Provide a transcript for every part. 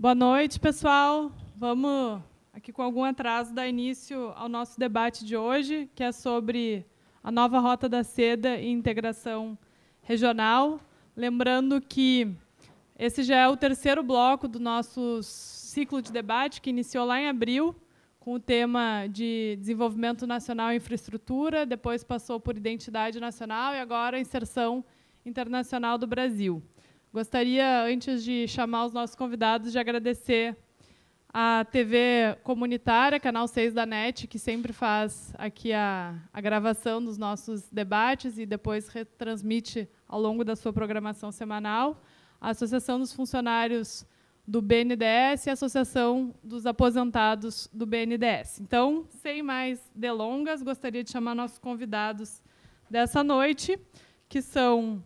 Boa noite, pessoal. Vamos, aqui com algum atraso, dar início ao nosso debate de hoje, que é sobre a nova Rota da Seda e integração regional. Lembrando que esse já é o terceiro bloco do nosso ciclo de debate, que iniciou lá em abril, com o tema de desenvolvimento nacional e infraestrutura, depois passou por identidade nacional e agora inserção internacional do Brasil. Gostaria, antes de chamar os nossos convidados, de agradecer à TV comunitária, Canal 6 da NET, que sempre faz aqui a gravação dos nossos debates e depois retransmite ao longo da sua programação semanal, a Associação dos Funcionários do BNDES e a Associação dos Aposentados do BNDES. Então, sem mais delongas, gostaria de chamar nossos convidados dessa noite, que são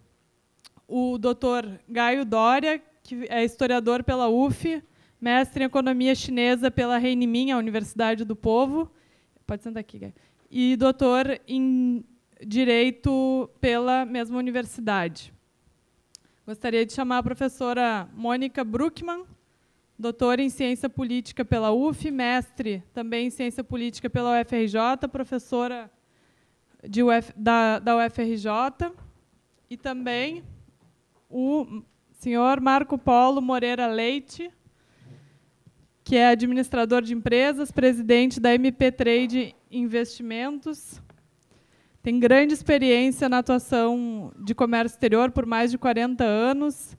o Dr. Gaio Dória, que é historiador pela UF, mestre em economia chinesa pela Reininmin, a Universidade do Povo, pode sentar aqui, Gaio, e doutor em direito pela mesma universidade. Gostaria de chamar a professora Mônica Bruckmann, doutora em ciência política pela UF, mestre também em ciência política pela UFRJ, professora da UFRJ, e também o senhor Marco Polo Moreira Leite, que é administrador de empresas, presidente da MP Trade Investimentos, tem grande experiência na atuação de comércio exterior por mais de 40 anos,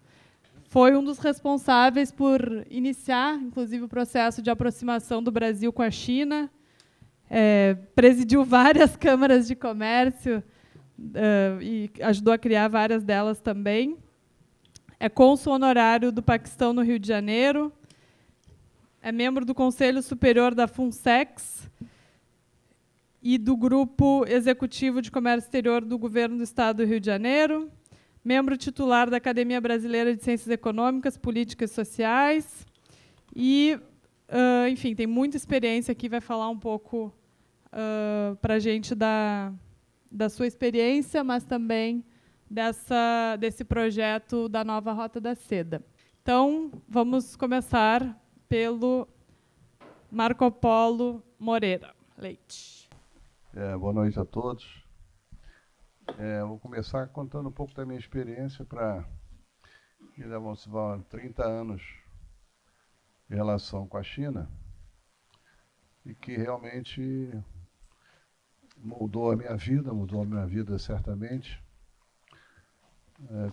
foi um dos responsáveis por iniciar, inclusive, o processo de aproximação do Brasil com a China, presidiu várias câmaras de comércio e ajudou a criar várias delas também. É cônsul honorário do Paquistão no Rio de Janeiro, é membro do Conselho Superior da FUNSEX e do Grupo Executivo de Comércio Exterior do Governo do Estado do Rio de Janeiro, membro titular da Academia Brasileira de Ciências Econômicas, Políticas e Sociais e, enfim, tem muita experiência aqui, vai falar um pouco para a gente da sua experiência, mas também desse projeto da nova Rota da Seda. Então, vamos começar pelo Marco Polo Moreira Leite. Boa noite a todos. Vou começar contando um pouco da minha experiência que já vão 30 anos em relação com a China e que realmente mudou a minha vida certamente.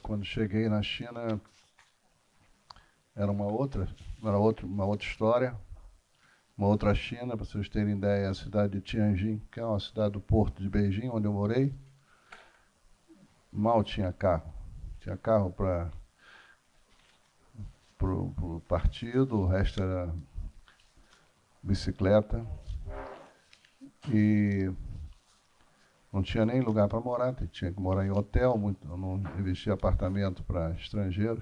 Quando cheguei na China era uma outra história, uma outra China. Para vocês terem ideia, a cidade de Tianjin, que é uma cidade do porto de Beijing, onde eu morei, mal tinha carro. Tinha carro para o partido, o resto era bicicleta. E não tinha nem lugar para morar, tinha que morar em hotel, eu não investia em apartamento para estrangeiro.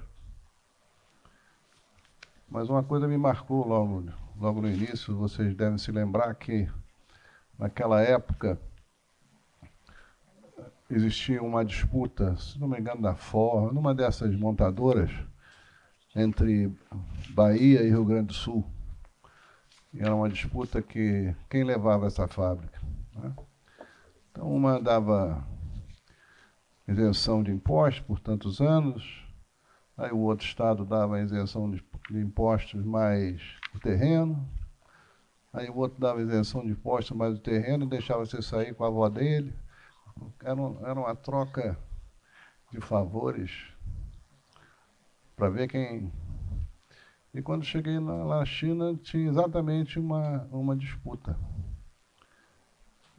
Mas uma coisa me marcou logo no início, vocês devem se lembrar que, naquela época, existia uma disputa, se não me engano, da Ford, numa dessas montadoras, entre Bahia e Rio Grande do Sul. E era uma disputa que quem levava essa fábrica, né? Então, uma dava isenção de impostos por tantos anos, aí o outro estado dava isenção de impostos mais o terreno, aí o outro dava isenção de impostos mais o terreno e deixava você sair com a avó dele. Era uma troca de favores para ver quem... E quando cheguei lá na China, tinha exatamente uma disputa.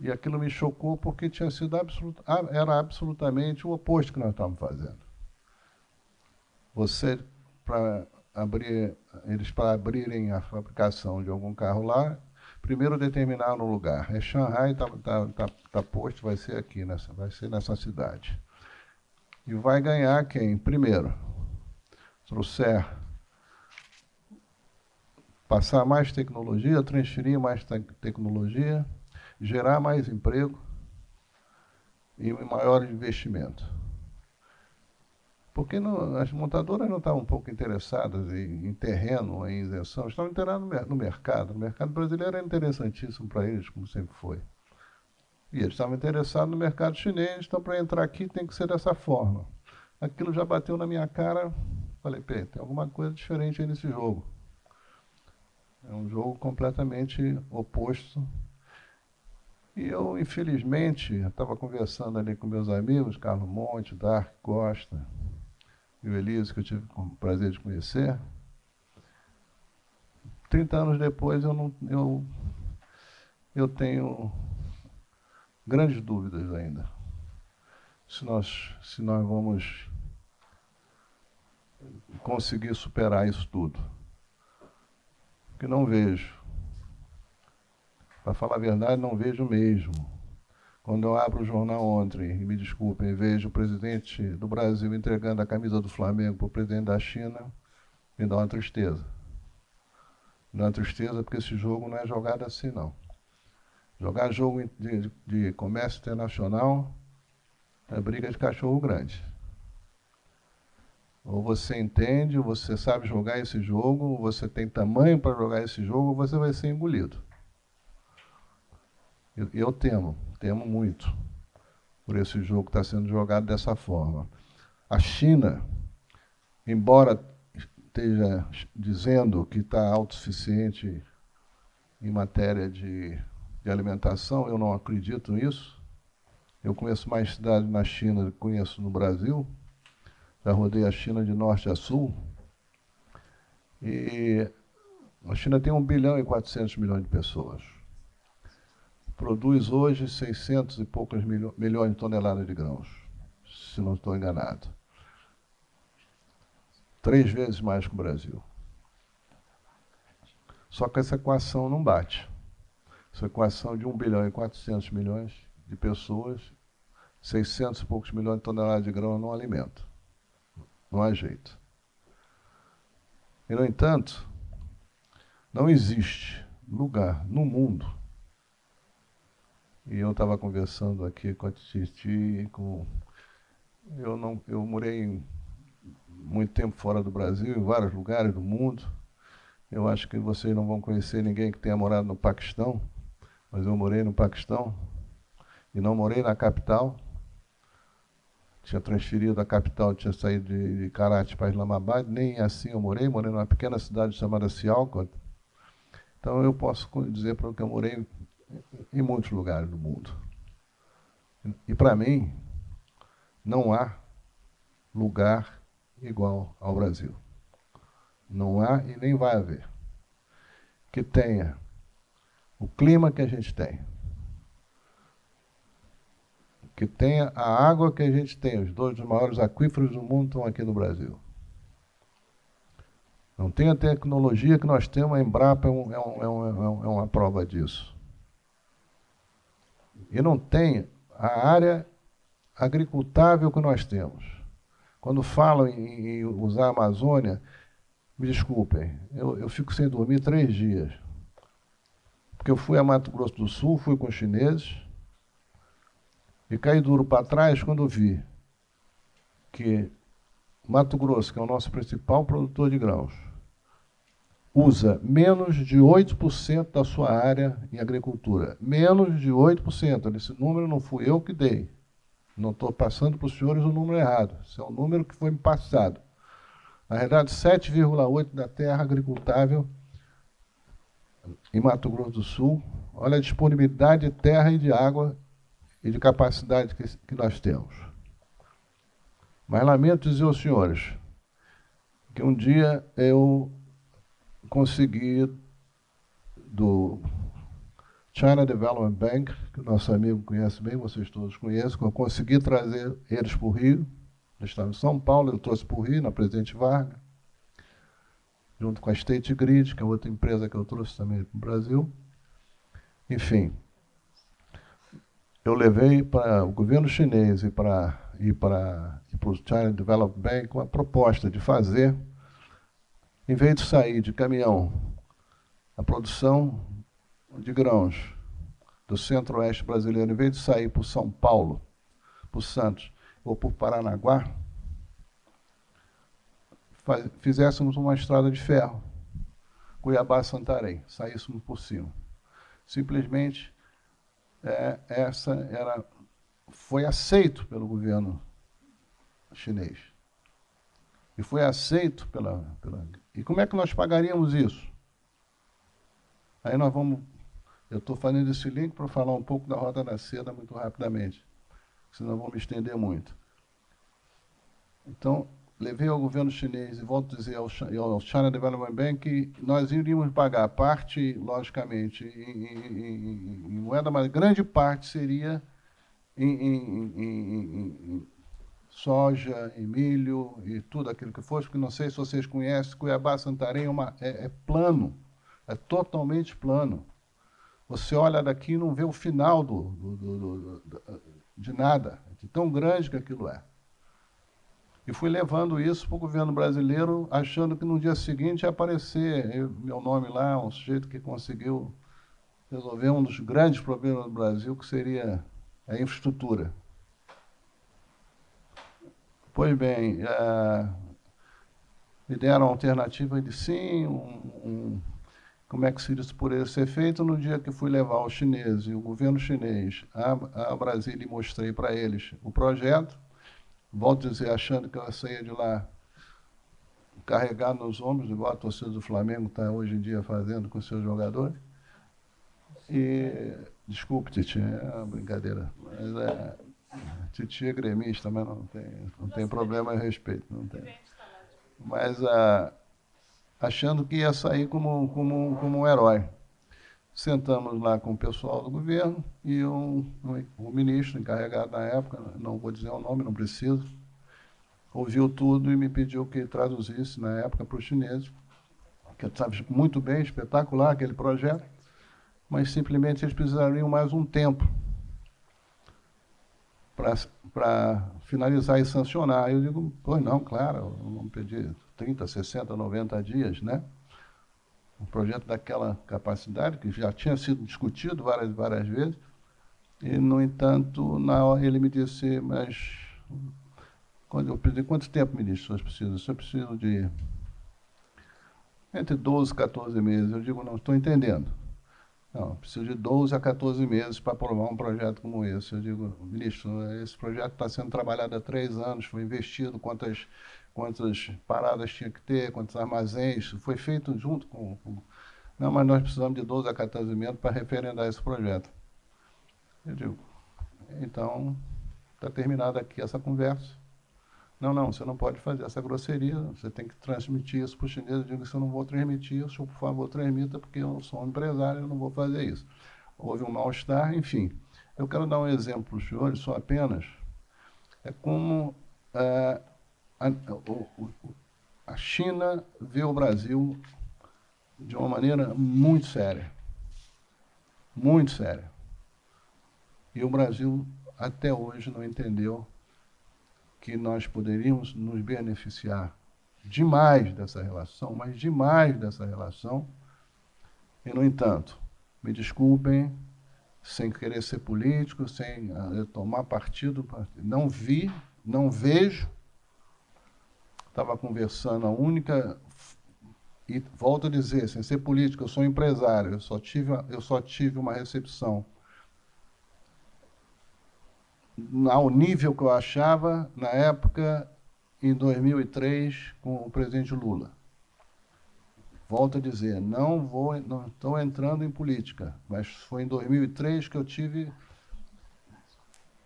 E aquilo me chocou porque tinha sido era absolutamente o oposto que nós estávamos fazendo. Eles para abrirem a fabricação de algum carro lá, primeiro determinaram um lugar. Shanghai está posto, vai ser aqui, vai ser nessa cidade. E vai ganhar quem? Primeiro, passar mais tecnologia, transferir mais tecnologia, gerar mais emprego e maior investimento. Porque as montadoras não estavam um pouco interessadas em terreno, em isenção, estavam interessadas no mercado. O mercado brasileiro era interessantíssimo para eles, como sempre foi. E eles estavam interessados no mercado chinês, então para entrar aqui tem que ser dessa forma. Aquilo já bateu na minha cara, falei, tem alguma coisa diferente aí nesse jogo. É um jogo completamente oposto. E eu, infelizmente, estava conversando ali com meus amigos, Carlos Monte, Dark Costa, e o Elísio, que eu tive o prazer de conhecer. 30 anos depois, eu tenho grandes dúvidas ainda. Se nós vamos conseguir superar isso tudo. Porque não vejo. Para falar a verdade, não vejo mesmo. Quando eu abro o jornal ontem, e me desculpem, vejo o presidente do Brasil entregando a camisa do Flamengo para o presidente da China, me dá uma tristeza. Me dá uma tristeza porque esse jogo não é jogado assim, não. Jogar jogo de comércio internacional é briga de cachorro grande. Ou você entende, ou você sabe jogar esse jogo, ou você tem tamanho para jogar esse jogo, ou você vai ser engolido. Eu temo muito por esse jogo que está sendo jogado dessa forma. A China, embora esteja dizendo que está autossuficiente em matéria de alimentação, eu não acredito nisso. Eu conheço mais cidades na China do que conheço no Brasil. Já rodei a China de norte a sul. E a China tem 1 bilhão e 400 milhões de pessoas. Produz hoje 600 e poucos milhões de toneladas de grãos, se não estou enganado. 3 vezes mais que o Brasil. Só que essa equação não bate. Essa equação de 1 bilhão e 400 milhões de pessoas, 600 e poucos milhões de toneladas de grão não alimenta. Não há jeito. E, no entanto, não existe lugar no mundo. E eu estava conversando aqui com a Titi, eu morei muito tempo fora do Brasil, em vários lugares do mundo. Eu acho que vocês não vão conhecer ninguém que tenha morado no Paquistão, mas eu morei no Paquistão e não morei na capital. Tinha transferido da capital, tinha saído de Karachi para Islamabad, nem assim eu morei numa pequena cidade chamada Sialkot. Então eu posso dizer para que eu morei em muitos lugares do mundo. E para mim, não há lugar igual ao Brasil. Não há e nem vai haver. Que tenha o clima que a gente tem. Que tenha a água que a gente tem. Os 2 dos maiores aquíferos do mundo estão aqui no Brasil. Não tem a tecnologia que nós temos, a Embrapa é uma prova disso. E não tem a área agricultável que nós temos. Quando falam em usar a Amazônia, me desculpem, eu fico sem dormir 3 dias. Porque eu fui a Mato Grosso do Sul, fui com os chineses, e caí duro para trás quando vi que Mato Grosso, que é o nosso principal produtor de grãos, usa menos de 8% da sua área em agricultura. Menos de 8%. Esse número não fui eu que dei. Não estou passando para os senhores o número errado. Esse é o número que foi me passado. Na realidade, 7,8% da terra agricultável em Mato Grosso do Sul. Olha a disponibilidade de terra e de água e de capacidade que nós temos. Mas lamento dizer aos senhores que um dia eu consegui, do China Development Bank, que o nosso amigo conhece bem, vocês todos conhecem, eu consegui trazer eles para o Rio. Eles estavam em São Paulo, eu trouxe para o Rio, na Presidente Vargas, junto com a State Grid, que é outra empresa que eu trouxe também para o Brasil. Enfim, eu levei para o governo chinês e para o China Development Bank uma proposta de fazer, em vez de sair de caminhão, a produção de grãos do centro-oeste brasileiro, em vez de sair por São Paulo, por Santos ou por Paranaguá, fizéssemos uma estrada de ferro, Cuiabá-Santarém, saíssemos por cima. Simplesmente, foi aceito pelo governo chinês. E foi aceito E como é que nós pagaríamos isso? Aí nós vamos... Eu estou fazendo esse link para falar um pouco da Rota da Seda muito rapidamente, senão vou me estender muito. Então, levei ao governo chinês, e volto a dizer ao China Development Bank, que nós iríamos pagar parte, logicamente, em moeda, mas grande parte seria em soja, em milho e tudo aquilo que fosse, porque não sei se vocês conhecem, Cuiabá, Santarém é plano, é totalmente plano. Você olha daqui e não vê o final de nada, de tão grande que aquilo é. E fui levando isso para o governo brasileiro, achando que no dia seguinte ia aparecer meu nome lá, um sujeito que conseguiu resolver um dos grandes problemas do Brasil, que seria a infraestrutura. Pois bem, me deram a alternativa de sim, como é que isso poderia ser feito. No dia que fui levar os chineses e o governo chinês a Brasília e mostrei para eles o projeto, volto a dizer, achando que eu saía de lá carregado nos ombros, igual a torcida do Flamengo está hoje em dia fazendo com seus jogadores. E, desculpe, Titi, é uma brincadeira, mas Titi é gremista, mas não tem problema a respeito. Não tem. Mas achando que ia sair como um herói. Sentamos lá com o pessoal do governo e o ministro encarregado na época, não vou dizer o nome, não preciso, ouviu tudo e me pediu que traduzisse na época para os chineses, que eu sabia muito bem, espetacular aquele projeto, mas simplesmente eles precisariam mais um tempo para finalizar e sancionar. Eu digo, pois não, claro, vamos pedir 30, 60, 90 dias, né? Um projeto daquela capacidade, que já tinha sido discutido várias vezes, e, no entanto, na hora ele me disse, mas... Quando eu pedi, quanto tempo, ministro, vocês precisam? Eu preciso de entre 12 e 14 meses. Eu digo, não estou entendendo. Não, preciso de 12 a 14 meses para aprovar um projeto como esse. Eu digo, ministro, esse projeto está sendo trabalhado há 3 anos, foi investido, quantas paradas tinha que ter, quantos armazéns, foi feito junto com... Não, mas nós precisamos de 12 a 14 meses para referendar esse projeto. Eu digo, então, está terminada aqui essa conversa. Não, você não pode fazer essa grosseria, você tem que transmitir isso para os chineses. Eu digo, se eu não vou transmitir isso, por favor, transmita, porque eu sou um empresário, eu não vou fazer isso. Houve um mal-estar, enfim. Eu quero dar um exemplo para os senhores, só apenas, como a China vê o Brasil de uma maneira muito séria. Muito séria. E o Brasil, até hoje, não entendeu que nós poderíamos nos beneficiar demais dessa relação, mas demais dessa relação. E, no entanto, me desculpem, sem querer ser político, sem tomar partido, não vejo. Estava conversando, e volto a dizer, sem ser político, eu sou empresário, eu só tive uma recepção ao nível que eu achava, na época, em 2003, com o presidente Lula. Volto a dizer, não estou entrando em política, mas foi em 2003 que eu tive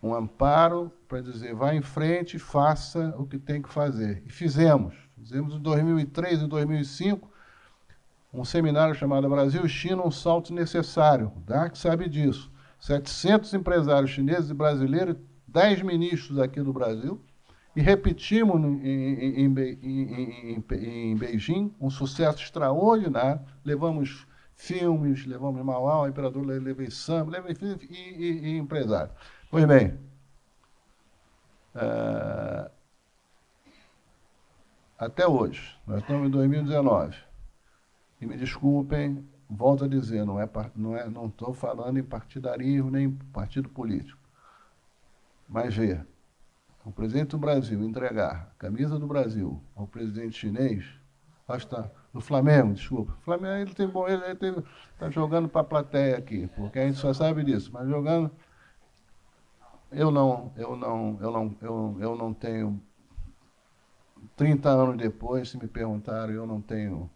um amparo para dizer, vá em frente, faça o que tem que fazer. E fizemos. Fizemos em 2003 e 2005 um seminário chamado Brasil e China, um salto necessário. O DARC sabe disso. 700 empresários chineses e brasileiros, 10 ministros aqui do Brasil, e repetimos em Beijing, um sucesso extraordinário. Levamos filmes, levamos Mauá, o imperador levei samba, e empresário. Pois bem, até hoje, nós estamos em 2019, e me desculpem, volto a dizer, não estou falando em partidarismo nem partido político. Mas o presidente do Brasil entregar a camisa do Brasil ao presidente chinês, acho que está do Flamengo, desculpa. O Flamengo ele está jogando para a plateia aqui, porque a gente só sabe disso, mas jogando eu não tenho 30 anos depois, se me perguntaram, eu não tenho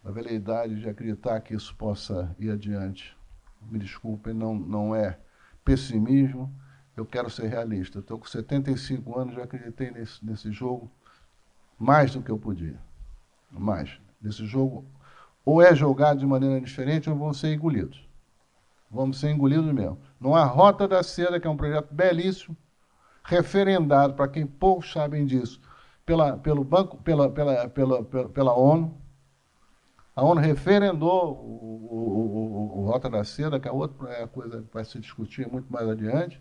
a veleidade de acreditar que isso possa ir adiante. Me desculpem, não é pessimismo, eu quero ser realista. Estou com 75 anos, já acreditei nesse jogo mais do que eu podia. Mais. Nesse jogo, ou é jogado de maneira diferente, ou vão ser engolidos. Vamos ser engolidos mesmo. Não há Rota da Seda, que é um projeto belíssimo, referendado, para quem poucos sabem disso, pela ONU. A ONU referendou o Rota da Seda, que é outra coisa que vai se discutir muito mais adiante.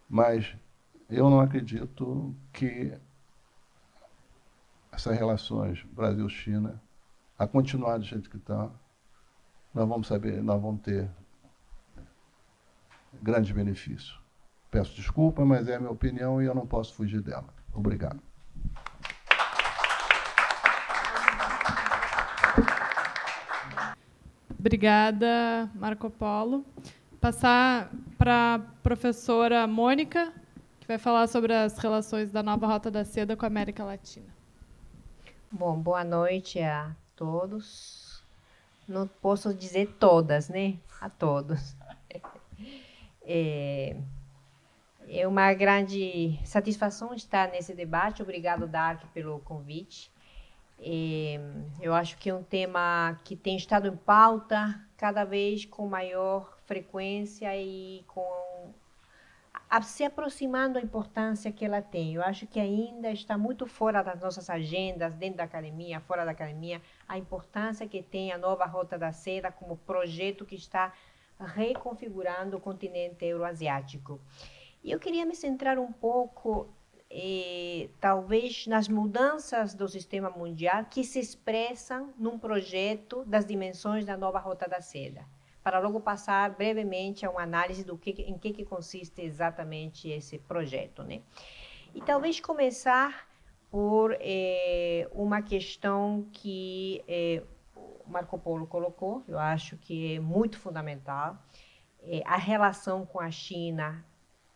Mas eu não acredito que essas relações Brasil-China, a continuar do jeito que está, nós vamos ter grandes benefícios. Peço desculpa, mas é a minha opinião e eu não posso fugir dela. Obrigado. Obrigada, Marco Polo. Passar para a professora Mônica, que vai falar sobre as relações da nova Rota da Seda com a América Latina. Bom, boa noite a todos. Não posso dizer todas, né? A todos. É uma grande satisfação estar nesse debate. Obrigado, Dark, pelo convite. Eu acho que é um tema que tem estado em pauta cada vez com maior frequência e se aproximando da importância que ela tem. Eu acho que ainda está muito fora das nossas agendas, dentro da academia, fora da academia, a importância que tem a nova Rota da Seda como projeto que está reconfigurando o continente euroasiático. E eu queria me centrar um pouco, talvez, nas mudanças do sistema mundial que se expressam num projeto das dimensões da nova Rota da Seda, para logo passar brevemente a uma análise em que consiste exatamente esse projeto, né? E talvez começar por uma questão que o Marco Polo colocou, eu acho que é muito fundamental, a relação com a China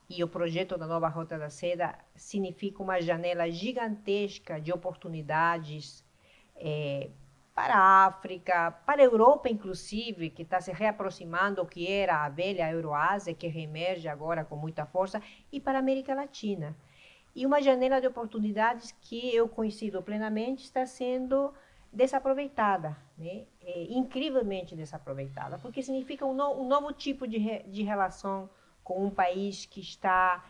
e o projeto da nova Rota da Seda significa uma janela gigantesca de oportunidades para a África, para a Europa, inclusive, que está se reaproximando, que era a velha Euroásia, que reemerge agora com muita força, e para a América Latina. E uma janela de oportunidades que eu coincido plenamente está sendo desaproveitada, né? Incrivelmente desaproveitada, porque significa um novo tipo de relação com um país que está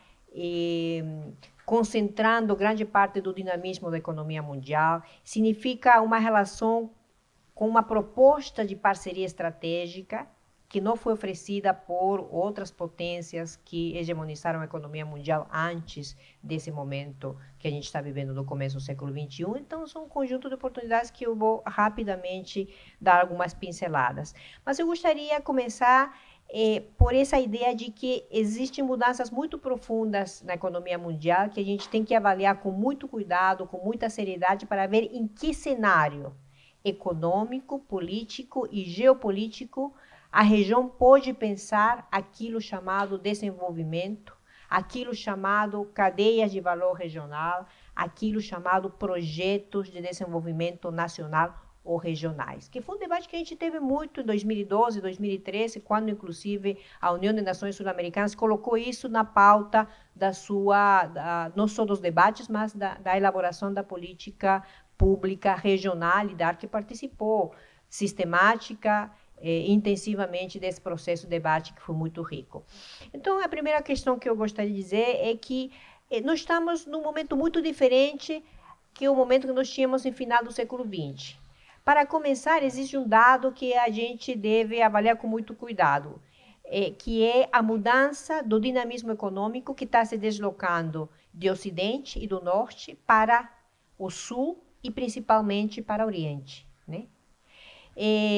concentrando grande parte do dinamismo da economia mundial, significa uma relação com uma proposta de parceria estratégica que não foi oferecida por outras potências que hegemonizaram a economia mundial antes desse momento que a gente está vivendo no começo do século XXI. Então, são um conjunto de oportunidades que eu vou rapidamente dar algumas pinceladas. Mas eu gostaria de começar por essa ideia de que existem mudanças muito profundas na economia mundial que a gente tem que avaliar com muito cuidado, com muita seriedade, para ver em que cenário econômico, político e geopolítico a região pode pensar aquilo chamado desenvolvimento, aquilo chamado cadeias de valor regional, aquilo chamado projetos de desenvolvimento nacional ou regionais, que foi um debate que a gente teve muito em 2012, 2013, quando, inclusive, a União das Nações Sul-Americanas colocou isso na pauta não só dos debates, mas da elaboração da política pública regional, e da que participou sistemática, intensivamente desse processo de debate que foi muito rico. Então, a primeira questão que eu gostaria de dizer é que nós estamos num momento muito diferente que o momento que nós tínhamos no final do século XX. Para começar, existe um dado que a gente deve avaliar com muito cuidado, que é a mudança do dinamismo econômico que está se deslocando de Ocidente e do Norte para o Sul e principalmente para o Oriente, né?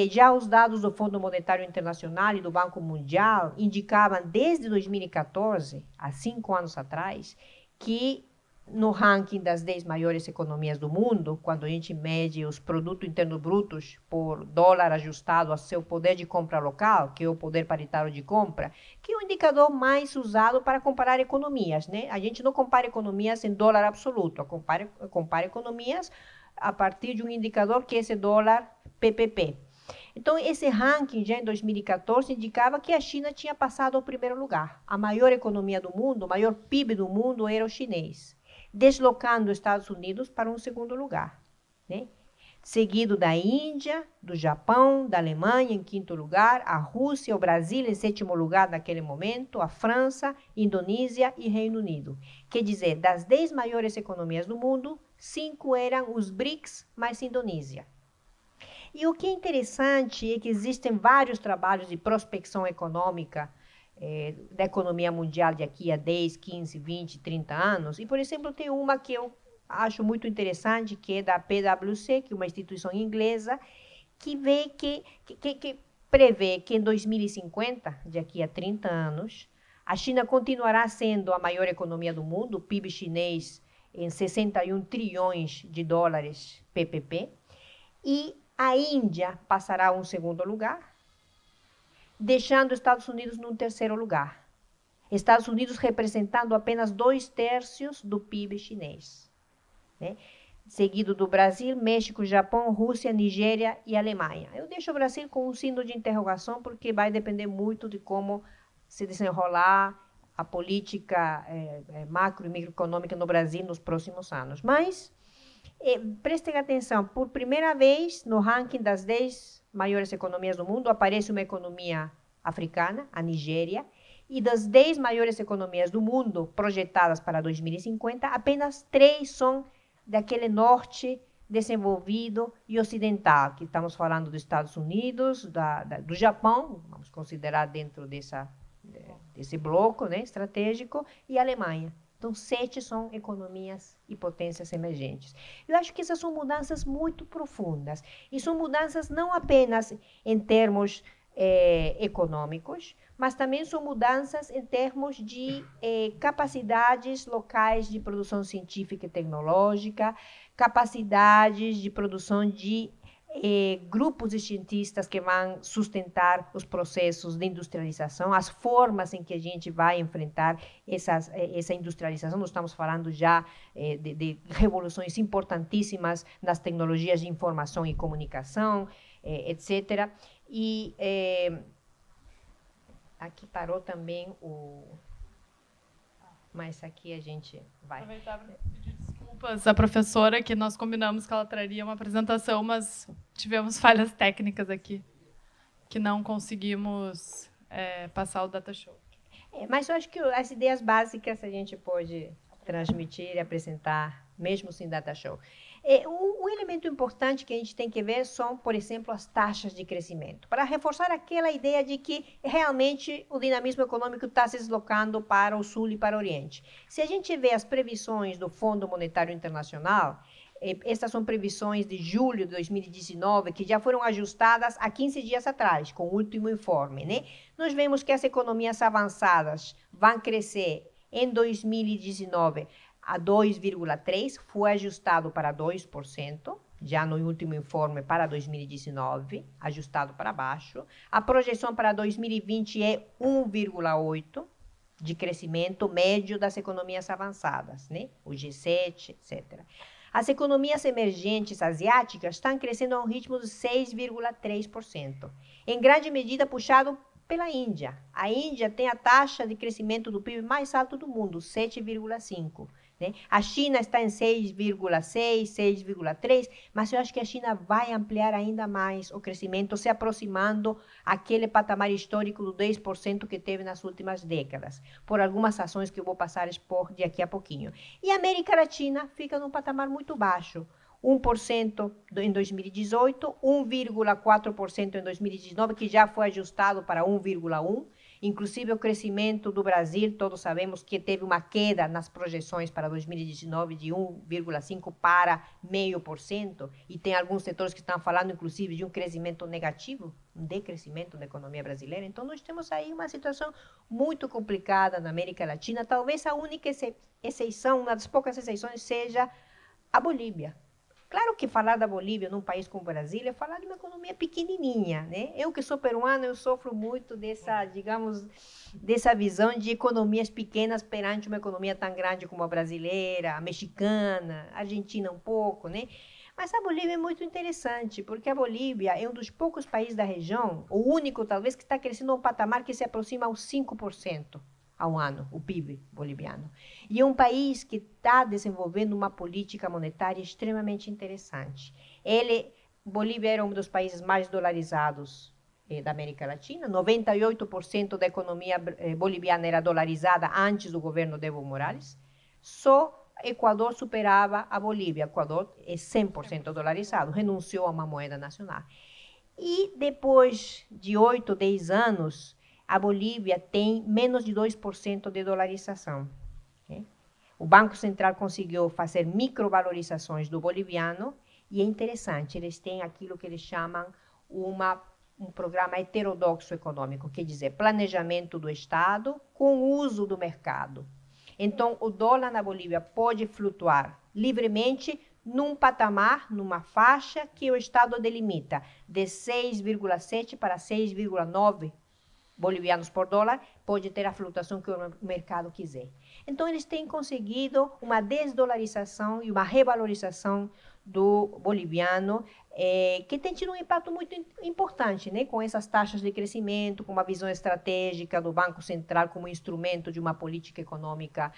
Já os dados do Fundo Monetário Internacional e do Banco Mundial indicavam desde 2014, há 5 anos atrás, que no ranking das 10 maiores economias do mundo, quando a gente mede os produtos internos brutos por dólar ajustado ao seu poder de compra local, que é o poder paritário de compra, que é o indicador mais usado para comparar economias, né? A gente não compara economias em dólar absoluto, compara economias a partir de um indicador que é esse dólar PPP. Então, esse ranking, já em 2014, indicava que a China tinha passado ao primeiro lugar. A maior economia do mundo, o maior PIB do mundo era o chinês, deslocando os Estados Unidos para um segundo lugar, né? Seguido da Índia, do Japão, da Alemanha em quinto lugar, a Rússia, o Brasil em sétimo lugar naquele momento, a França, Indonésia e Reino Unido. Quer dizer, das 10 maiores economias do mundo, 5 eram os BRICS mais Indonésia. E o que é interessante é que existem vários trabalhos de prospecção econômica da economia mundial de aqui a 10, 15, 20, 30 anos. E, por exemplo, tem uma que eu acho muito interessante, que é da PwC, que é uma instituição inglesa, que prevê que em 2050, de aqui a 30 anos, a China continuará sendo a maior economia do mundo, o PIB chinês em 61 trilhões de dólares PPP, e a Índia passará a um segundo lugar, deixando os Estados Unidos num terceiro lugar. Estados Unidos representando apenas 2/3 do PIB chinês, né? Seguido do Brasil, México, Japão, Rússia, Nigéria e Alemanha. Eu deixo o Brasil com um signo de interrogação, porque vai depender muito de como se desenrolar a política macro e microeconômica no Brasil nos próximos anos. Mas prestem atenção, por primeira vez no ranking das 10 maiores economias do mundo, aparece uma economia africana, a Nigéria, e das 10 maiores economias do mundo projetadas para 2050, apenas 3 são daquele norte desenvolvido e ocidental, que estamos falando dos Estados Unidos, do Japão, vamos considerar dentro desse bloco, né, estratégico, e a Alemanha. Então, 7 são economias e potências emergentes. Eu acho que essas são mudanças muito profundas. E são mudanças não apenas em termos econômicos, mas também são mudanças em termos de capacidades locais de produção científica e tecnológica, capacidades de produção de grupos de cientistas que vão sustentar os processos de industrialização, as formas em que a gente vai enfrentar essa industrialização. Nós estamos falando já de revoluções importantíssimas nas tecnologias de informação e comunicação, etc. E aqui parou também mas aqui a gente vai. Aproveitar para pedir desculpas à professora, que nós combinamos que ela traria uma apresentação, mas tivemos falhas técnicas aqui, que não conseguimos passar o data show. Mas eu acho que as ideias básicas a gente pode transmitir e apresentar, mesmo sem data show. Um elemento importante que a gente tem que ver são, por exemplo, as taxas de crescimento, para reforçar aquela ideia de que realmente o dinamismo econômico está se deslocando para o sul e para o oriente. Se a gente vê as previsões do Fundo Monetário Internacional, essas são previsões de julho de 2019, que já foram ajustadas há 15 dias atrás, com o último informe, né? Nós vemos que as economias avançadas vão crescer em 2019 a 2,3%, foi ajustado para 2%, já no último informe para 2019, ajustado para baixo. A projeção para 2020 é 1,8% de crescimento médio das economias avançadas, né? O G7, etc. As economias emergentes asiáticas estão crescendo a um ritmo de 6,3%, em grande medida puxado pela Índia. A Índia tem a taxa de crescimento do PIB mais alto do mundo, 7,5%. Né? A China está em 6,6%, 6,3%, mas eu acho que a China vai ampliar ainda mais o crescimento, se aproximando àquele patamar histórico do 10% que teve nas últimas décadas, por algumas ações que eu vou passar a expor daqui a pouquinho. E a América Latina fica num patamar muito baixo, 1% em 2018, 1,4% em 2019, que já foi ajustado para 1,1%, Inclusive, o crescimento do Brasil, todos sabemos que teve uma queda nas projeções para 2019 de 1,5% para 0,5%, e tem alguns setores que estão falando, inclusive, de um crescimento negativo, um decrescimento da economia brasileira. Então, nós temos aí uma situação muito complicada na América Latina. Talvez a única exceção, uma das poucas exceções, seja a Bolívia. Claro que falar da Bolívia num país como o Brasil é falar de uma economia pequenininha, né? Eu que sou peruana, eu sofro muito dessa, digamos, dessa visão de economias pequenas perante uma economia tão grande como a brasileira, a mexicana, a argentina um pouco, né? Mas a Bolívia é muito interessante, porque a Bolívia é um dos poucos países da região, o único talvez, que está crescendo a um patamar que se aproxima aos 5% ao ano, o PIB boliviano. E é um país que está desenvolvendo uma política monetária extremamente interessante. Bolívia era um dos países mais dolarizados da América Latina. 98% da economia boliviana era dolarizada antes do governo de Evo Morales. Só Equador superava a Bolívia. Equador é 100% dolarizado, renunciou a uma moeda nacional. E depois de 8, 10 anos, a Bolívia tem menos de 2% de dolarização. Okay? O Banco Central conseguiu fazer microvalorizações do boliviano, e é interessante, eles têm aquilo que eles chamam um programa heterodoxo econômico, quer dizer, planejamento do Estado com uso do mercado. Então, o dólar na Bolívia pode flutuar livremente num patamar, numa faixa que o Estado delimita, de 6,7 para 6,9 bolivianos por dólar, pode ter a flutuação que o mercado quiser. Então, eles têm conseguido uma desdolarização e uma revalorização do boliviano, que tem tido um impacto muito importante, né? Com essas taxas de crescimento, com uma visão estratégica do Banco Central como instrumento de uma política econômica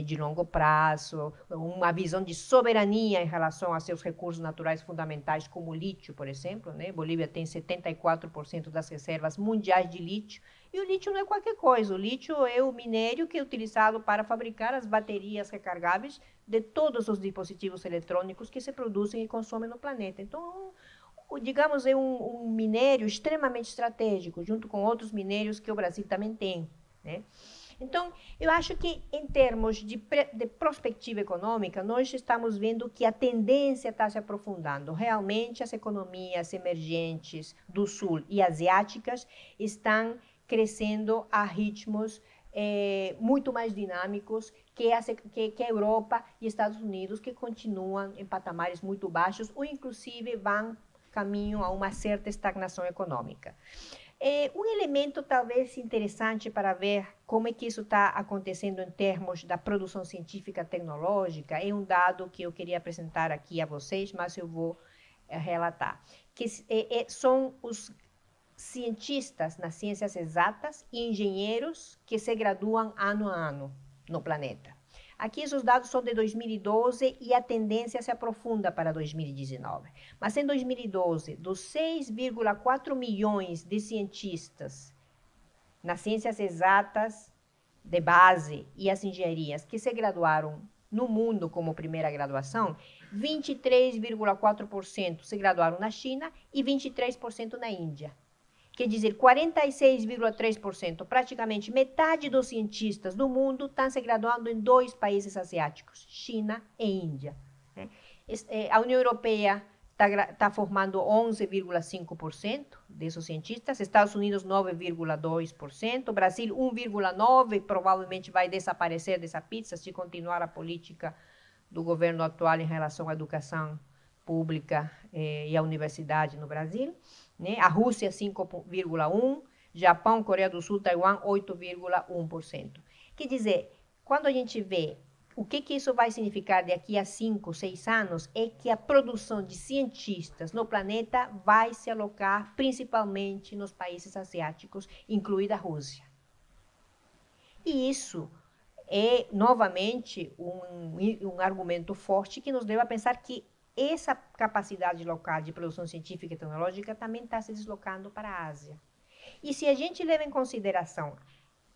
de longo prazo, uma visão de soberania em relação a seus recursos naturais fundamentais, como o lítio, por exemplo, né? Bolívia tem 74% das reservas mundiais de lítio, e o lítio não é qualquer coisa. O lítio é o minério que é utilizado para fabricar as baterias recargáveis de todos os dispositivos eletrônicos que se produzem e consomem no planeta. Então, digamos, é um minério extremamente estratégico, junto com outros minérios que o Brasil também tem, né? Então, eu acho que, em termos de perspectiva econômica, nós estamos vendo que a tendência está se aprofundando. Realmente, as economias emergentes do Sul e asiáticas estão crescendo a ritmos muito mais dinâmicos que a Europa e Estados Unidos, que continuam em patamares muito baixos ou, inclusive, vão caminho a uma certa estagnação econômica. Um elemento talvez interessante para ver como é que isso está acontecendo em termos da produção científica e tecnológica é um dado que eu queria apresentar aqui a vocês, mas eu vou relatar, que são os cientistas nas ciências exatas e engenheiros que se graduam ano a ano no planeta. Aqui os dados são de 2012 e a tendência se aprofunda para 2019. Mas em 2012, dos 6,4 milhões de cientistas nas ciências exatas de base e as engenharias que se graduaram no mundo como primeira graduação, 23,4% se graduaram na China e 23% na Índia. Quer dizer, 46,3%, praticamente metade dos cientistas do mundo estão se graduando em 2 países asiáticos, China e Índia. A União Europeia está formando 11,5% desses cientistas, Estados Unidos 9,2%, Brasil 1,9%, provavelmente vai desaparecer dessa pizza se continuar a política do governo atual em relação à educação pública e à universidade no Brasil. Né? A Rússia 5,1%, Japão, Coreia do Sul, Taiwan 8,1%. Quer dizer, quando a gente vê o que isso vai significar daqui a 5, 6 anos, é que a produção de cientistas no planeta vai se alocar principalmente nos países asiáticos, incluída a Rússia. E isso é, novamente, um argumento forte que nos leva a pensar que essa capacidade local de produção científica e tecnológica também está se deslocando para a Ásia. E se a gente leva em consideração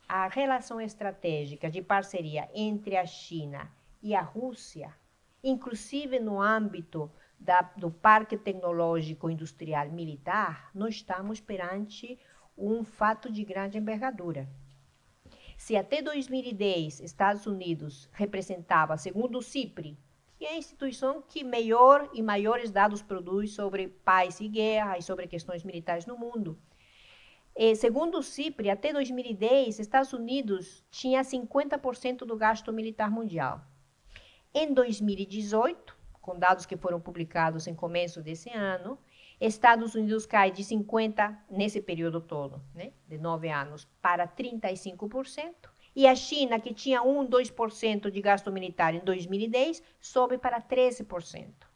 a relação estratégica de parceria entre a China e a Rússia, inclusive no âmbito do parque tecnológico industrial militar, nós estamos perante um fato de grande envergadura. Se até 2010 Estados Unidos representava, segundo o CIPRI, que é a instituição que melhor e maiores dados produz sobre paz e guerra e sobre questões militares no mundo, segundo o CIPRI, até 2010, Estados Unidos tinha 50% do gasto militar mundial. Em 2018, com dados que foram publicados em começo desse ano, Estados Unidos cai de 50%, nesse período todo, né, de 9 anos, para 35%, e a China, que tinha 2% de gasto militar em 2010, sobe para 13%.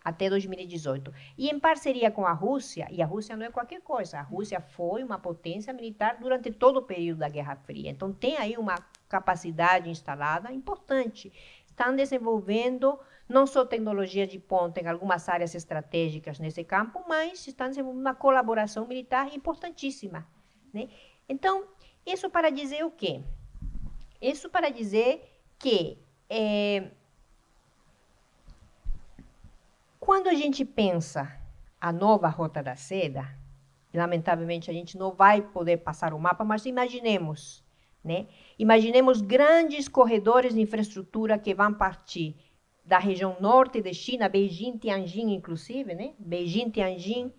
Até 2018. E em parceria com a Rússia, e a Rússia não é qualquer coisa, a Rússia foi uma potência militar durante todo o período da Guerra Fria. Então, tem aí uma capacidade instalada importante. Estão desenvolvendo não só tecnologia de ponta em algumas áreas estratégicas nesse campo, mas estão desenvolvendo uma colaboração militar importantíssima, né? Então, isso para dizer o quê? Isso para dizer que quando a gente pensa a nova Rota da Seda, lamentavelmente a gente não vai poder passar o mapa, mas imaginemos, né? Imaginemos grandes corredores de infraestrutura que vão partir da região norte da China, Beijing, Tianjin, inclusive, né? Beijing, Tianjin,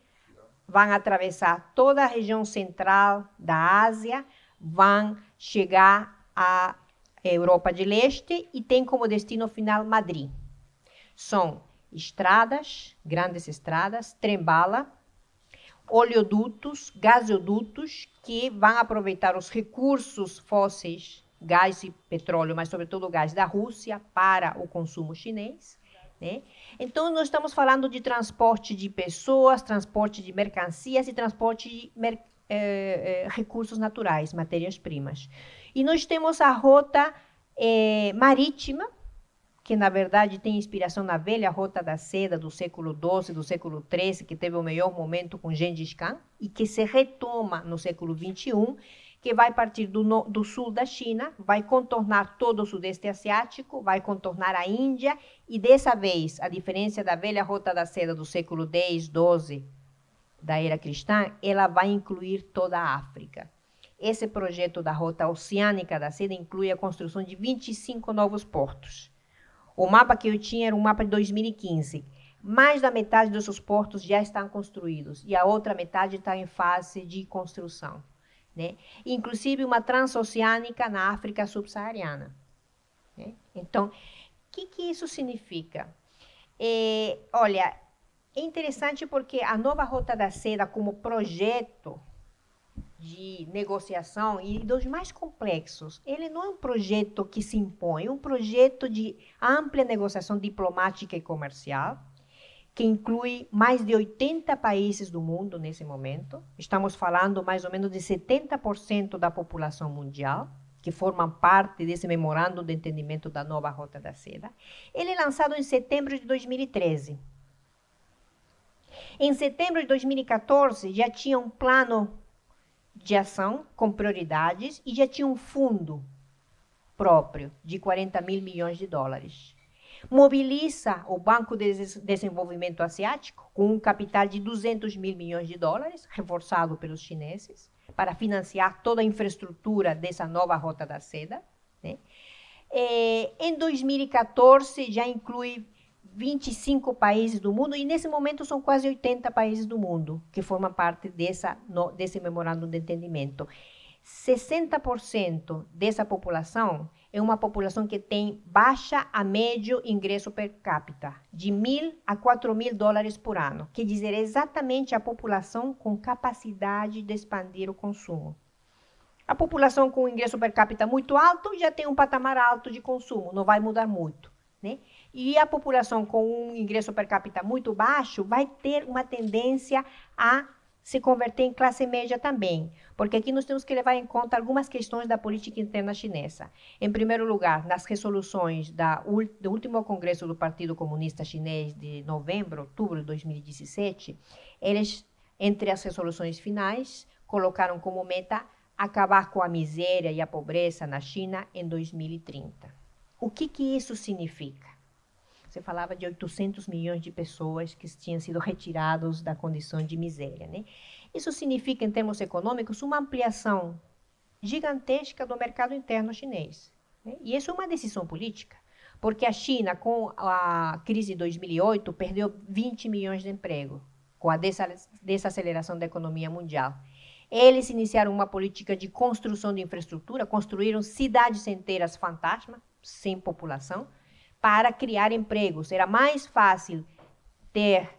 vão atravessar toda a região central da Ásia, vão chegar à Europa de Leste e tem como destino final Madrid. São estradas, grandes estradas, trem-bala, oleodutos, gasodutos, que vão aproveitar os recursos fósseis, gás e petróleo, mas sobretudo o gás da Rússia, para o consumo chinês, né? Então, nós estamos falando de transporte de pessoas, transporte de mercancias e transporte de recursos naturais, matérias-primas. E nós temos a rota marítima, que na verdade tem inspiração na velha Rota da Seda do século XII, do século XIII, que teve o melhor momento com Gengis Khan, e que se retoma no século XXI, que vai partir do sul da China, vai contornar todo o sudeste asiático, vai contornar a Índia, e dessa vez, a diferença da velha Rota da Seda do século X, XII, da era cristã, ela vai incluir toda a África. Esse projeto da Rota Oceânica da Seda inclui a construção de 25 novos portos. O mapa que eu tinha era um mapa de 2015. Mais da metade desses portos já estão construídos e a outra metade está em fase de construção, né? Inclusive uma transoceânica na África subsaariana, né? Então, o que isso significa? Olha, é interessante porque a nova Rota da Seda, como projeto de negociação e dos mais complexos, ele não é um projeto que se impõe, é um projeto de ampla negociação diplomática e comercial, que inclui mais de 80 países do mundo nesse momento. Estamos falando mais ou menos de 70% da população mundial, que formam parte desse memorando de entendimento da nova Rota da Seda. Ele é lançado em setembro de 2013. Em setembro de 2014, já tinha um plano de ação com prioridades e já tinha um fundo próprio de 40 mil milhões de dólares. Mobiliza o Banco de Desenvolvimento Asiático com um capital de 200 mil milhões de dólares, reforçado pelos chineses, para financiar toda a infraestrutura dessa nova Rota da Seda, né? Em 2014, já inclui 25 países do mundo, e nesse momento são quase 80 países do mundo que formam parte desse memorando de entendimento. 60% dessa população é uma população que tem baixa a médio ingresso per capita, de 1.000 a 4.000 dólares por ano, quer dizer, exatamente a população com capacidade de expandir o consumo. A população com ingresso per capita muito alto já tem um patamar alto de consumo, não vai mudar muito, né? E a população com um ingresso per capita muito baixo vai ter uma tendência a se converter em classe média também, porque aqui nós temos que levar em conta algumas questões da política interna chinesa. Em primeiro lugar, nas resoluções do último congresso do Partido Comunista Chinês de outubro de 2017, eles, entre as resoluções finais, colocaram como meta acabar com a miséria e a pobreza na China em 2030. O que isso significa? Se falava de 800 milhões de pessoas que tinham sido retirados da condição de miséria, né? Isso significa, em termos econômicos, uma ampliação gigantesca do mercado interno chinês, né? E isso é uma decisão política, porque a China, com a crise de 2008, perdeu 20 milhões de empregos, com a desaceleração da economia mundial. Eles iniciaram uma política de construção de infraestrutura, construíram cidades inteiras fantasma, sem população, para criar empregos. Era mais fácil ter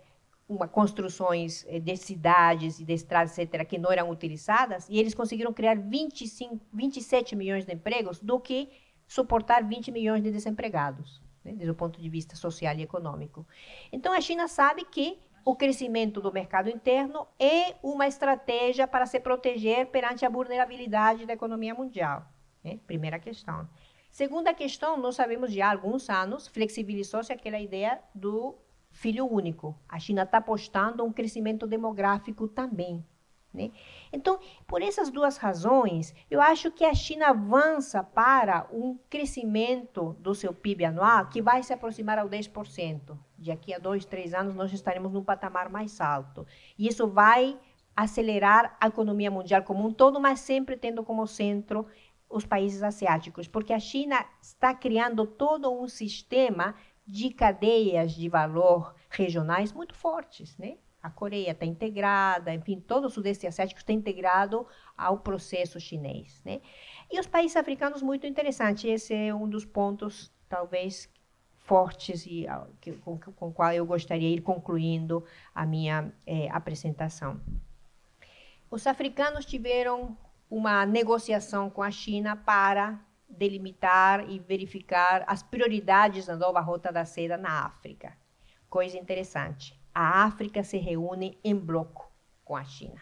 construções de cidades e de estradas, etc., que não eram utilizadas, e eles conseguiram criar 27 milhões de empregos do que suportar 20 milhões de desempregados, né, desde o ponto de vista social e econômico. Então, a China sabe que o crescimento do mercado interno é uma estratégia para se proteger perante a vulnerabilidade da economia mundial, né? Primeira questão. Segunda questão, nós sabemos já há alguns anos, flexibilizou-se aquela ideia do filho único. A China está apostando um crescimento demográfico também, né? Então, por essas duas razões, eu acho que a China avança para um crescimento do seu PIB anual que vai se aproximar ao 10%. Daqui a 2, 3 anos, nós estaremos num patamar mais alto. E isso vai acelerar a economia mundial como um todo, mas sempre tendo como centro os países asiáticos, porque a China está criando todo um sistema de cadeias de valor regionais muito fortes, né? A Coreia está integrada, enfim, todo o Sudeste Asiático está integrado ao processo chinês, né? E os países africanos, muito interessante, esse é um dos pontos, talvez, fortes e com o qual eu gostaria de ir concluindo a minha apresentação. Os africanos tiveram uma negociação com a China para delimitar e verificar as prioridades da nova Rota da Seda na África. Coisa interessante, a África se reúne em bloco com a China,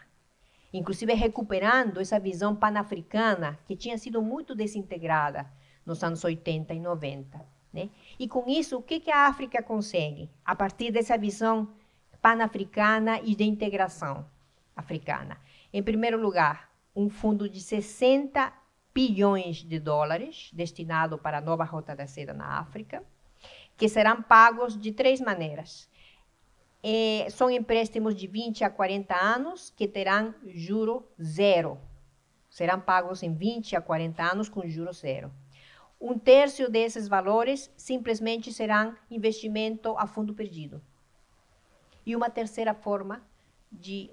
inclusive recuperando essa visão panafricana que tinha sido muito desintegrada nos anos 80 e 90. Né? E com isso, o que a África consegue? A partir dessa visão panafricana e de integração africana. Em primeiro lugar, um fundo de 60 bilhões de dólares destinado para a nova Rota da Seda na África, que serão pagos de 3 maneiras. São empréstimos de 20 a 40 anos que terão juro zero. Serão pagos em 20 a 40 anos com juro zero. 1/3 desses valores simplesmente serão investimento a fundo perdido. E uma terceira forma de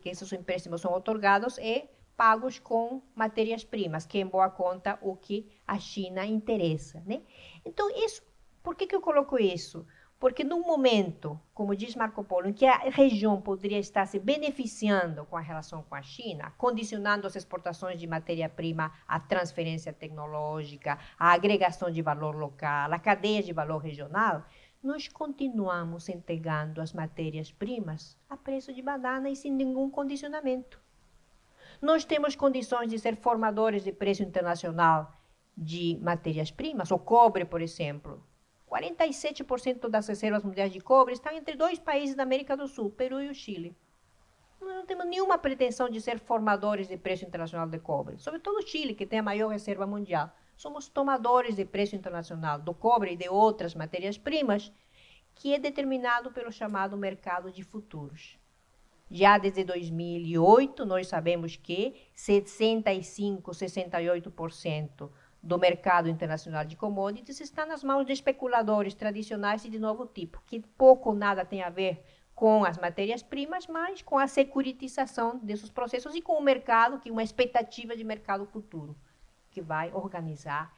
que esses empréstimos são otorgados é pagos com matérias-primas, que é em boa conta o que a China interessa, né? Então, isso, por que eu coloco isso? Porque num momento, como diz Marco Polo, em que a região poderia estar se beneficiando com a relação com a China, condicionando as exportações de matéria-prima à transferência tecnológica, à agregação de valor local, à cadeia de valor regional, nós continuamos entregando as matérias-primas a preço de banana e sem nenhum condicionamento. Nós temos condições de ser formadores de preço internacional de matérias-primas, o cobre, por exemplo. 47% das reservas mundiais de cobre estão entre 2 países da América do Sul, Peru e o Chile. Nós não temos nenhuma pretensão de ser formadores de preço internacional de cobre, sobretudo o Chile, que tem a maior reserva mundial. Somos tomadores de preço internacional do cobre e de outras matérias-primas, que é determinado pelo chamado mercado de futuros. Já desde 2008, nós sabemos que 65%, 68% do mercado internacional de commodities está nas mãos de especuladores tradicionais e de novo tipo, que pouco ou nada tem a ver com as matérias-primas, mas com a securitização desses processos e com o mercado, que é uma expectativa de mercado futuro, que vai organizar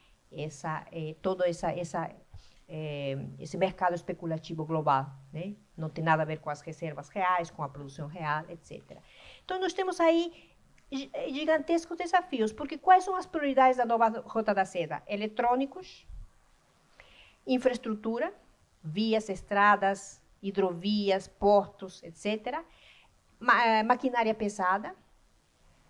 todo esse mercado especulativo global, né? Não tem nada a ver com as reservas reais, com a produção real, etc. Então, nós temos aí gigantescos desafios, porque quais são as prioridades da nova Rota da Seda? Eletrônicos, infraestrutura, vias, estradas, hidrovias, portos, etc. Maquinária pesada,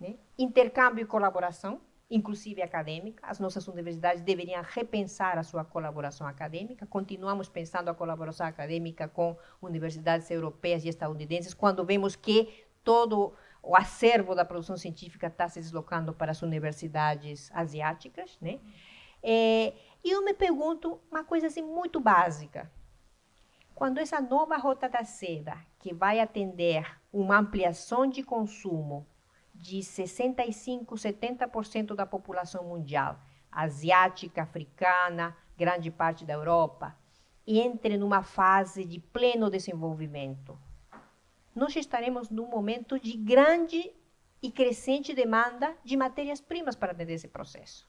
né? Intercâmbio e colaboração, inclusive acadêmica. As nossas universidades deveriam repensar a sua colaboração acadêmica. Continuamos pensando a colaboração acadêmica com universidades europeias e estadunidenses, quando vemos que todo o acervo da produção científica está se deslocando para as universidades asiáticas, né? E eu me pergunto uma coisa assim muito básica. Quando essa nova rota da seda, que vai atender uma ampliação de consumo de 65%, 70% da população mundial, asiática, africana, grande parte da Europa, entre numa fase de pleno desenvolvimento, nós estaremos num momento de grande e crescente demanda de matérias-primas para atender esse processo.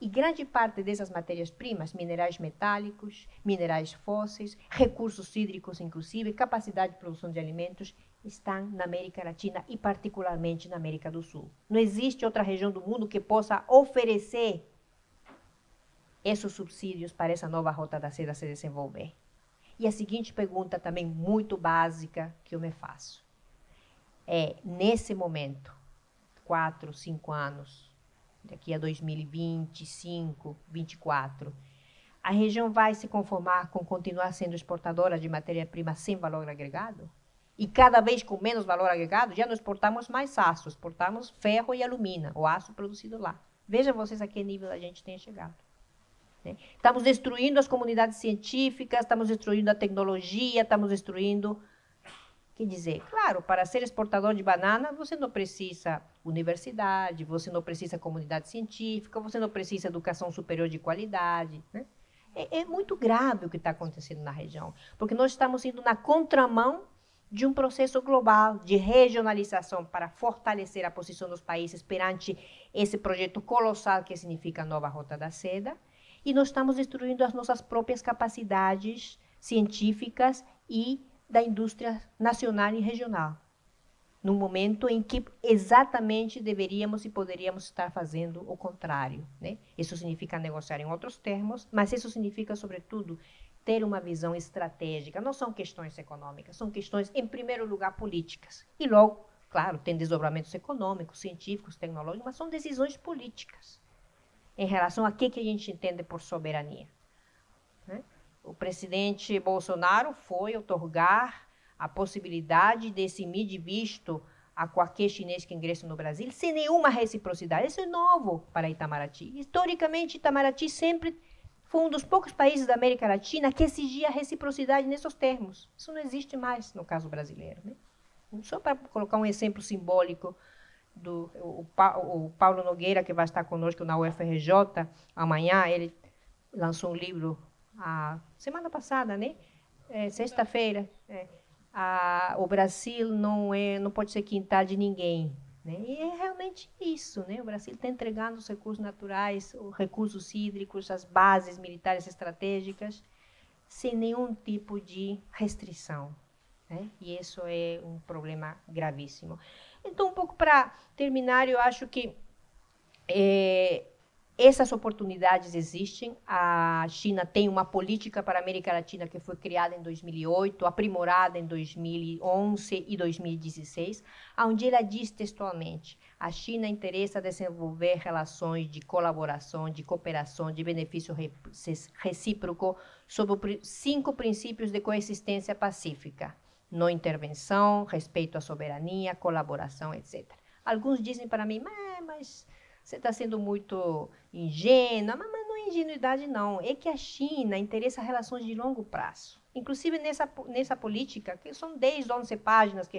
E grande parte dessas matérias-primas, minerais metálicos, minerais fósseis, recursos hídricos, inclusive, capacidade de produção de alimentos, estão na América Latina e particularmente na América do Sul. Não existe outra região do mundo que possa oferecer esses subsídios para essa nova rota da seda se desenvolver. E a seguinte pergunta também muito básica que eu me faço é, nesse momento, 4, 5 anos, daqui a 2025, 2024, a região vai se conformar com continuar sendo exportadora de matéria-prima sem valor agregado? E cada vez com menos valor agregado, já não exportamos mais aço, exportamos ferro e alumínio, o aço produzido lá. Vejam vocês a que nível a gente tem chegado. Estamos destruindo as comunidades científicas, estamos destruindo a tecnologia, estamos destruindo... Quer dizer, claro, para ser exportador de banana, você não precisa universidade, você não precisa comunidade científica, você não precisa educação superior de qualidade. Né? É muito grave o que está acontecendo na região, porque nós estamos indo na contramão de um processo global de regionalização para fortalecer a posição dos países perante esse projeto colossal que significa a nova Rota da Seda, e nós estamos destruindo as nossas próprias capacidades científicas e da indústria nacional e regional, num momento em que exatamente deveríamos e poderíamos estar fazendo o contrário. Né? Isso significa negociar em outros termos, mas isso significa, sobretudo, ter uma visão estratégica. Não são questões econômicas, são questões, em primeiro lugar, políticas. E logo, claro, tem desdobramentos econômicos, científicos, tecnológicos, mas são decisões políticas em relação a que a gente entende por soberania. Né? O presidente Bolsonaro foi outorgar a possibilidade de emitir visto a qualquer chinês que ingresse no Brasil sem nenhuma reciprocidade. Isso é novo para Itamaraty. Historicamente, Itamaraty sempre foi um dos poucos países da América Latina que exigia reciprocidade nesses termos. Isso não existe mais no caso brasileiro. Né? Só para colocar um exemplo simbólico, o Paulo Nogueira, que vai estar conosco na UFRJ amanhã, ele lançou um livro a semana passada, né? Sexta-feira. O Brasil não pode ser quintal de ninguém. Né? E é realmente isso. Né? O Brasil está entregando os recursos naturais, os recursos hídricos, as bases militares estratégicas, sem nenhum tipo de restrição. Né? E isso é um problema gravíssimo. Então, um pouco para terminar, eu acho que essas oportunidades existem. A China tem uma política para a América Latina que foi criada em 2008, aprimorada em 2011 e 2016, onde ela diz textualmente: a China interessa desenvolver relações de colaboração, de cooperação, de benefício recíproco sob 5 princípios de coexistência pacífica: não intervenção, respeito à soberania, colaboração, etc. Alguns dizem para mim, mas você está sendo muito ingênua. Mas não é ingenuidade, não. É que a China interessa relações de longo prazo. Inclusive nessa política, que são 10, 11 páginas que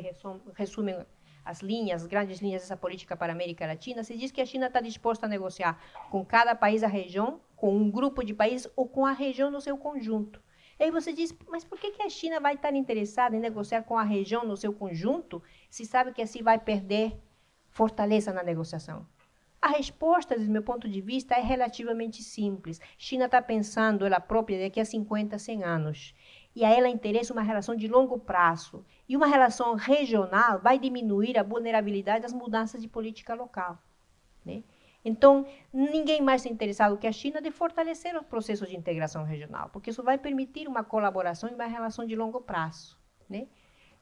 resumem as grandes linhas dessa política para a América Latina, se diz que a China está disposta a negociar com cada país da região, com um grupo de países ou com a região no seu conjunto. E aí você diz, mas por que a China vai estar interessada em negociar com a região no seu conjunto, se sabe que assim vai perder fortaleza na negociação? A resposta, do meu ponto de vista, é relativamente simples. China está pensando ela própria daqui a 50, 100 anos. E a ela interessa uma relação de longo prazo. E uma relação regional vai diminuir a vulnerabilidade das mudanças de política local. Né? Então, ninguém mais é interessado que a China de fortalecer os processos de integração regional, porque isso vai permitir uma colaboração e uma relação de longo prazo, né?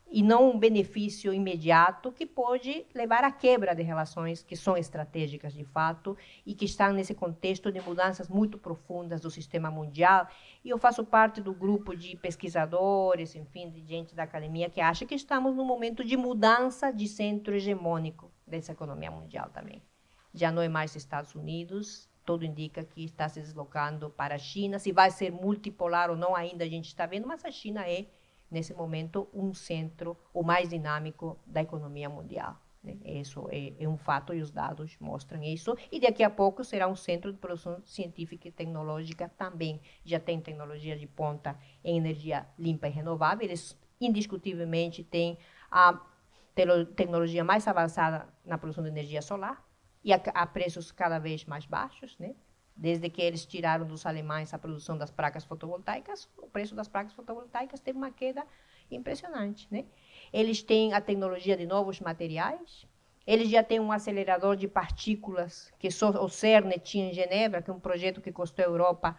E não um benefício imediato que pode levar à quebra de relações que são estratégicas de fato e que estão nesse contexto de mudanças muito profundas do sistema mundial. E eu faço parte do grupo de pesquisadores, enfim, de gente da academia que acha que estamos num momento de mudança de centro hegemônico dessa economia mundial também. Já não é mais Estados Unidos, tudo indica que está se deslocando para a China. Se vai ser multipolar ou não, ainda a gente está vendo, mas a China é, nesse momento, um centro, o mais dinâmico da economia mundial. Isso é um fato e os dados mostram isso. E daqui a pouco será um centro de produção científica e tecnológica também. Já tem tecnologia de ponta em energia limpa e renovável. Eles, indiscutivelmente, têm a tecnologia mais avançada na produção de energia solar e a preços cada vez mais baixos, né? Desde que eles tiraram dos alemães a produção das placas fotovoltaicas, o preço das placas fotovoltaicas teve uma queda impressionante, né? Eles têm a tecnologia de novos materiais, eles já têm um acelerador de partículas que só o CERN tinha em Genebra, que é um projeto que custou à Europa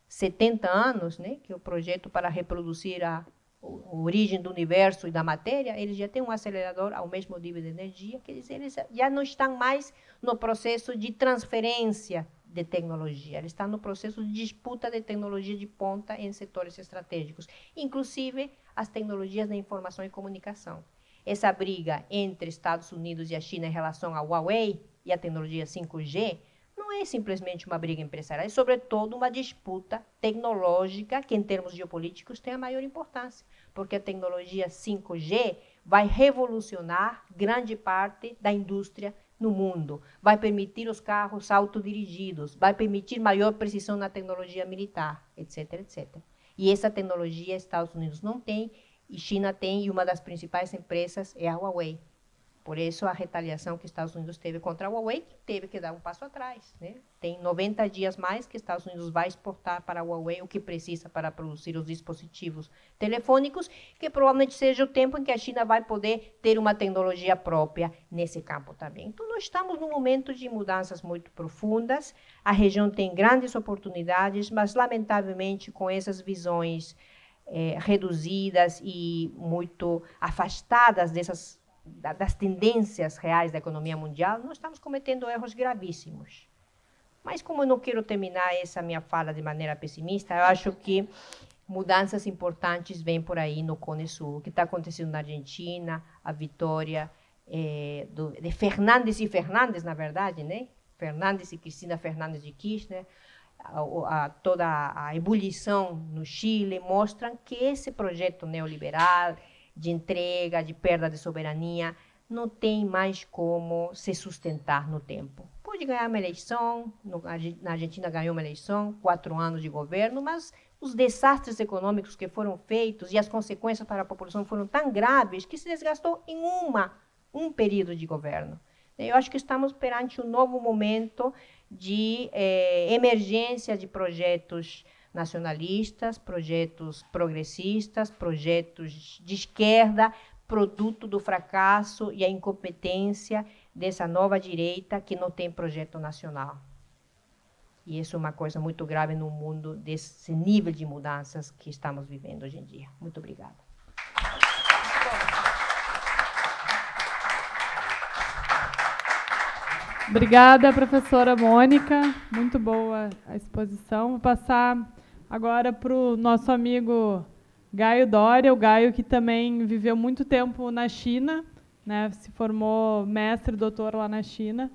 70 anos, né? Que é o projeto para reproduzir a origem do universo e da matéria. Eles já têm um acelerador ao mesmo nível de energia, quer dizer, eles já não estão mais no processo de transferência de tecnologia, eles estão no processo de disputa de tecnologia de ponta em setores estratégicos, inclusive as tecnologias da informação e comunicação. Essa briga entre Estados Unidos e a China em relação à Huawei e a tecnologia 5G não é simplesmente uma briga empresarial, é sobretudo uma disputa tecnológica que, em termos geopolíticos, tem a maior importância, porque a tecnologia 5G vai revolucionar grande parte da indústria no mundo, vai permitir os carros autodirigidos, vai permitir maior precisão na tecnologia militar, etc, etc. E essa tecnologia Estados Unidos não tem, e China tem, e uma das principais empresas é a Huawei. Por isso, a retaliação que Estados Unidos teve contra a Huawei teve que dar um passo atrás, né? Tem 90 dias mais que Estados Unidos vai exportar para a Huawei o que precisa para produzir os dispositivos telefônicos, que provavelmente seja o tempo em que a China vai poder ter uma tecnologia própria nesse campo também. Então, nós estamos num momento de mudanças muito profundas, a região tem grandes oportunidades, mas, lamentavelmente, com essas visões reduzidas e muito afastadas das tendências reais da economia mundial, nós estamos cometendo erros gravíssimos. Mas, como eu não quero terminar essa minha fala de maneira pessimista, eu acho que mudanças importantes vêm por aí no Cone Sul. O que está acontecendo na Argentina, a vitória de Fernandes e Fernandes, na verdade, né? Fernandes e Cristina Fernandes de Kirchner, toda a ebulição no Chile, mostram que esse projeto neoliberal de entrega, de perda de soberania, não tem mais como se sustentar no tempo. Pode ganhar uma eleição, na Argentina ganhou uma eleição, 4 anos de governo, mas os desastres econômicos que foram feitos e as consequências para a população foram tão graves que se desgastou em um período de governo. Eu acho que estamos perante um novo momento de emergência de projetos nacionalistas, projetos progressistas, projetos de esquerda, produto do fracasso e a incompetência dessa nova direita que não tem projeto nacional. E isso é uma coisa muito grave no mundo desse nível de mudanças que estamos vivendo hoje em dia. Muito obrigada. Obrigada, professora Mônica. Muito boa a exposição. Vou passar agora para o nosso amigo Gaio Doria, o Gaio que também viveu muito tempo na China, né, se formou mestre e doutor lá na China,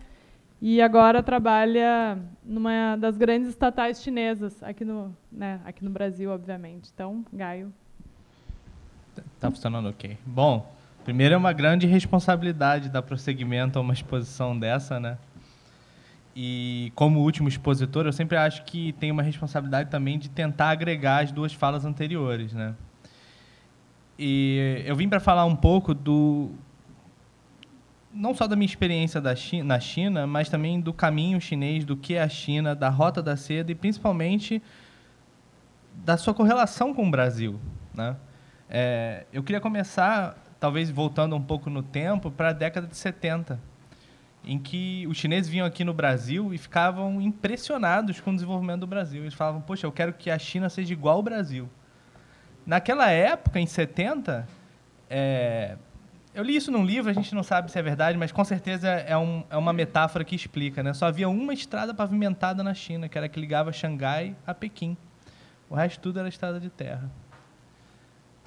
e agora trabalha numa das grandes estatais chinesas, aqui no Brasil, obviamente. Então, Gaio. Está funcionando ok. Bom, primeiro é uma grande responsabilidade dar prosseguimento a uma exposição dessa, né? E como último expositor, eu sempre acho que tem uma responsabilidade também de tentar agregar as duas falas anteriores, né? E eu vim para falar um pouco não só da minha experiência na China, mas também do caminho chinês, do que é a China, da Rota da Seda e, principalmente, da sua correlação com o Brasil, né? Eu queria começar, talvez voltando um pouco no tempo, para a década de 70, em que os chineses vinham aqui no Brasil e ficavam impressionados com o desenvolvimento do Brasil. Eles falavam, poxa, eu quero que a China seja igual ao Brasil. Naquela época, em 70, eu li isso num livro, a gente não sabe se é verdade, mas com certeza é uma metáfora que explica, né? Só havia uma estrada pavimentada na China, que era a que ligava Xangai a Pequim. O resto tudo era estrada de terra.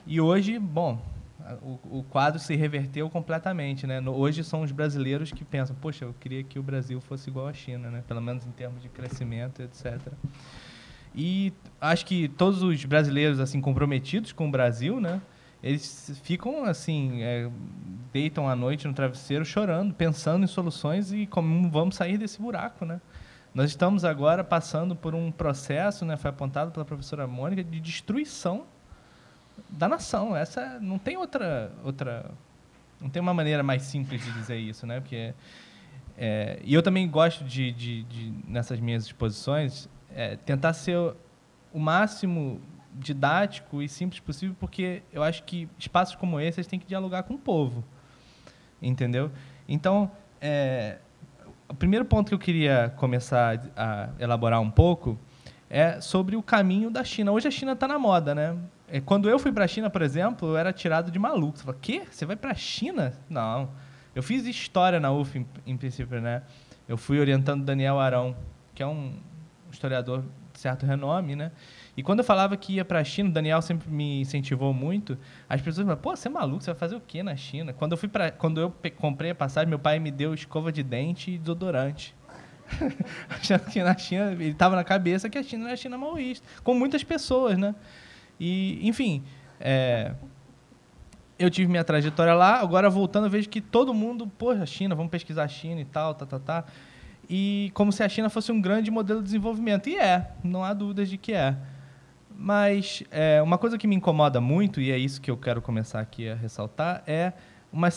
E hoje, bom, O quadro se reverteu completamente, né? Hoje são os brasileiros que pensam, poxa, eu queria que o Brasil fosse igual à China, né? Pelo menos em termos de crescimento, etc. E acho que todos os brasileiros assim comprometidos com o Brasil, né? Eles ficam assim, deitam à noite no travesseiro chorando, pensando em soluções e como vamos sair desse buraco, né? Nós estamos agora passando por um processo, né? Foi apontado pela professora Mônica, de destruição da nação. Essa não tem não tem uma maneira mais simples de dizer isso, né? Porque e eu também gosto de nessas minhas exposições tentar ser o máximo didático e simples possível, porque eu acho que espaços como esse têm que dialogar com o povo, entendeu? Então, o primeiro ponto que eu queria começar a elaborar um pouco é sobre o caminho da China. Hoje a China está na moda, né? Quando eu fui para a China, por exemplo, eu era tirado de maluco. Você fala, quê? Você vai para a China? Não. Eu fiz história na UF, em princípio, né? Eu fui orientando Daniel Arão, que é um historiador de certo renome, né? E quando eu falava que ia para a China, o Daniel sempre me incentivou muito. As pessoas falavam, pô, você é maluco, você vai fazer o quê na China? Quando eu comprei a passagem, meu pai me deu escova de dente e desodorante. Achando que na China, ele estava na cabeça que a China era a China maoísta, como muitas pessoas, né? E, enfim, eu tive minha trajetória lá, agora voltando, eu vejo que todo mundo, poxa, China, vamos pesquisar a China e tal, e como se a China fosse um grande modelo de desenvolvimento. E não há dúvidas de que é. Mas uma coisa que me incomoda muito, e é isso que eu quero começar aqui a ressaltar, é uma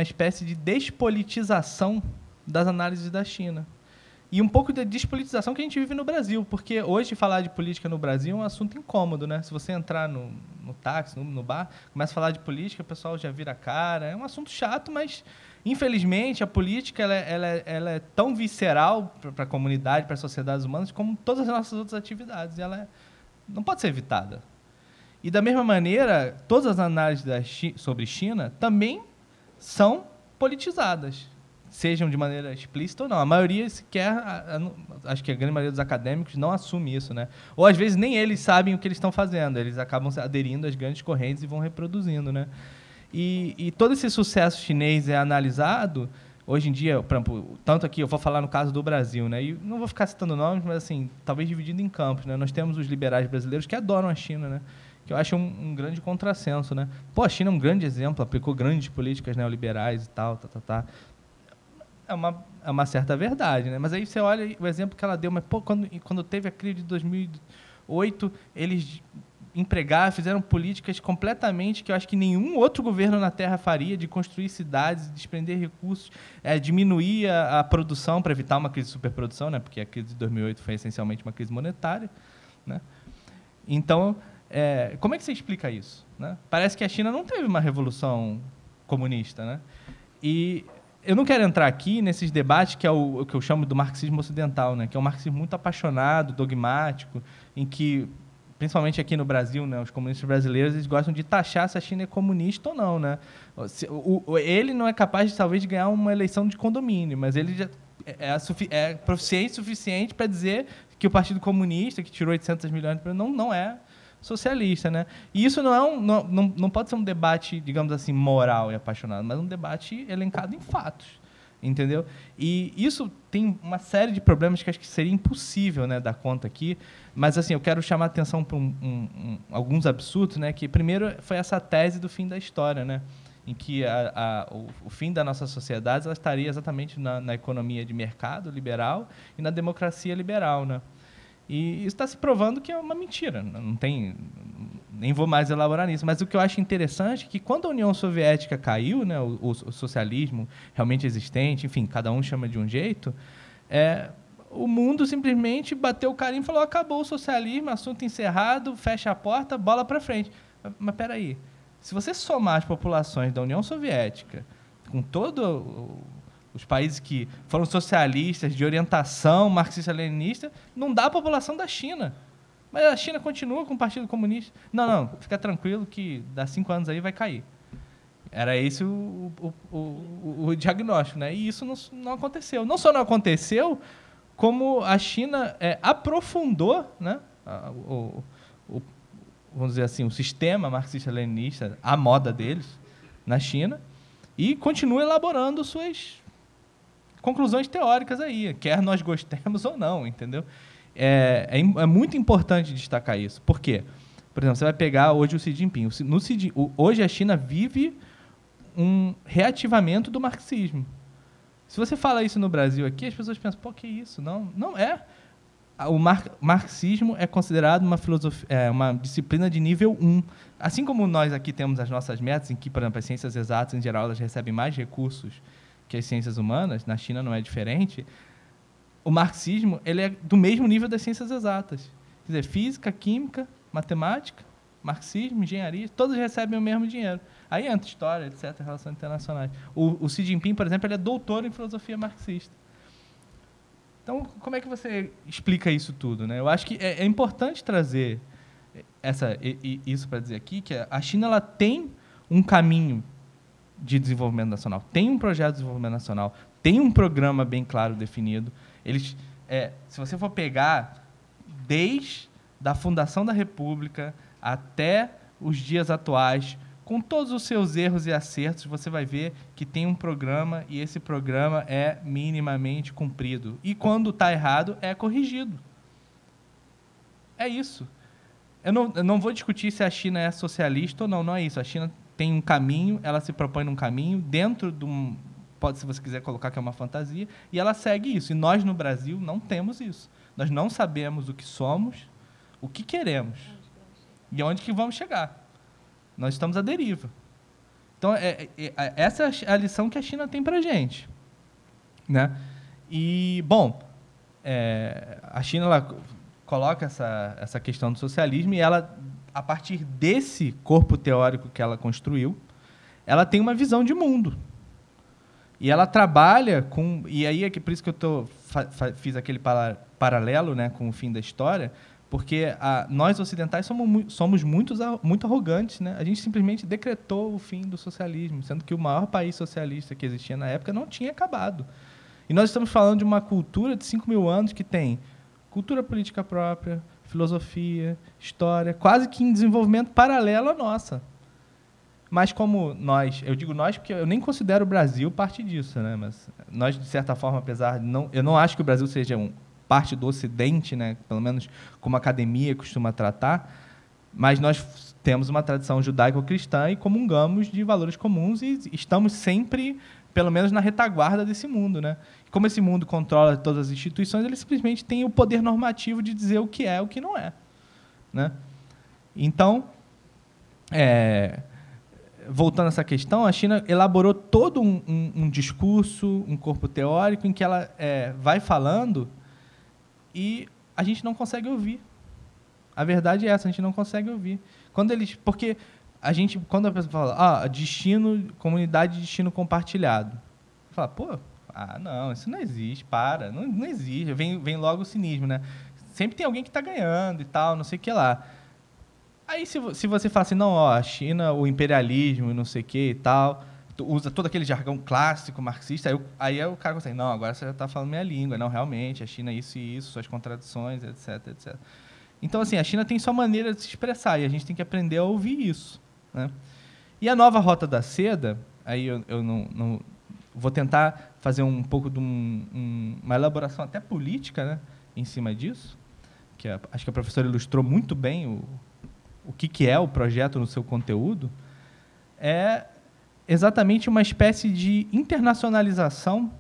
espécie de despolitização das análises da China. E um pouco da despolitização que a gente vive no Brasil, porque hoje falar de política no Brasil é um assunto incômodo, né? Se você entrar no táxi, no bar, começa a falar de política, o pessoal já vira a cara. É um assunto chato, mas, infelizmente, a política ela é tão visceral para a comunidade, para as sociedades humanas, como todas as nossas outras atividades. Ela não pode ser evitada. E, da mesma maneira, todas as análises sobre China também são politizadas, sejam de maneira explícita ou não. A maioria sequer, acho que a grande maioria dos acadêmicos não assume isso, né? Ou, às vezes, nem eles sabem o que eles estão fazendo. Eles acabam aderindo às grandes correntes e vão reproduzindo, né? E todo esse sucesso chinês é analisado, hoje em dia, por exemplo, tanto aqui, eu vou falar no caso do Brasil, né? E não vou ficar citando nomes, mas, assim, talvez dividido em campos, né? Nós temos os liberais brasileiros que adoram a China, né? Que eu acho um grande contrassenso, né? Pô, a China é um grande exemplo, aplicou grandes políticas neoliberais e tal. É uma certa verdade, né? Mas aí você olha o exemplo que ela deu, mas pô, quando teve a crise de 2008, eles fizeram políticas completamente que eu acho que nenhum outro governo na Terra faria, de construir cidades, desprender recursos, diminuir a produção para evitar uma crise de superprodução, né? Porque a crise de 2008 foi essencialmente uma crise monetária, né? Então, como é que você explica isso, né? Parece que a China não teve uma revolução comunista, né? E eu não quero entrar aqui nesses debates que é o que eu chamo do marxismo ocidental, né? Que é um marxismo muito apaixonado, dogmático, em que, principalmente aqui no Brasil, né, os comunistas brasileiros eles gostam de taxar se a China é comunista ou não, né? Ele não é capaz, talvez, de ganhar uma eleição de condomínio, mas ele já é proficiente suficiente para dizer que o Partido Comunista, que tirou 800 milhões, não é socialista, né? E isso não pode ser um debate, digamos assim, moral e apaixonado, mas um debate elencado em fatos, entendeu? E isso tem uma série de problemas que acho que seria impossível, né, dar conta aqui, mas assim, eu quero chamar a atenção para alguns absurdos, né? Que primeiro foi essa tese do fim da história, né? Em que o fim da nossa sociedade ela estaria exatamente na economia de mercado liberal e na democracia liberal, né? E isso está se provando que é uma mentira. Não tem, nem vou mais elaborar nisso. Mas o que eu acho interessante é que quando a União Soviética caiu, né, o socialismo realmente existente, enfim, cada um chama de um jeito, o mundo simplesmente bateu o carimbo e falou: acabou o socialismo, assunto encerrado, fecha a porta, bola para frente. Mas espera aí, se você somar as populações da União Soviética com todo os países que foram socialistas, de orientação marxista-leninista, não dá a população da China. Mas a China continua com o Partido Comunista. Não, fica tranquilo que dá 5 anos aí vai cair. Era esse o diagnóstico, né? E isso não aconteceu. Não só não aconteceu, como a China aprofundou, né, vamos dizer assim, o sistema marxista-leninista, a moda deles, na China e continua elaborando suas conclusões teóricas aí, quer nós gostemos ou não, entendeu? É muito importante destacar isso. Por quê? Por exemplo, você vai pegar hoje o Xi Jinping. Hoje a China vive um reativamento do marxismo. Se você fala isso no Brasil aqui, as pessoas pensam, pô, que isso? Não é. O marxismo é considerado uma filosofia, uma disciplina de nível 1. Assim como nós aqui temos as nossas metas, em que, por exemplo, as ciências exatas, em geral, elas recebem mais recursos que as ciências humanas, na China não é diferente, o marxismo ele é do mesmo nível das ciências exatas. Quer dizer, física, química, matemática, marxismo, engenharia, todos recebem o mesmo dinheiro. Aí entra história, etc., relações internacionais. O Xi Jinping, por exemplo, ele é doutor em filosofia marxista. Então, como é que você explica isso tudo, né? Eu acho que é importante trazer isso para dizer aqui, que a China ela tem um caminho de desenvolvimento nacional, tem um projeto de desenvolvimento nacional, tem um programa bem claro definido. Se você for pegar desde a fundação da República até os dias atuais, com todos os seus erros e acertos, você vai ver que tem um programa e esse programa é minimamente cumprido. E quando está errado, é corrigido. É isso. Eu não vou discutir se a China é socialista ou não, não é isso. A China tem um caminho, ela se propõe num caminho, dentro de pode, se você quiser colocar que é uma fantasia, e ela segue isso. E nós, no Brasil, não temos isso. Nós não sabemos o que somos, o que queremos e onde que vamos chegar. Nós estamos à deriva. Então, essa é a lição que a China tem para a gente, né? E, bom, a China ela coloca essa questão do socialismo e ela, a partir desse corpo teórico que ela construiu, ela tem uma visão de mundo. E ela trabalha com... E aí é por isso que eu fiz aquele paralelo, né, com o fim da história, porque nós ocidentais somos muito arrogantes, né? A gente simplesmente decretou o fim do socialismo, sendo que o maior país socialista que existia na época não tinha acabado. E nós estamos falando de uma cultura de 5.000 anos que tem cultura política própria, filosofia, história, quase que em desenvolvimento paralelo à nossa. Mas como eu digo nós porque eu nem considero o Brasil parte disso, né? Mas nós, de certa forma, apesar de eu não acho que o Brasil seja parte do Ocidente, né? Pelo menos como a academia costuma tratar, mas nós temos uma tradição judaico-cristã e comungamos de valores comuns e estamos sempre, pelo menos, na retaguarda desse mundo, né? Como esse mundo controla todas as instituições, ele simplesmente tem o poder normativo de dizer o que é e o que não é, né? Então, voltando a essa questão, a China elaborou todo um discurso, um corpo teórico, em que ela vai falando e a gente não consegue ouvir. A verdade é essa, a gente não consegue ouvir. Porque quando a pessoa fala, destino, comunidade de destino compartilhado, fala, pô, não, isso não existe, não existe. Vem logo o cinismo, né? Sempre tem alguém que está ganhando e tal, não sei o que lá. Aí, se você fala assim, não, a China, o imperialismo e não sei o que e tal, usa todo aquele jargão clássico marxista, aí o cara consegue, não, agora você já está falando minha língua, não, realmente, a China é isso e isso, suas contradições, etc, etc. Então, assim, a China tem sua maneira de se expressar e a gente tem que aprender a ouvir isso, né? E a nova Rota da Seda, aí eu não vou tentar fazer um pouco de uma elaboração até política, né, em cima disso, que acho que a professora ilustrou muito bem o que é o projeto no seu conteúdo, é exatamente uma espécie de internacionalização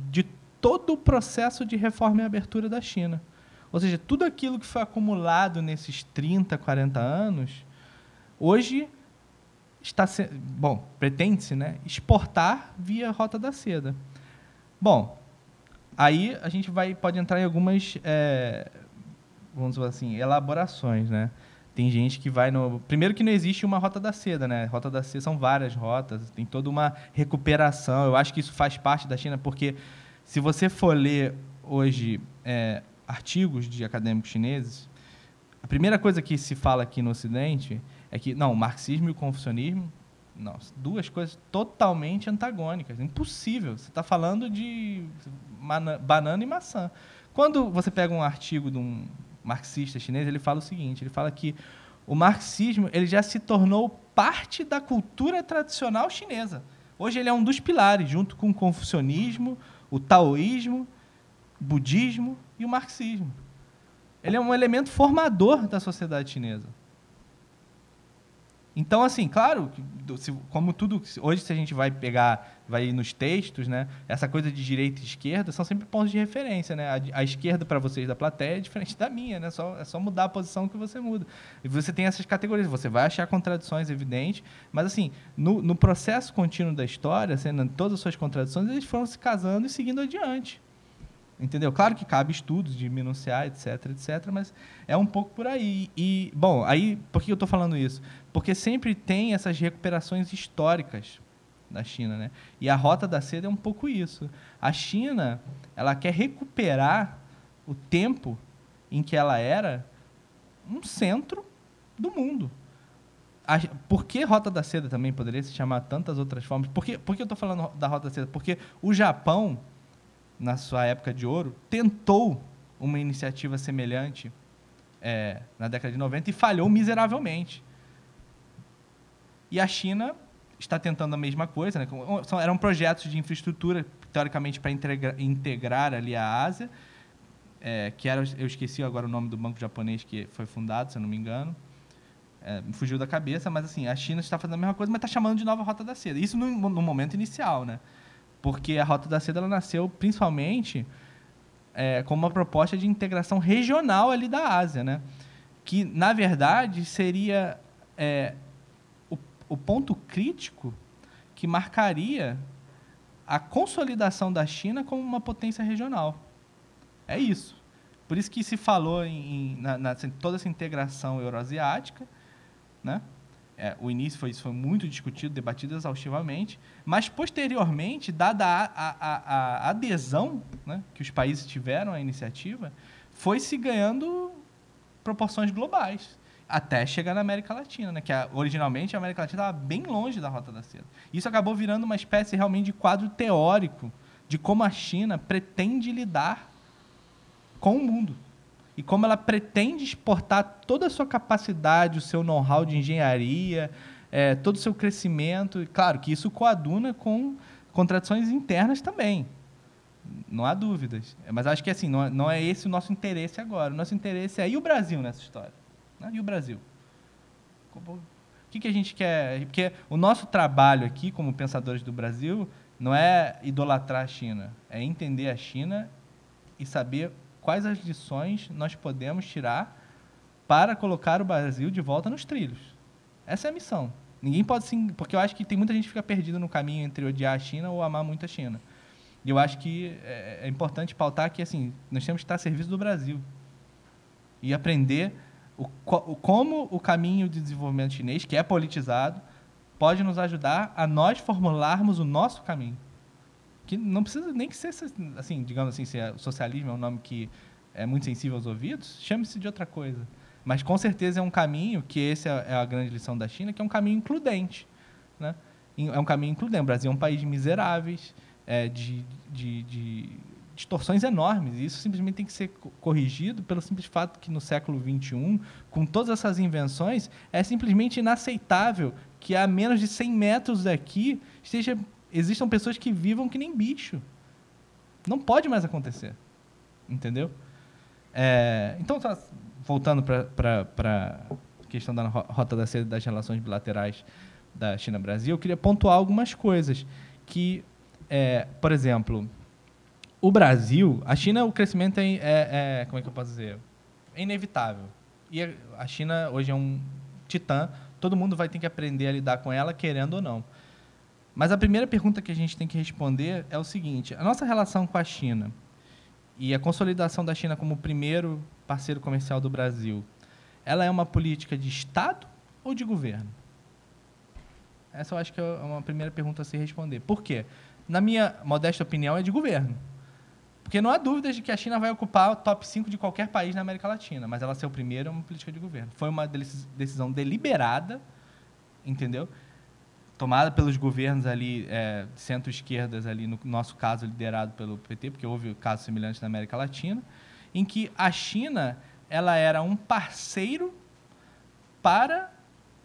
de todo o processo de reforma e abertura da China. Ou seja, tudo aquilo que foi acumulado nesses 30, 40 anos, hoje pretende-se, né, exportar via Rota da Seda. Bom, aí a gente pode entrar em algumas, vamos dizer assim, elaborações, né? Tem gente que vai primeiro que não existe uma Rota da Seda, né? Rota da Seda são várias rotas, tem toda uma recuperação. Eu acho que isso faz parte da China, porque se você for ler hoje artigos de acadêmicos chineses, a primeira coisa que se fala aqui no Ocidente é que, não, o marxismo e o confucionismo, não, duas coisas totalmente antagônicas, impossível. Você está falando de banana e maçã. Quando você pega um artigo de um marxista chinês, ele fala o seguinte, ele fala que o marxismo ele já se tornou parte da cultura tradicional chinesa. Hoje ele é um dos pilares, junto com o confucionismo, o taoísmo, o budismo e o marxismo. Ele é um elemento formador da sociedade chinesa. Então, assim, claro, como tudo, hoje se a gente vai ir nos textos, né, essa coisa de direita e esquerda são sempre pontos de referência, né? A esquerda para vocês da plateia é diferente da minha, né? É só mudar a posição que você muda. E você tem essas categorias, você vai achar contradições evidentes, mas assim, no processo contínuo da história, sendo todas as suas contradições, eles foram se casando e seguindo adiante. Entendeu? Claro que cabe estudos de minuciar, etc, mas é um pouco por aí. E, bom, aí, por que eu estou falando isso? Porque sempre tem essas recuperações históricas da China, né? E a Rota da Seda é um pouco isso. A China, ela quer recuperar o tempo em que ela era um centro do mundo. Por que Rota da Seda também poderia se chamar tantas outras formas? Por que eu estou falando da Rota da Seda? Porque o Japão, na sua época de ouro, tentou uma iniciativa semelhante na década de 90 e falhou miseravelmente. E a China está tentando a mesma coisa, né? Eram projetos de infraestrutura, teoricamente, para integrar ali a Ásia, que era, eu esqueci agora o nome do banco japonês que foi fundado, se eu não me engano, me fugiu da cabeça, mas assim, a China está fazendo a mesma coisa, mas está chamando de nova Rota da Seda. Isso no momento inicial, né? Porque a Rota da Seda ela nasceu principalmente como uma proposta de integração regional ali da Ásia, né? Que, na verdade, seria o ponto crítico que marcaria a consolidação da China como uma potência regional. É isso. Por isso que se falou em toda essa integração euroasiática, né? O início foi muito discutido, debatido exaustivamente, mas, posteriormente, dada a adesão, né, que os países tiveram à iniciativa, foi se ganhando proporções globais, até chegar na América Latina, né, que originalmente a América Latina estava bem longe da Rota da Seda. Isso acabou virando uma espécie realmente de quadro teórico de como a China pretende lidar com o mundo. E como ela pretende exportar toda a sua capacidade, o seu know-how de engenharia, todo o seu crescimento. E, claro, que isso coaduna com contradições internas também. Não há dúvidas. Mas acho que assim, não é esse o nosso interesse agora. O nosso interesse é... E o Brasil nessa história? Né? E o Brasil? O que a gente quer? Porque o nosso trabalho aqui, como pensadores do Brasil, não é idolatrar a China. É entender a China e saber quais as lições nós podemos tirar para colocar o Brasil de volta nos trilhos. Essa é a missão. Ninguém pode sim, porque eu acho que tem muita gente que fica perdida no caminho entre odiar a China ou amar muito a China. E eu acho que é importante pautar que assim, nós temos que estar a serviço do Brasil e aprender como o caminho de desenvolvimento chinês, que é politizado, pode nos ajudar a nós formularmos o nosso caminho. Que não precisa nem que ser, assim, digamos assim, se o socialismo é um nome que é muito sensível aos ouvidos, chame-se de outra coisa. Mas, com certeza, é um caminho, que essa é a grande lição da China, que é um caminho includente. Né? É um caminho includente. O Brasil é um país de miseráveis, de distorções enormes. E isso simplesmente tem que ser corrigido pelo simples fato que, no século XXI, com todas essas invenções, é simplesmente inaceitável que, a menos de 100 metros daqui, existam pessoas que vivam que nem bicho. Não pode mais acontecer. Entendeu? Então, voltando para a questão da Rota da Seda, das relações bilaterais da China-Brasil, eu queria pontuar algumas coisas. Que, por exemplo, o Brasil... A China, o crescimento como é que eu posso dizer? É inevitável. E a China hoje é um titã. Todo mundo vai ter que aprender a lidar com ela, querendo ou não. Mas a primeira pergunta que a gente tem que responder é o seguinte: a nossa relação com a China e a consolidação da China como o primeiro parceiro comercial do Brasil, ela é uma política de Estado ou de governo? Essa eu acho que é uma primeira pergunta a se responder. Por quê? Na minha modesta opinião, é de governo. Porque não há dúvidas de que a China vai ocupar o top 5 de qualquer país na América Latina, mas ela ser o primeiro é uma política de governo. Foi uma decisão deliberada, entendeu? Tomada pelos governos ali, centro-esquerdas, ali, no nosso caso, liderado pelo PT, porque houve casos semelhantes na América Latina, em que a China ela era um parceiro para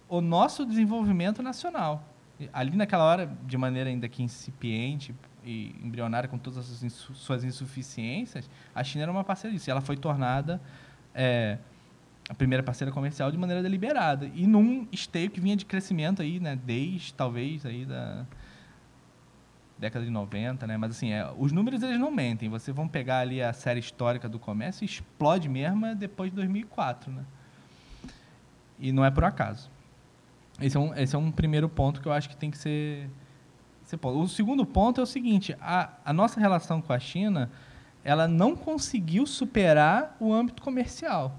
o nosso desenvolvimento nacional. Ali naquela hora, de maneira ainda que incipiente e embrionária, com todas as suas insuficiências, a China era uma parceira disso. E ela foi tornada a primeira parceira comercial de maneira deliberada. E num esteio que vinha de crescimento aí, né, desde, talvez, aí da década de 90, né? Mas, assim, os números, eles não mentem. Vocês vão pegar ali a série histórica do comércio e explode mesmo depois de 2004, né? E não é por acaso. Esse é um primeiro ponto que eu acho que tem que ser posto. O segundo ponto é o seguinte: a nossa relação com a China, ela não conseguiu superar o âmbito comercial.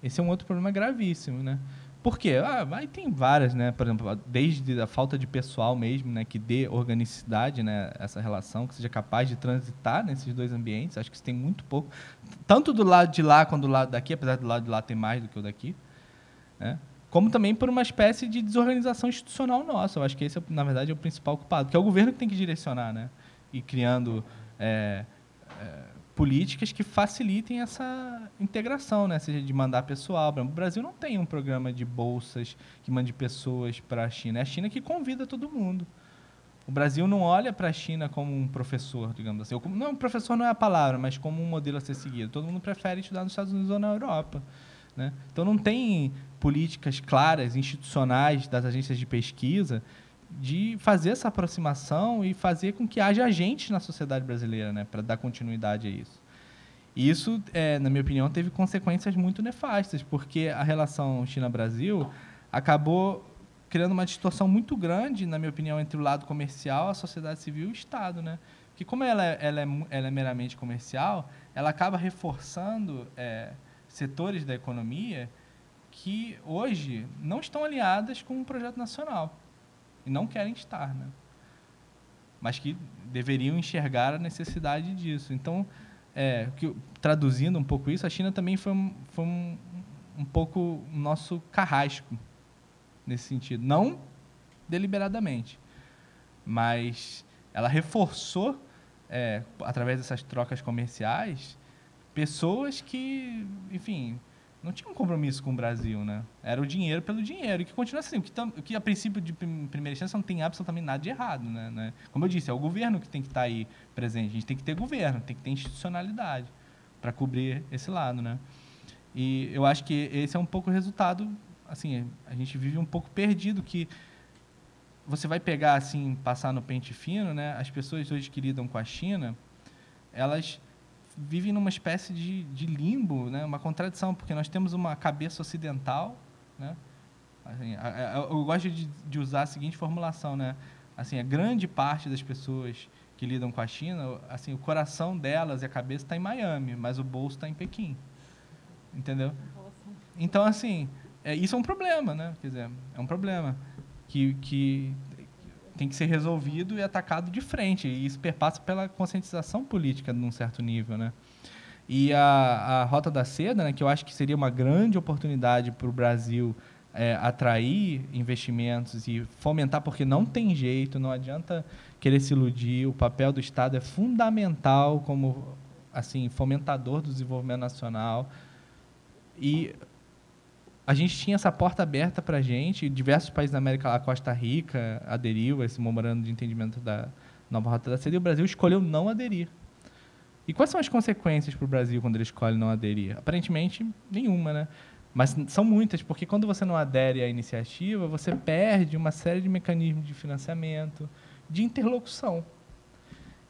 Esse é um outro problema gravíssimo, né? Por quê? Aí tem várias, né? Por exemplo, desde a falta de pessoal mesmo, né? Que dê organicidade, né? Essa relação, que seja capaz de transitar nesses dois ambientes. Acho que isso tem muito pouco. Tanto do lado de lá quanto do lado daqui, apesar do lado de lá ter mais do que o daqui, né? Como também por uma espécie de desorganização institucional nossa. Eu acho que esse, na verdade, é o principal culpado, que é o governo que tem que direcionar, né? E criando políticas que facilitem essa integração, né? Seja de mandar pessoal. O Brasil não tem um programa de bolsas que mande pessoas para a China. É a China que convida todo mundo. O Brasil não olha para a China como um professor, digamos assim. Não, professor não é a palavra, mas como um modelo a ser seguido. Todo mundo prefere estudar nos Estados Unidos ou na Europa, né? Então, não tem políticas claras, institucionais das agências de pesquisa de fazer essa aproximação e fazer com que haja agentes na sociedade brasileira, né, para dar continuidade a isso. E isso, na minha opinião, teve consequências muito nefastas, porque a relação China-Brasil acabou criando uma distorção muito grande, na minha opinião, entre o lado comercial, a sociedade civil e o Estado, né? Porque como ela é meramente comercial, ela acaba reforçando setores da economia que hoje não estão alinhadas com um projeto nacional e não querem estar, né? Mas que deveriam enxergar a necessidade disso. Então, traduzindo um pouco isso, a China também foi um pouco o nosso carrasco nesse sentido. Não deliberadamente, mas ela reforçou, através dessas trocas comerciais, pessoas que, enfim, não tinham um compromisso com o Brasil, né? Era o dinheiro pelo dinheiro, e que continua assim, o que a princípio de primeira instância não tem absolutamente nada de errado, né? Como eu disse, é o governo que tem que estar aí presente. A gente tem que ter governo, tem que ter institucionalidade para cobrir esse lado, né? E eu acho que esse é um pouco o resultado, assim, a gente vive um pouco perdido, que você vai pegar, assim, passar no pente fino, né? As pessoas hoje que lidam com a China, elas vivem numa espécie de limbo, né? Uma contradição, porque nós temos uma cabeça ocidental, né? Assim, eu gosto de usar a seguinte formulação, né? Assim, a grande parte das pessoas que lidam com a China, assim, o coração delas e a cabeça está em Miami, mas o bolso está em Pequim, entendeu? Então, assim, isso é um problema, né? Quer dizer, é um problema que tem que ser resolvido e atacado de frente. E isso perpassa pela conscientização política num certo nível, né? E a Rota da Seda, né, que eu acho que seria uma grande oportunidade para o Brasil atrair investimentos e fomentar, porque não tem jeito, não adianta querer se iludir. O papel do Estado é fundamental como, assim, fomentador do desenvolvimento nacional. E a gente tinha essa porta aberta para a gente, diversos países da América, a Costa Rica aderiu a esse memorando de entendimento da nova Rota da Seda, e o Brasil escolheu não aderir. E quais são as consequências para o Brasil quando ele escolhe não aderir? Aparentemente, nenhuma, né? Mas são muitas, porque quando você não adere à iniciativa, você perde uma série de mecanismos de financiamento, de interlocução.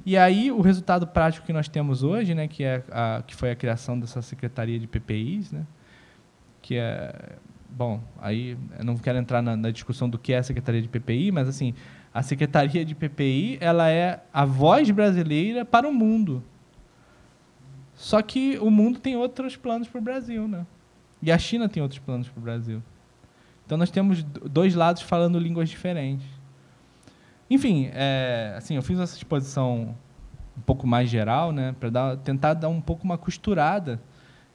E aí, o resultado prático que nós temos hoje, né, que foi a criação dessa Secretaria de PPIs, né, que bom, aí eu não quero entrar na discussão do que é a Secretaria de PPI, mas, assim, a Secretaria de PPI, ela é a voz brasileira para o mundo. Só que o mundo tem outros planos para o Brasil, né? E a China tem outros planos para o Brasil. Então, nós temos dois lados falando línguas diferentes. Enfim, assim, eu fiz essa exposição um pouco mais geral, né, para tentar dar um pouco uma costurada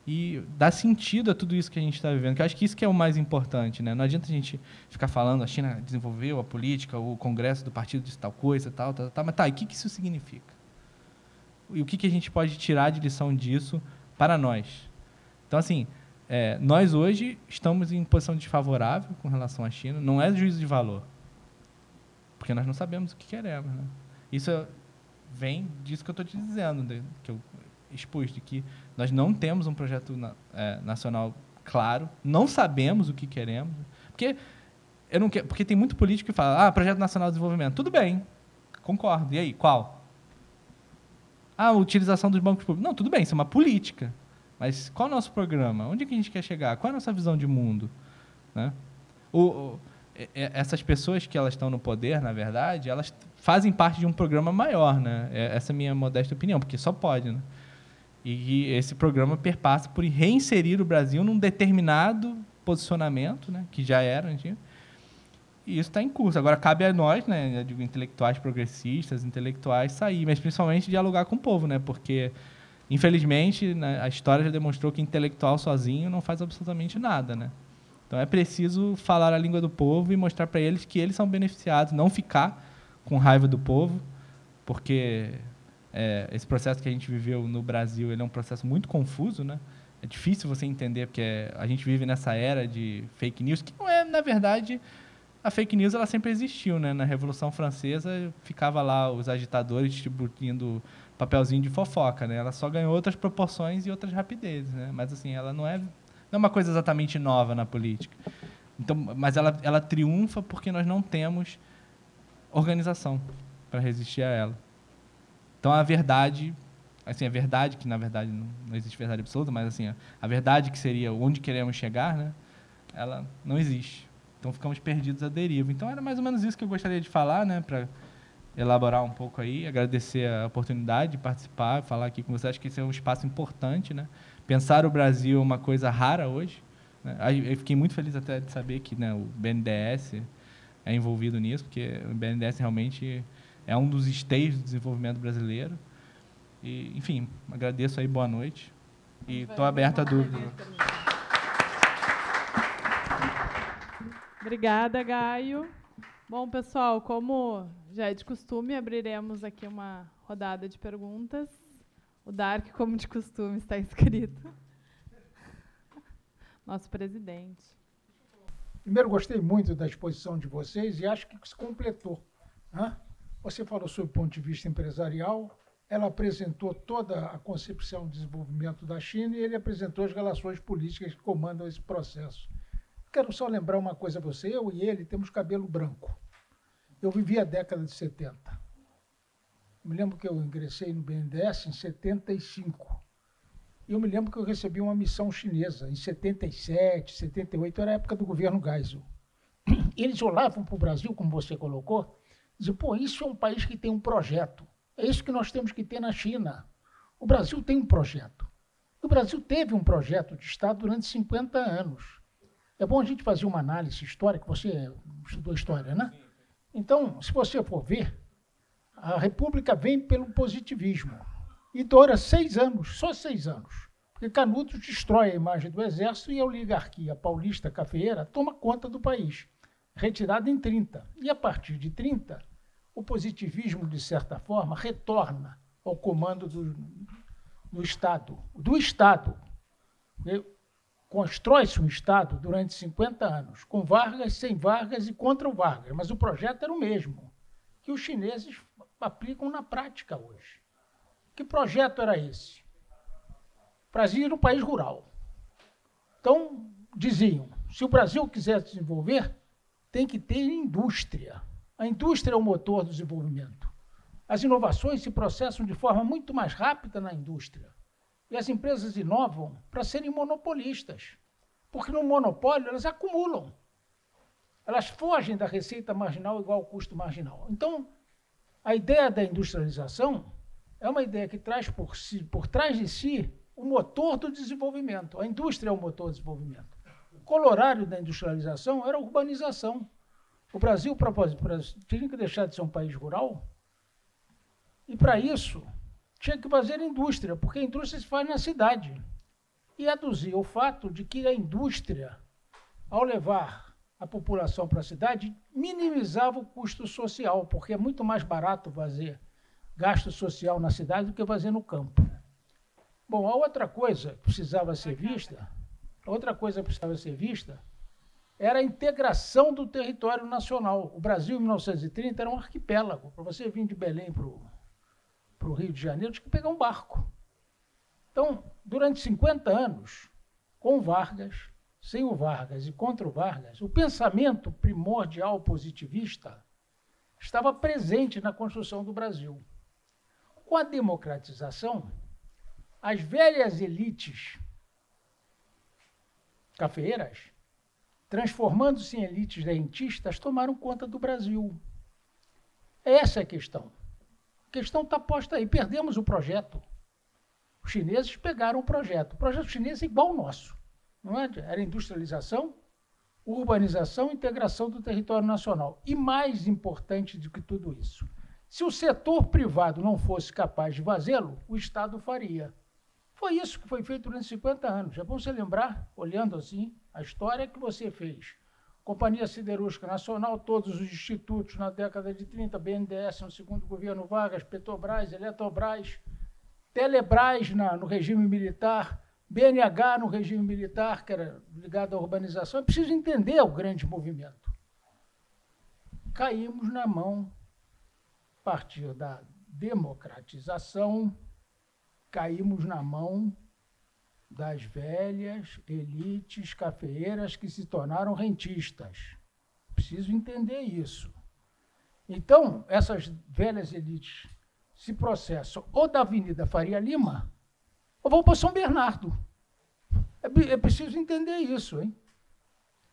e dar sentido a tudo isso que a gente está vivendo, que eu acho que isso que é o mais importante, né? Não adianta a gente ficar falando a China desenvolveu a política, o Congresso do Partido disse tal coisa, tal, mas tá, e o que isso significa? E o que a gente pode tirar de lição disso para nós? Então, assim, nós hoje estamos em posição desfavorável com relação à China. Não é juízo de valor, porque nós não sabemos o que queremos, né? Isso vem disso que eu estou te dizendo, que eu expus, de que nós não temos um projeto nacional claro, não sabemos o que queremos, porque tem muito político que fala, projeto nacional de desenvolvimento, tudo bem, concordo, e aí, qual? A utilização dos bancos públicos, não, tudo bem, isso é uma política, mas qual é o nosso programa? Onde é que a gente quer chegar? Qual é a nossa visão de mundo? Né? Essas pessoas que elas estão no poder, na verdade, elas fazem parte de um programa maior, né? Essa é a minha modesta opinião, porque só pode, né? E esse programa perpassa por reinserir o Brasil num determinado posicionamento, né? Que já era antigo, e isso está em curso. Agora, cabe a nós, né? Eu digo, intelectuais progressistas, intelectuais, sair, mas principalmente dialogar com o povo, né? Porque, infelizmente, né, a história já demonstrou que intelectual sozinho não faz absolutamente nada, né? Então, é preciso falar a língua do povo e mostrar para eles que eles são beneficiados, não ficar com raiva do povo, porque esse processo que a gente viveu no Brasil, ele é um processo muito confuso, né? É difícil você entender, porque a gente vive nessa era de fake news, que não é, na verdade, a fake news ela sempre existiu, né? Na Revolução Francesa, ficava lá os agitadores distribuindo papelzinho de fofoca, né? Ela só ganhou outras proporções e outras rapidezes, né? Mas, assim, ela não é uma coisa exatamente nova na política. Então, mas ela triunfa porque nós não temos organização para resistir a ela. Então, a verdade, assim, a verdade que, na verdade, não existe verdade absoluta, mas, assim, a verdade que seria onde queremos chegar, né, ela não existe. Então, ficamos perdidos à deriva. Então, era mais ou menos isso que eu gostaria de falar, né, para elaborar um pouco aí, agradecer a oportunidade de participar, falar aqui com você. Acho que esse é um espaço importante, né? Pensar o Brasil é uma coisa rara hoje, né? Eu fiquei muito feliz até de saber que, né, o BNDES é envolvido nisso, porque o BNDES realmente é um dos esteios do desenvolvimento brasileiro. E, enfim, agradeço aí, boa noite. E estou aberto a dúvidas. Obrigada, Gaio. Bom, pessoal, como já é de costume, abriremos aqui uma rodada de perguntas. O Dark, como de costume, está inscrito. Nosso presidente. Primeiro, gostei muito da exposição de vocês e acho que se completou, né? Você falou sobre o ponto de vista empresarial, ela apresentou toda a concepção de desenvolvimento da China e ele apresentou as relações políticas que comandam esse processo. Quero só lembrar uma coisa a você, eu e ele temos cabelo branco. Eu vivi a década de 70. Me lembro que eu ingressei no BNDES em 75. E eu me lembro que eu recebi uma missão chinesa em 77, 78, era a época do governo Geisel. Eles olhavam para o Brasil, como você colocou, e diziam, pô, isso é um país que tem um projeto. É isso que nós temos que ter na China. O Brasil tem um projeto. O Brasil teve um projeto de Estado durante 50 anos. É bom a gente fazer uma análise histórica, você estudou história, né? Então, se você for ver, a República vem pelo positivismo e dura 6 anos, só 6 anos. Porque Canudos destrói a imagem do Exército e a oligarquia paulista cafeeira toma conta do país, retirada em 30. E a partir de 30, o positivismo, de certa forma, retorna ao comando do Estado. Do Estado. Constrói-se um Estado durante 50 anos, com Vargas, sem Vargas e contra o Vargas. Mas o projeto era o mesmo, que os chineses aplicam na prática hoje. Que projeto era esse? O Brasil era um país rural. Então, diziam, se o Brasil quiser se desenvolver, tem que ter indústria. A indústria é o motor do desenvolvimento. As inovações se processam de forma muito mais rápida na indústria. E as empresas inovam para serem monopolistas, porque no monopólio elas acumulam. Elas fogem da receita marginal igual ao custo marginal. Então, a ideia da industrialização é uma ideia que traz por trás de si o motor do desenvolvimento. A indústria é o motor do desenvolvimento. O corolário da industrialização era a urbanização. O Brasil, tinha que deixar de ser um país rural, e para isso tinha que fazer indústria, porque a indústria se faz na cidade. E aduzir o fato de que a indústria, ao levar a população para a cidade, minimizava o custo social, porque é muito mais barato fazer gasto social na cidade do que fazer no campo. Bom, a outra coisa que precisava ser vista A outra coisa que precisava ser vista era a integração do território nacional. O Brasil, em 1930, era um arquipélago. Para você vir de Belém para o Rio de Janeiro, tinha que pegar um barco. Então, durante 50 anos, com Vargas, sem o Vargas e contra o Vargas, o pensamento primordial positivista estava presente na construção do Brasil. Com a democratização, as velhas elites cafeeiras, transformando-se em elites rentistas, tomaram conta do Brasil. Essa é a questão. A questão está posta aí. Perdemos o projeto. Os chineses pegaram o projeto. O projeto chinês é igual ao nosso. Não é? Era industrialização, urbanização e integração do território nacional. E mais importante do que tudo isso, se o setor privado não fosse capaz de fazê-lo, o Estado faria. Foi isso que foi feito durante 50 anos. É bom você lembrar, olhando assim, a história que você fez. Companhia Siderúrgica Nacional, todos os institutos na década de 30, BNDES no segundo governo Vargas, Petrobras, Eletrobras, Telebrás no regime militar, BNH no regime militar, que era ligado à urbanização. É preciso entender o grande movimento. Caímos na mão, a partir da democratização, caímos na mão das velhas elites cafeeiras que se tornaram rentistas. Preciso entender isso. Então, essas velhas elites se processam ou da Avenida Faria Lima ou vão para São Bernardo. É preciso entender isso, hein?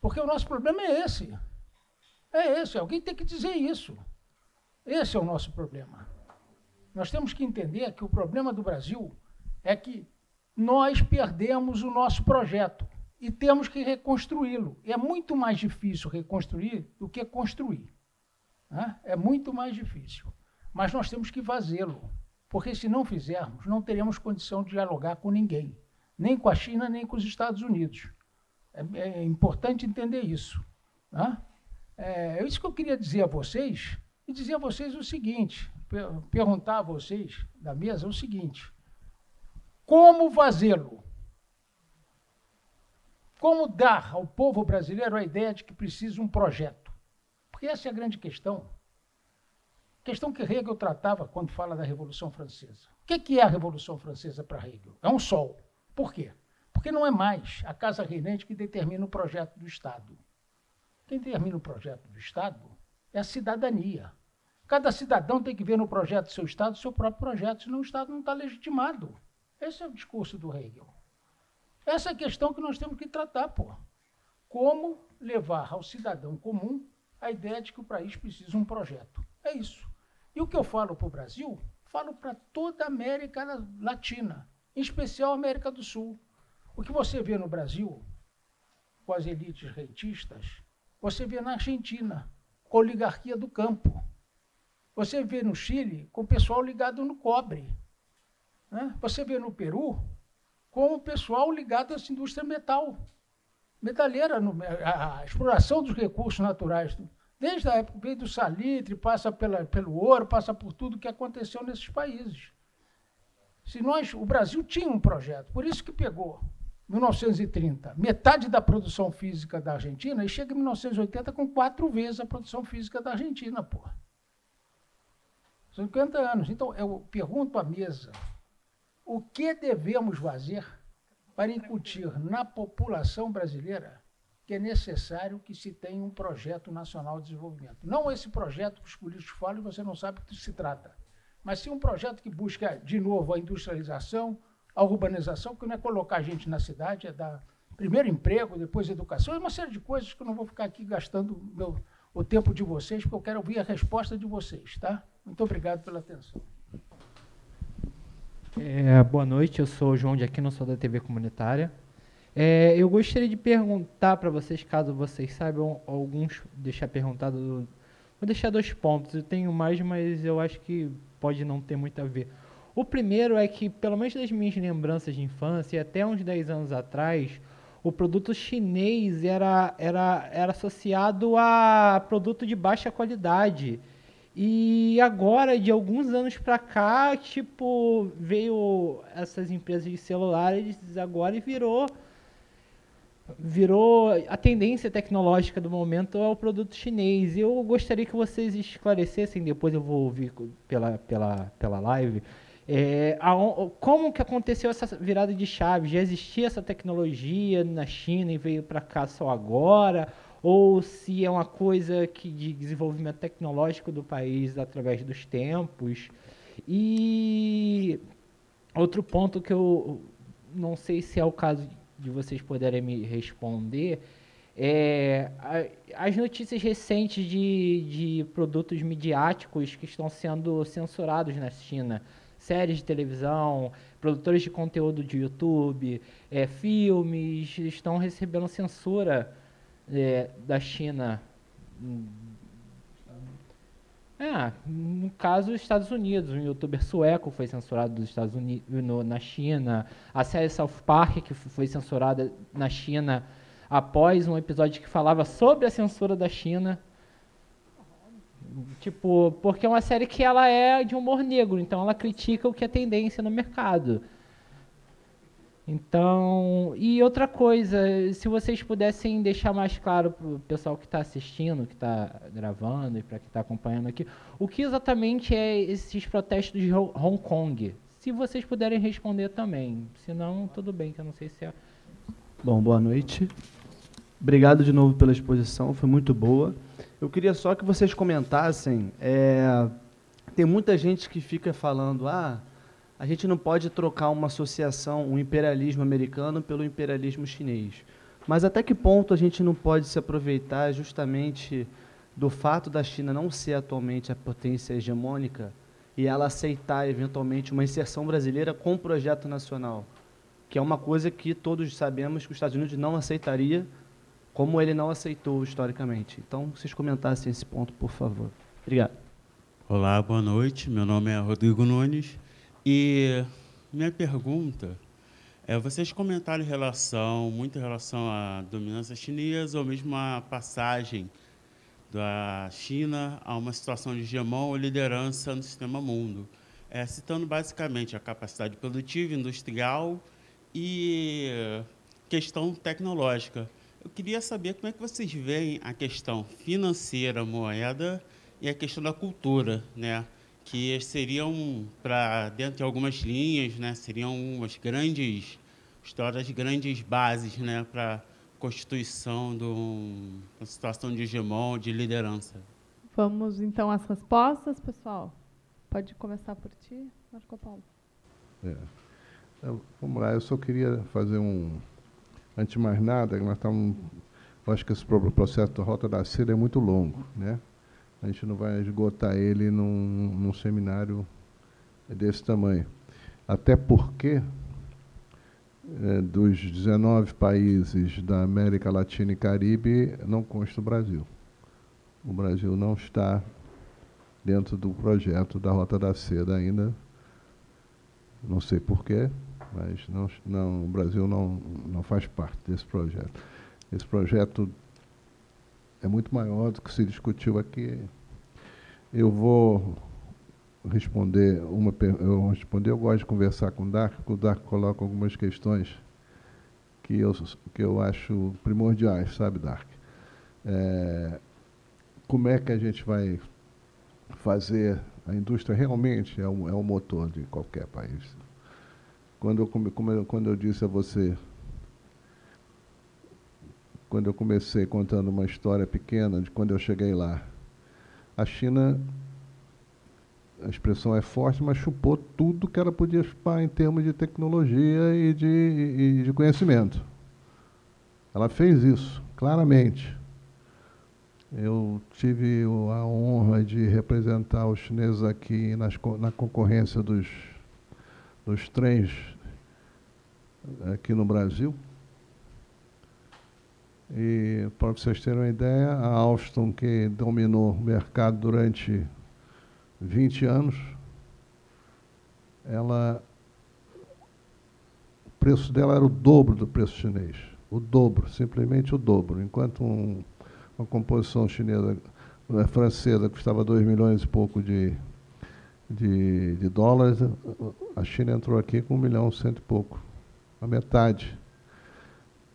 Porque o nosso problema é esse. É esse. Alguém tem que dizer isso. Esse é o nosso problema. Nós temos que entender que o problema do Brasil é que nós perdemos o nosso projeto e temos que reconstruí-lo. É muito mais difícil reconstruir do que construir. Né? É muito mais difícil. Mas nós temos que fazê-lo, porque se não fizermos, não teremos condição de dialogar com ninguém, nem com a China, nem com os Estados Unidos. É importante entender isso. Né? É isso que eu queria dizer a vocês, e dizer a vocês o seguinte, perguntar a vocês da mesa o seguinte: como fazê-lo? Como dar ao povo brasileiro a ideia de que precisa um projeto? Porque essa é a grande questão. Questão que Hegel tratava quando fala da Revolução Francesa. O que é a Revolução Francesa para Hegel? É um sol. Por quê? Porque não é mais a casa reinante que determina o projeto do Estado. Quem determina o projeto do Estado é a cidadania. Cada cidadão tem que ver no projeto do seu Estado o seu próprio projeto, senão o Estado não está legitimado. Esse é o discurso do Hegel. Essa é a questão que nós temos que tratar, pô. Como levar ao cidadão comum a ideia de que o país precisa de um projeto. É isso. E o que eu falo para o Brasil, falo para toda a América Latina, em especial a América do Sul. O que você vê no Brasil, com as elites rentistas, você vê na Argentina, com a oligarquia do campo. Você vê no Chile, com o pessoal ligado no cobre. Né? Você vê no Peru, com o pessoal ligado à indústria metaleira, a exploração dos recursos naturais. Desde a época do salitre, passa pelo ouro, passa por tudo que aconteceu nesses países. O Brasil tinha um projeto, por isso que pegou, em 1930, metade da produção física da Argentina e chega em 1980 com 4 vezes a produção física da Argentina, porra. 50 anos. Então, eu pergunto à mesa, o que devemos fazer para incutir na população brasileira que é necessário que se tenha um projeto nacional de desenvolvimento? Não esse projeto que os políticos falam e você não sabe do que se trata, mas sim um projeto que busca, de novo, a industrialização, a urbanização, que não é colocar gente na cidade, é dar primeiro emprego, depois educação, é uma série de coisas que eu não vou ficar aqui gastando o tempo de vocês, porque eu quero ouvir a resposta de vocês, tá? Muito obrigado pela atenção. Boa noite, eu sou o João de Aquino, sou da TV Comunitária. Eu gostaria de perguntar para vocês, caso vocês saibam, deixar perguntado, vou deixar 2 pontos, eu tenho mais, mas eu acho que pode não ter muito a ver. O primeiro é que, pelo menos das minhas lembranças de infância, até uns 10 anos atrás, o produto chinês era associado a produto de baixa qualidade. E agora, de alguns anos para cá, veio essas empresas de celulares agora e virou virou a tendência tecnológica do momento é o produto chinês. E eu gostaria que vocês esclarecessem, depois eu vou ouvir pela live, como que aconteceu essa virada de chave? Já existia essa tecnologia na China e veio para cá só agora? Ou se é uma coisa de desenvolvimento tecnológico do país através dos tempos? E outro ponto que eu não sei se é o caso de vocês poderem me responder, as notícias recentes de produtos midiáticos que estão sendo censurados na China, séries de televisão, produtores de conteúdo de YouTube, filmes, estão recebendo censura da China. No caso dos Estados Unidos, um youtuber sueco foi censurado dos Estados Unidos, na China, a série South Park, que foi censurada na China após um episódio que falava sobre a censura da China. Tipo, porque é uma série que ela é de humor negro, então ela critica o que é tendência no mercado. Então, e outra coisa, se vocês pudessem deixar mais claro para o pessoal que está assistindo, que está gravando e para quem está acompanhando aqui, o que exatamente é esses protestos de Hong Kong? Se vocês puderem responder também, senão tudo bem, que eu não sei se é... Bom, boa noite. Obrigado de novo pela exposição, foi muito boa. Eu queria só que vocês comentassem, tem muita gente que fica falando, a gente não pode trocar uma associação, um imperialismo americano pelo imperialismo chinês. Mas até que ponto a gente não pode se aproveitar justamente do fato da China não ser atualmente a potência hegemônica e ela aceitar eventualmente uma inserção brasileira com um projeto nacional, que é uma coisa que todos sabemos que os Estados Unidos não aceitaria, como ele não aceitou historicamente. Então, vocês comentassem esse ponto, por favor. Obrigado. Olá, boa noite. Meu nome é Rodrigo Nunes. E minha pergunta vocês comentaram muito em relação à dominância chinesa, ou mesmo a passagem da China a uma situação de hegemon ou liderança no sistema mundo, citando basicamente a capacidade produtiva, industrial e questão tecnológica. Eu queria saber como é que vocês veem a questão financeira, moeda, e a questão da cultura, né? Que seriam, dentro de algumas linhas, né, seriam umas grandes histórias, grandes bases, né, para a constituição de uma situação de hegemon, de liderança. Vamos, então, às respostas, pessoal. Pode começar por ti, Marco Paulo. Vamos lá, eu só queria fazer antes de mais nada, nós estamos, eu acho que esse processo da Rota da Seda é muito longo, né? A gente não vai esgotar ele num seminário desse tamanho. Até porque, dos 19 países da América Latina e Caribe, não consta o Brasil. O Brasil não está dentro do projeto da Rota da Seda ainda. Não sei porquê, mas o Brasil não faz parte desse projeto. Esse projeto é muito maior do que se discutiu aqui. Eu vou responder eu gosto de conversar com o Dark, porque o Dark coloca algumas questões que eu acho primordiais, sabe, Dark? Como é que a gente vai fazer a indústria realmente é o motor de qualquer país. Quando eu disse a você, quando eu comecei contando uma história pequena de quando eu cheguei lá, a China, a expressão é forte, mas chupou tudo que ela podia chupar em termos de tecnologia e de conhecimento. Ela fez isso, claramente. Eu tive a honra de representar os chineses aqui na concorrência dos trens aqui no Brasil. E, para vocês terem uma ideia, a Alstom, que dominou o mercado durante 20 anos, o preço dela era o dobro do preço chinês. O dobro, simplesmente o dobro. Enquanto uma composição francesa custava 2 milhões e pouco de dólares, a China entrou aqui com 1 milhão e cento e pouco, a metade.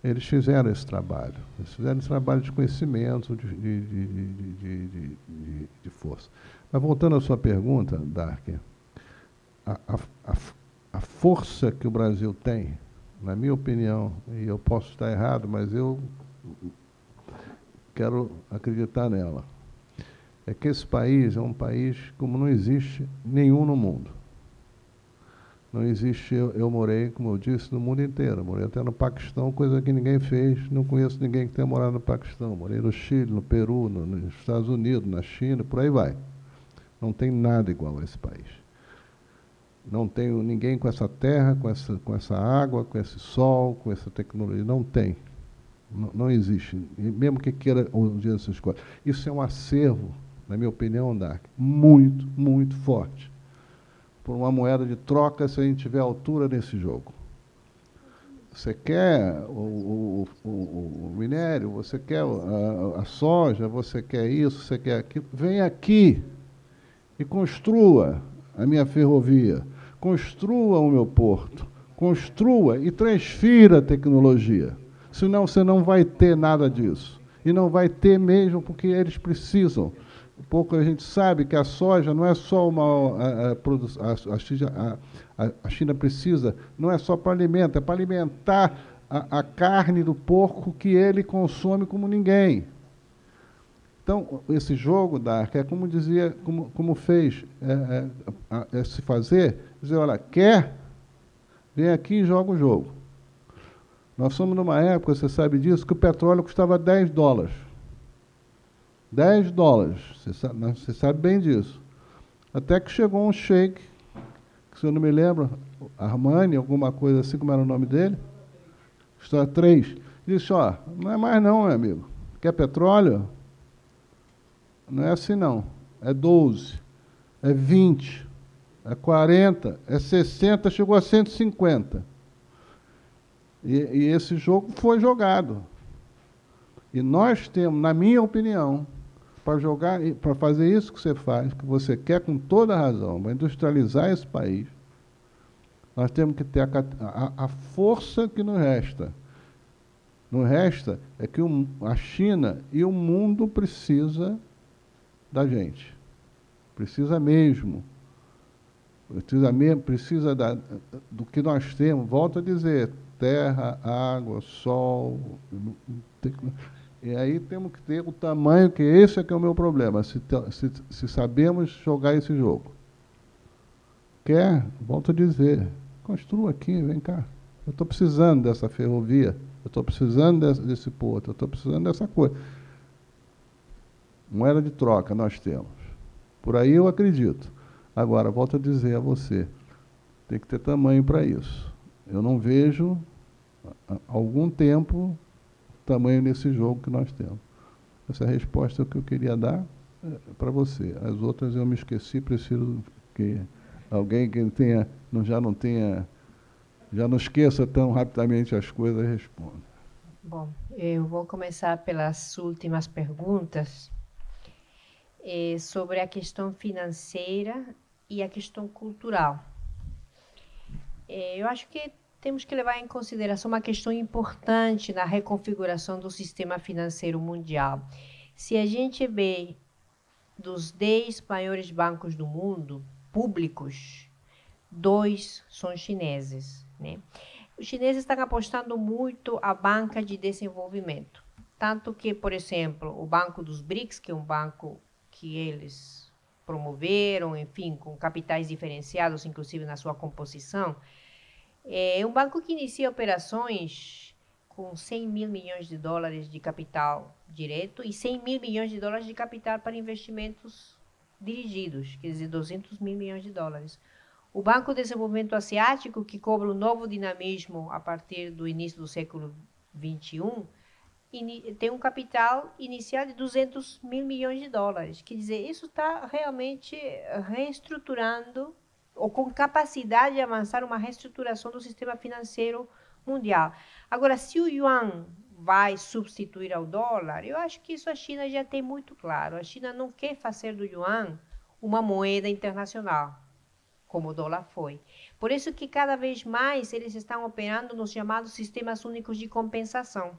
Eles fizeram esse trabalho. Eles fizeram esse trabalho de conhecimento, de força. Mas voltando à sua pergunta, Dark, a força que o Brasil tem, na minha opinião, e eu posso estar errado, mas eu quero acreditar nela, é que esse país é um país como não existe nenhum no mundo. Não existe, eu morei, como eu disse, no mundo inteiro. Morei até no Paquistão, coisa que ninguém fez. Não conheço ninguém que tenha morado no Paquistão. Morei no Chile, no Peru, nos Estados Unidos, na China, por aí vai. Não tem nada igual a esse país. Não tenho ninguém com essa terra, com essa água, com esse sol, com essa tecnologia. Não tem. Não existe. E mesmo que queira um dia essas coisas. Isso é um acervo, na minha opinião, Dark, muito, muito forte. Por uma moeda de troca, se a gente tiver altura nesse jogo. Você quer o minério, você quer a soja, você quer isso, você quer aquilo. Vem aqui e construa a minha ferrovia, construa o meu porto, construa e transfira a tecnologia. Senão você não vai ter nada disso. E não vai ter mesmo porque eles precisam. Pouco a gente sabe que a soja não é só a China precisa, não é só para alimento, é para alimentar a carne do porco que ele consome como ninguém. Então, esse jogo, Dark, é como dizia, como fez se fazer, dizer, olha, quer, vem aqui e joga o jogo. Nós somos numa época, você sabe disso, que o petróleo custava $10. $10, você sabe bem disso. Até que chegou um sheik, que se eu não me lembro, Armani, alguma coisa assim, como era o nome dele, História 3, disse, ó, não é mais não, meu amigo. Quer petróleo? Não é assim não. É 12, é 20, é 40, é 60, chegou a 150. E esse jogo foi jogado. E nós temos, na minha opinião, para fazer isso que você faz, que você quer com toda a razão, para industrializar esse país, nós temos que ter a força que nos resta. Nos resta é que a China e o mundo precisa da gente. Precisa mesmo. Precisa do que nós temos. Volto a dizer, terra, água, sol. E aí temos que ter o tamanho, que esse é que é o meu problema, se sabemos jogar esse jogo. Quer? Volto a dizer, construa aqui, vem cá. Eu estou precisando dessa ferrovia, eu estou precisando desse porto, eu estou precisando dessa coisa. Moeda de troca nós temos. Por aí eu acredito. Agora, volto a dizer a você, tem que ter tamanho para isso. Eu não vejo, há algum tempo, tamanho nesse jogo que nós temos. Essa é a resposta que eu queria dar para você. As outras eu me esqueci, preciso que alguém que já não esqueça tão rapidamente as coisas responda. Bom, eu vou começar pelas últimas perguntas sobre a questão financeira e a questão cultural. Eu acho que temos que levar em consideração uma questão importante na reconfiguração do sistema financeiro mundial. Se a gente vê dos 10 maiores bancos do mundo, públicos, 2 são chineses, né? Os chineses estão apostando muito a banca de desenvolvimento. Tanto que, por exemplo, o Banco dos BRICS, que é um banco que eles promoveram, enfim, com capitais diferenciados, inclusive na sua composição, é um banco que inicia operações com 100 mil milhões de dólares de capital direto e 100 mil milhões de dólares de capital para investimentos dirigidos, quer dizer, 200 mil milhões de dólares. O Banco de Desenvolvimento Asiático, que cobra um novo dinamismo a partir do início do século XXI, tem um capital inicial de 200 mil milhões de dólares. Quer dizer, isso está realmente reestruturando, ou com capacidade de avançar uma reestruturação do sistema financeiro mundial. Agora, se o yuan vai substituir ao dólar, eu acho que isso a China já tem muito claro. A China não quer fazer do yuan uma moeda internacional. como o dólar foi. Por isso que cada vez mais eles estão operando nos chamados sistemas únicos de compensação.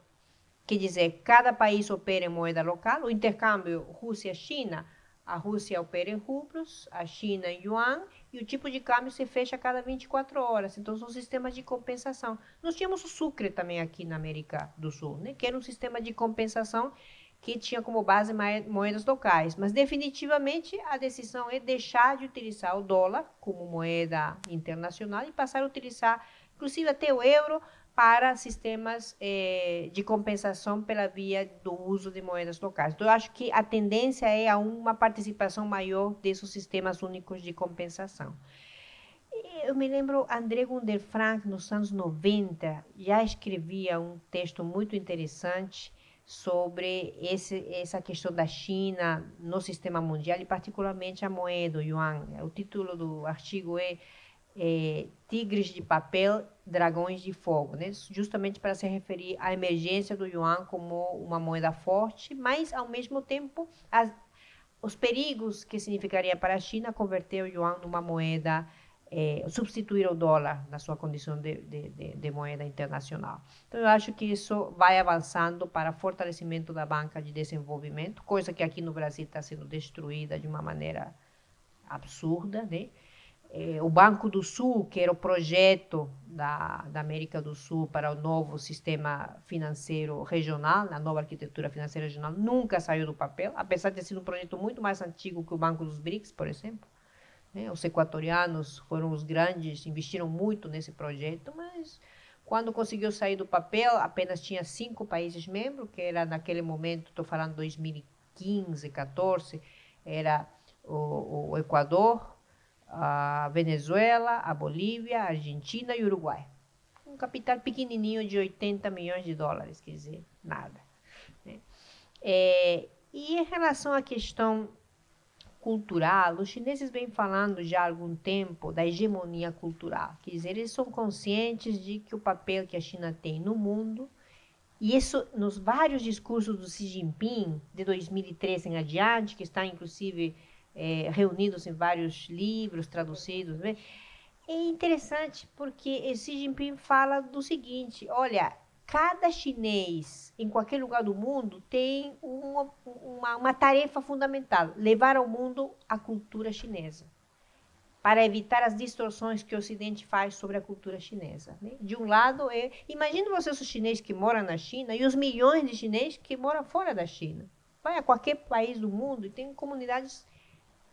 Quer dizer, cada país opera em moeda local, o intercâmbio Rússia-China, a Rússia opera em rublos, a China em yuan, e o tipo de câmbio se fecha a cada 24 horas. Então, são sistemas de compensação. Nós tínhamos o Sucre também aqui na América do Sul, né? Que era um sistema de compensação que tinha como base moedas locais. Mas, definitivamente, a decisão é deixar de utilizar o dólar como moeda internacional e passar a utilizar, inclusive, até o euro, para sistemas de compensação pela via do uso de moedas locais. Então, eu acho que a tendência é a uma participação maior desses sistemas únicos de compensação. Eu me lembro, André Gunderfrank, nos anos 90, já escrevia um texto muito interessante sobre essa questão da China no sistema mundial, e particularmente a moeda, o yuan. O título do artigo é Tigres de Papel, Dragões de Fogo, né? Justamente para se referir à emergência do yuan como uma moeda forte, mas, ao mesmo tempo, os perigos que significaria para a China converter o yuan numa moeda, substituir o dólar na sua condição de moeda internacional. Então, eu acho que isso vai avançando para fortalecimento da banca de desenvolvimento, coisa que aqui no Brasil está sendo destruída de uma maneira absurda, né? O Banco do Sul, que era o projeto da América do Sul para o novo sistema financeiro regional, a nova arquitetura financeira regional, nunca saiu do papel, apesar de ter sido um projeto muito mais antigo que o Banco dos BRICS, por exemplo. Os equatorianos foram os grandes, investiram muito nesse projeto, mas quando conseguiu sair do papel, apenas tinha 5 países membros, que era naquele momento, estou falando 2015, 14, era o Equador, a Venezuela, a Bolívia, a Argentina e o Uruguai. Um capital pequenininho de 80 milhões de dólares, quer dizer, nada. E em relação à questão cultural, os chineses vêm falando já há algum tempo da hegemonia cultural. Quer dizer, eles são conscientes de que o papel que a China tem no mundo, e isso nos vários discursos do Xi Jinping, de 2013 em adiante, que está inclusive reunidos em vários livros traduzidos, né? É interessante porque Xi Jinping fala do seguinte: olha, cada chinês em qualquer lugar do mundo tem uma tarefa fundamental: levar ao mundo a cultura chinesa, para evitar as distorções que o Ocidente faz sobre a cultura chinesa, né? De um lado, imagine você os chineses que moram na China e os milhões de chineses que moram fora da China. Vai a qualquer país do mundo e tem comunidades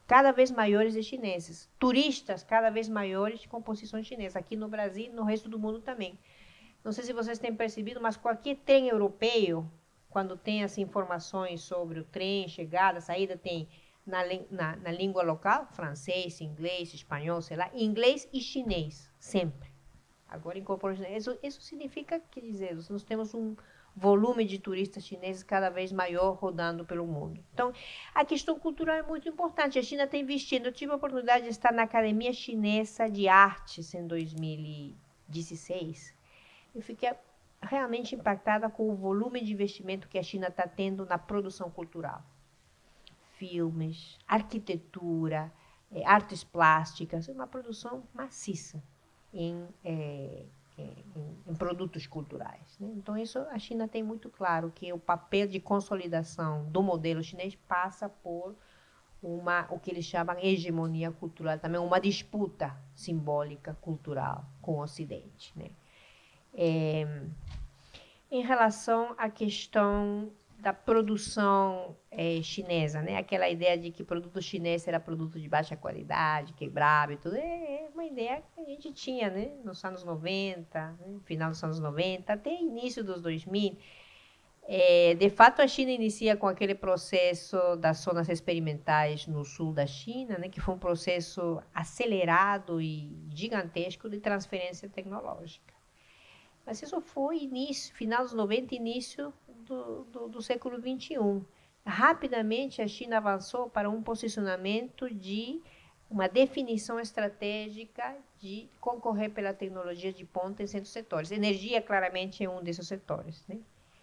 cada vez maiores de chineses, turistas cada vez maiores de composição chinesa, aqui no Brasil e no resto do mundo também. Não sei se vocês têm percebido, mas qualquer trem europeu, quando tem as informações sobre o trem, chegada, saída, tem na língua local, francês, inglês, espanhol, sei lá, inglês e chinês, sempre. Agora incorporou chinês. Isso significa, quer dizer, nós temos um volume de turistas chineses cada vez maior rodando pelo mundo. Então, a questão cultural é muito importante. A China está investindo. Eu tive a oportunidade de estar na Academia Chinesa de Artes em 2016. Eu fiquei realmente impactada com o volume de investimento que a China está tendo na produção cultural. Filmes, arquitetura, artes plásticas, é uma produção maciça em produtos culturais, né? Então, isso a China tem muito claro, que o papel de consolidação do modelo chinês passa por o que eles chamam de hegemonia cultural, também uma disputa simbólica cultural com o Ocidente, né? Em relação à questão da produção chinesa, né? Aquela ideia de que produto chinês era produto de baixa qualidade, quebrava e tudo, é uma ideia que a gente tinha, né? Nos anos 90, né? Final dos anos 90, até início dos 2000. De fato, a China inicia com aquele processo das zonas experimentais no sul da China, né? Que foi um processo acelerado e gigantesco de transferência tecnológica. Mas isso foi início, final dos 90, início do século XXI. Rapidamente, a China avançou para um posicionamento de uma definição estratégica de concorrer pela tecnologia de ponta em certos setores. Energia, claramente, é um desses setores, né?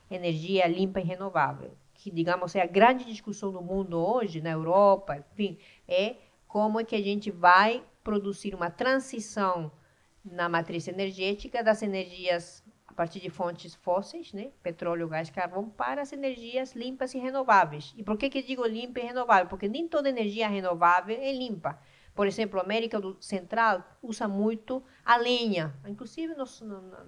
Energia limpa e renovável, que, digamos, é a grande discussão do mundo hoje, na Europa, enfim, é como é que a gente vai produzir uma transição na matriz energética das energias a partir de fontes fósseis, né, petróleo, gás, carvão, para as energias limpas e renováveis. E por que que digo limpa e renovável? Porque nem toda energia renovável é limpa. Por exemplo, a América Central usa muito a lenha, inclusive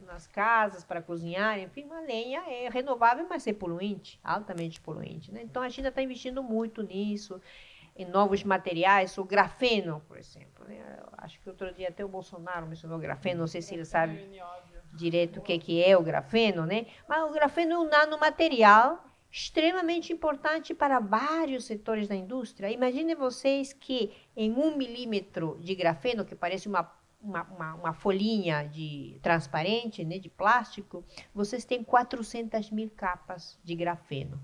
nas casas para cozinhar, enfim, a lenha é renovável, mas é poluente, altamente poluente, né? Então a China está investindo muito nisso, em novos materiais, o grafeno, por exemplo, né? Eu acho que outro dia até o Bolsonaro mencionou grafeno, não sei se ele sabe direito o que é o grafeno, né? Mas o grafeno é um nanomaterial extremamente importante para vários setores da indústria. Imaginem vocês que em 1 milímetro de grafeno, que parece uma folhinha transparente, né, de plástico, vocês têm 400.000 capas de grafeno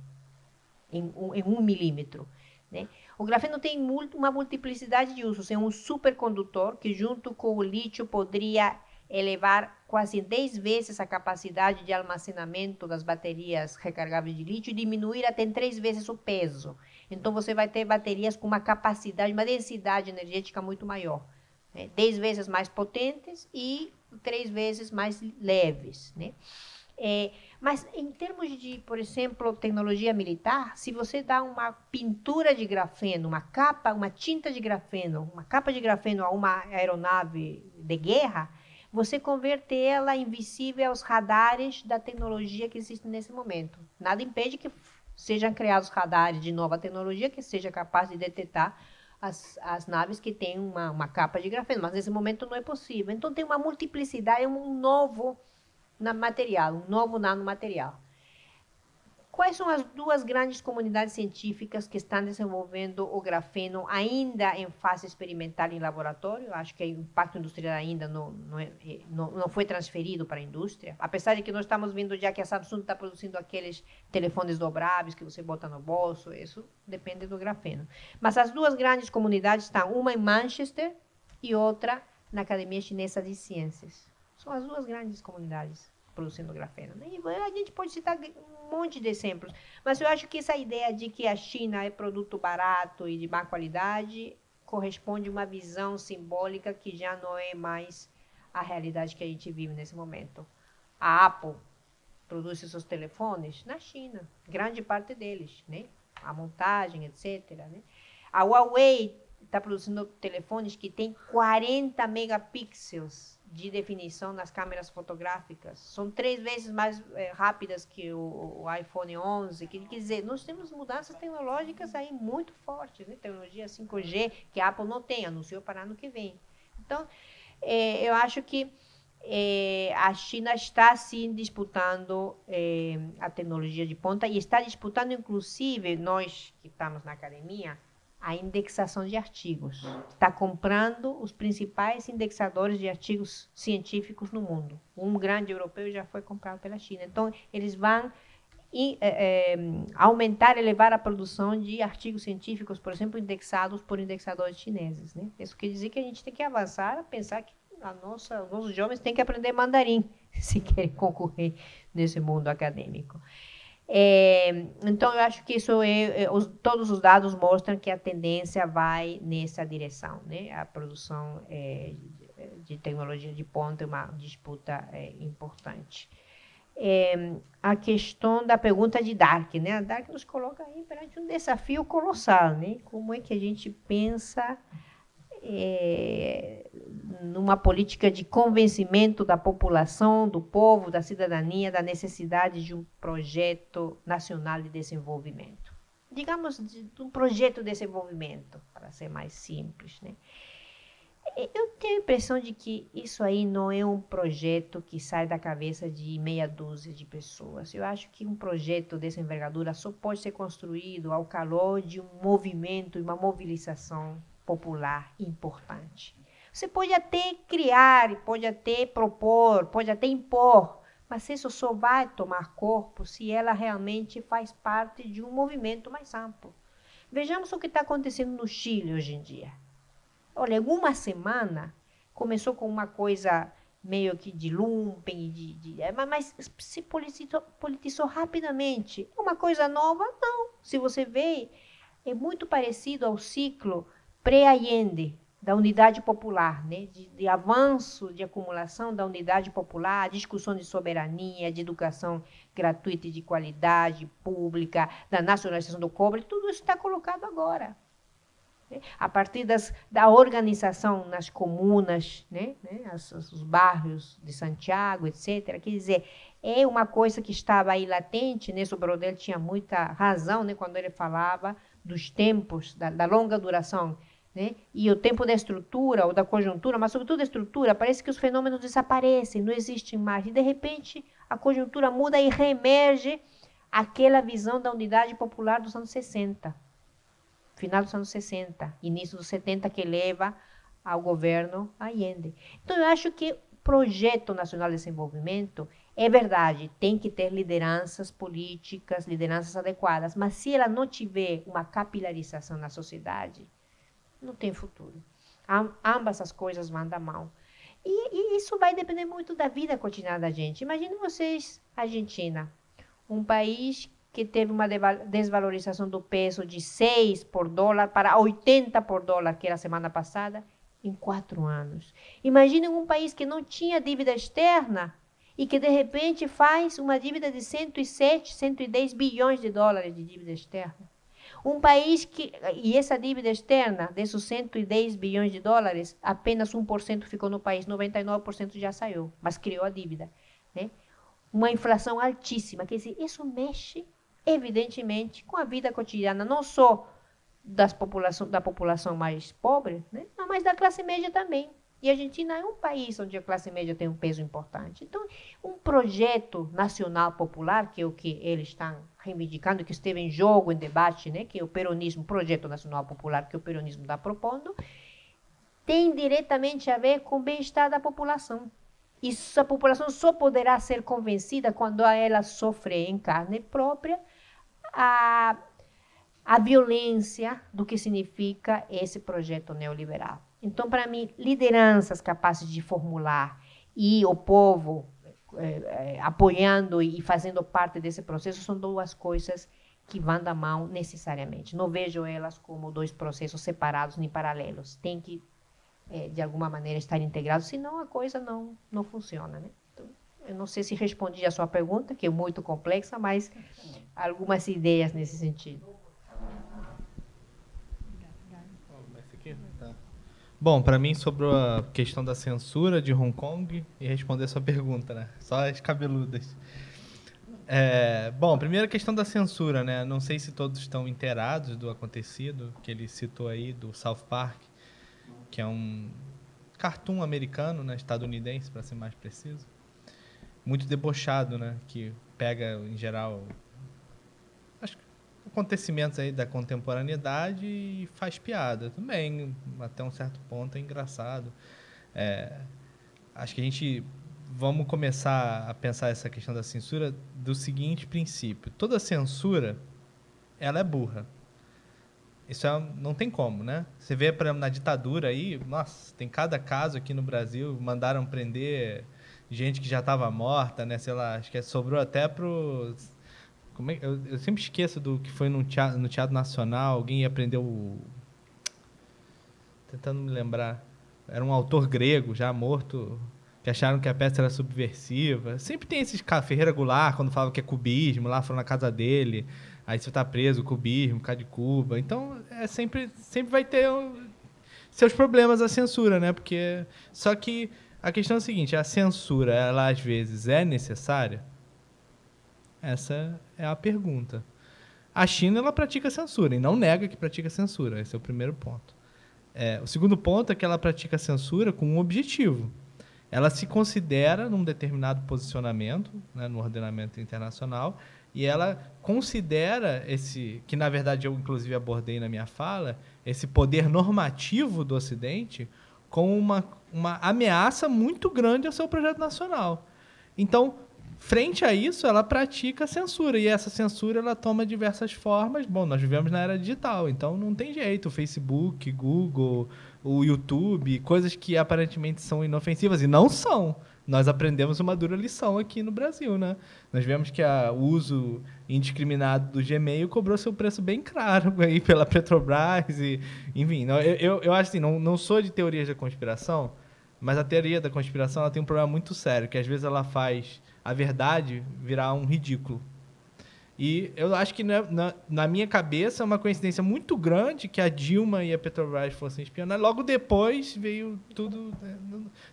em 1 milímetro. Né? O grafeno tem uma multiplicidade de usos. É um supercondutor que, junto com o lítio, poderia elevar quase 10 vezes a capacidade de armazenamento das baterias recargáveis de lítio e diminuir até 3 vezes o peso. Então, você vai ter baterias com uma capacidade, uma densidade energética muito maior. Né? 10 vezes mais potentes e 3 vezes mais leves. Né? Mas, em termos de, por exemplo, tecnologia militar, se você dá uma pintura de grafeno, uma tinta de grafeno, uma capa de grafeno a uma aeronave de guerra, você converte ela invisível aos radares da tecnologia que existe nesse momento. Nada impede que sejam criados radares de nova tecnologia que seja capaz de detectar as naves que têm uma capa de grafeno, mas nesse momento não é possível. Então tem uma multiplicidade, um novo material, um novo nanomaterial. Quais são as duas grandes comunidades científicas que estão desenvolvendo o grafeno ainda em fase experimental em laboratório? Acho que o impacto industrial ainda não foi transferido para a indústria. Apesar de que nós estamos vendo já que a Samsung está produzindo aqueles telefones dobráveis que você bota no bolso, isso depende do grafeno. Mas as duas grandes comunidades estão, uma em Manchester e outra na Academia Chinesa de Ciências. São as duas grandes comunidades produzindo grafeno. E a gente pode citar um monte de exemplos, mas eu acho que essa ideia de que a China é produto barato e de má qualidade corresponde a uma visão simbólica que já não é mais a realidade que a gente vive nesse momento. A Apple produz seus telefones na China, grande parte deles, né? A montagem, etc. Né? A Huawei está produzindo telefones que têm 40 megapixels de definição nas câmeras fotográficas. São 3 vezes mais rápidas que o iPhone 11. Quer dizer, nós temos mudanças tecnológicas aí muito fortes, né? Tecnologia 5G, que a Apple não tem, anunciou para ano que vem. Então, eu acho que a China está, sim, disputando a tecnologia de ponta e está disputando, inclusive, nós que estamos na academia, a indexação de artigos. Está comprando os principais indexadores de artigos científicos no mundo. Um grande europeu já foi comprado pela China. Então, eles vão aumentar, elevar a produção de artigos científicos, por exemplo, indexados por indexadores chineses. Né? Isso quer dizer que a gente tem que avançar a pensar que os nossos jovens têm que aprender mandarim se querem concorrer nesse mundo acadêmico. Então, eu acho que isso todos os dados mostram que a tendência vai nessa direção, né? A produção de tecnologia de ponta é uma disputa importante. A questão da pergunta de Dark, né? A Dark nos coloca aí perante um desafio colossal, né? Como é que a gente pensa numa política de convencimento da população, do povo, da cidadania, da necessidade de um projeto nacional de desenvolvimento. Digamos, de um projeto de desenvolvimento, para ser mais simples. Né? Eu tenho a impressão de que isso aí não é um projeto que sai da cabeça de meia dúzia de pessoas. Eu acho que um projeto dessa envergadura só pode ser construído ao calor de um movimento e uma mobilização popular importante. Você pode até criar, pode até propor, pode até impor, mas isso só vai tomar corpo se ela realmente faz parte de um movimento mais amplo. Vejamos o que está acontecendo no Chile hoje em dia. Olha, em uma semana, começou com uma coisa meio que de lumpen, mas se politizou rapidamente. Uma coisa nova? Não. Se você vê, é muito parecido ao ciclo pré-Allende, da unidade popular, né? De avanço, de acumulação da unidade popular, discussão de soberania, de educação gratuita e de qualidade pública, da nacionalização do cobre, tudo isso está colocado agora. Né? A partir da organização nas comunas, né? Os bairros de Santiago, etc. Quer dizer, é uma coisa que estava aí latente, né? O Brodel tinha muita razão, né? Quando ele falava dos tempos, da longa duração, né? E o tempo da estrutura ou da conjuntura, mas sobretudo da estrutura, parece que os fenômenos desaparecem, não existem mais. E, de repente, a conjuntura muda e reemerge aquela visão da unidade popular dos anos 60. Final dos anos 60, início dos 70, que leva ao governo Allende. Então, eu acho que o Projeto Nacional de Desenvolvimento, é verdade, tem que ter lideranças políticas, lideranças adequadas, mas se ela não tiver uma capilarização na sociedade, não tem futuro. Ambas as coisas vão dar mal. E isso vai depender muito da vida cotidiana da gente. Imaginem vocês, Argentina, um país que teve uma desvalorização do peso de 6 por dólar para 80 por dólar, que era a semana passada, em 4 anos. Imaginem um país que não tinha dívida externa e que, de repente, faz uma dívida de 107, 110 bilhões de dólares de dívida externa. Um país que, e essa dívida externa, desses 110 bilhões de dólares, apenas 1% ficou no país, 99% já saiu, mas criou a dívida. Né? Uma inflação altíssima, quer dizer, isso mexe, evidentemente, com a vida cotidiana, não só da população mais pobre, né? Mas da classe média também. E a Argentina é um país onde a classe média tem um peso importante. Então, um projeto nacional popular, que é o que eles estão reivindicando, que esteve em jogo, em debate, né, que é o peronismo, projeto nacional popular que o peronismo está propondo, tem diretamente a ver com o bem-estar da população. E a população só poderá ser convencida quando ela sofre em carne própria a violência do que significa esse projeto neoliberal. Então, para mim, lideranças capazes de formular e o povo apoiando e fazendo parte desse processo são duas coisas que vão da mão necessariamente. Não vejo elas como dois processos separados nem paralelos. Tem que, de alguma maneira, estar integrados, senão a coisa não funciona. Né? Então, eu não sei se respondi a sua pergunta, que é muito complexa, mas algumas ideias nesse sentido. Bom, para mim, sobre a questão da censura de Hong Kong, e responder a sua pergunta, né? Só as cabeludas. Bom, primeira questão da censura, né? Não sei se todos estão inteirados do acontecido, que ele citou aí, do South Park, que é um cartoon americano, né? Estadunidense, para ser mais preciso. Muito debochado, né? Que pega, em geral, acontecimentos aí da contemporaneidade e faz piada. Também, até um certo ponto, é engraçado. Acho que a gente... Vamos começar a pensar essa questão da censura do seguinte princípio. Toda censura, ela é burra. Isso não tem como, né? Você vê, por exemplo, na ditadura aí, nossa, tem cada caso aqui no Brasil, mandaram prender gente que já estava morta, né? Sei lá, acho que sobrou até pro... Eu sempre esqueço do que foi no Teatro Nacional, alguém ia prender tentando me lembrar. Era um autor grego, já morto, que acharam que a peça era subversiva. Sempre tem esses casos. Ferreira Goulart, quando falava que é cubismo, lá foram na casa dele, aí você está preso, cubismo, por causa de Cuba. Então, sempre vai ter seus problemas a censura, né? Porque, só que a questão é a seguinte, a censura, ela às vezes é necessária? Essa é a pergunta. A China, ela pratica censura, e não nega que pratica censura. Esse é o primeiro ponto. O segundo ponto é que ela pratica censura com um objetivo. Ela se considera num determinado posicionamento, né, no ordenamento internacional, e ela considera que na verdade eu inclusive abordei na minha fala, esse poder normativo do Ocidente como uma ameaça muito grande ao seu projeto nacional. Então, frente a isso, ela pratica censura, e essa censura ela toma diversas formas. Bom, nós vivemos na era digital, então não tem jeito. O Facebook, Google, o YouTube, coisas que aparentemente são inofensivas, e não são. nós aprendemos uma dura lição aqui no Brasil, né? Nós vemos que o uso indiscriminado do Gmail cobrou seu preço bem caro aí pela Petrobras e, enfim, eu acho assim, não sou de teorias da conspiração, mas a teoria da conspiração ela tem um problema muito sério, que às vezes ela faz a verdade virar um ridículo. E eu acho que na minha cabeça é uma coincidência muito grande que a Dilma e a Petrobras fossem espionar. Logo depois veio tudo...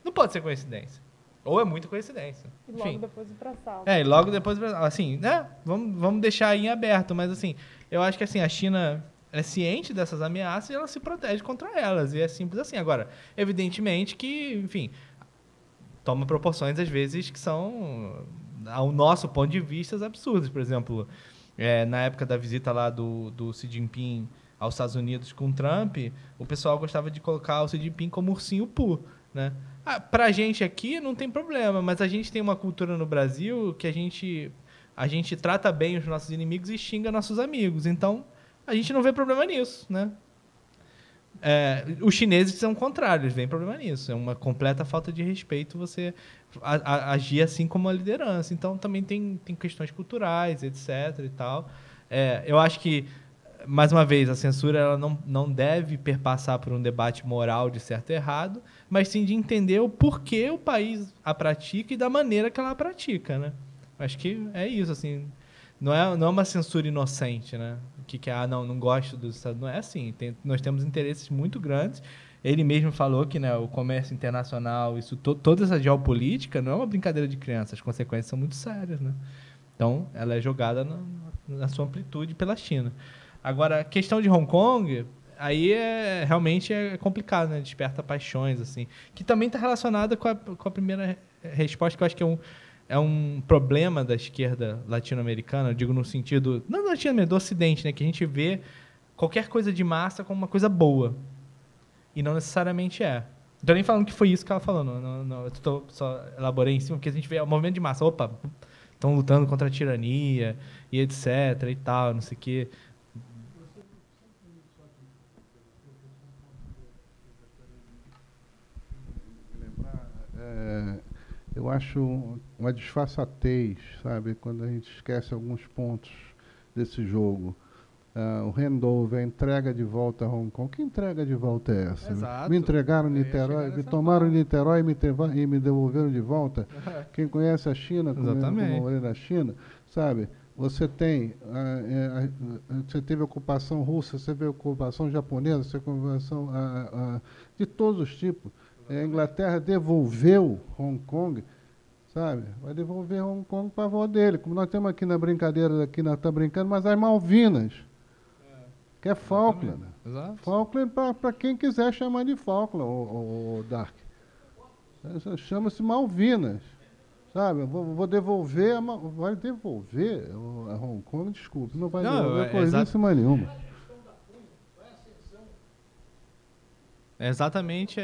Não pode ser coincidência. Ou é muita coincidência. E logo depois o pré-sal. E logo depois o pré-sal. Assim, né? Vamos deixar aí em aberto. Mas, assim, eu acho que assim, a China é ciente dessas ameaças e ela se protege contra elas. E é simples assim. Agora, evidentemente que, enfim, toma proporções, às vezes, que são, ao nosso ponto de vista, absurdas. Por exemplo, na época da visita lá do Xi Jinping aos Estados Unidos com Trump, o pessoal gostava de colocar o Xi Jinping como ursinho Pooh, né? Pra gente aqui não tem problema, mas a gente tem uma cultura no Brasil que a gente trata bem os nossos inimigos e xinga nossos amigos. Então, a gente não vê problema nisso, né? Os chineses são contrários, vem problema nisso. É uma completa falta de respeito você agir assim como uma liderança. Então, também tem questões culturais, etc. e tal. Eu acho que, mais uma vez, a censura ela não deve perpassar por um debate moral de certo e errado, mas sim de entender o porquê o país a pratica e da maneira que ela a pratica, né? Acho que é isso, assim. Não é uma censura inocente, né? Não gosto dos Estados Unidos. Não é assim. Nós temos interesses muito grandes. Ele mesmo falou que, né, o comércio internacional, toda essa geopolítica não é uma brincadeira de criança. As consequências são muito sérias, né? Então, ela é jogada na sua amplitude pela China. Agora, a questão de Hong Kong, aí realmente é complicado, né? Desperta paixões, assim. Que também está relacionada com a primeira resposta, que eu acho que é um problema da esquerda latino-americana, eu digo no sentido, não latino-americano, do Ocidente, né? Que a gente vê qualquer coisa de massa como uma coisa boa. E não necessariamente é. Não estou nem falando que foi isso que ela falou, eu só elaborei em cima, porque a gente vê o movimento de massa. Opa, estão lutando contra a tirania, e etc, e tal, não sei o quê. Eu acho uma disfarçatez, sabe, quando a gente esquece alguns pontos desse jogo. O handover, a entrega de volta a Hong Kong. Que entrega de volta é essa? Exato. Me entregaram Niterói, me tomaram Niterói e me devolveram de volta. Quem conhece a China, como eu morei na China, sabe? Você tem, você teve ocupação russa, você teve ocupação japonesa, você teve ocupação de todos os tipos. A Inglaterra devolveu Hong Kong, sabe? Vai devolver Hong Kong para a avó dele. Como nós temos aqui na brincadeira, aqui nós estamos brincando, mas as Malvinas, que é Falkland. Exato. Falkland para quem quiser chamar de Falkland, o Dark. Chama-se Malvinas, sabe? Vou devolver, vai devolver a Hong Kong, desculpe, não vai devolver coisíssima nenhuma. Exatamente.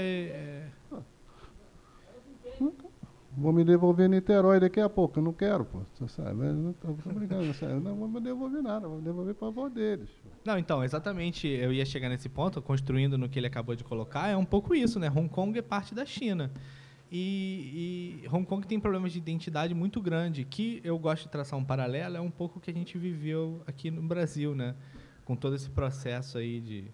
Vou me devolver Niterói daqui a pouco. Eu não quero, pô. Você sabe? Não estou brincando. Não vou me devolver nada. Vou devolver para a avó deles. Não, então, exatamente. Eu ia chegar nesse ponto, construindo no que ele acabou de colocar. É um pouco isso, né? Hong Kong é parte da China. E Hong Kong tem problemas de identidade muito grande. Que eu gosto de traçar um paralelo. É um pouco o que a gente viveu aqui no Brasil, né? Com todo esse processo aí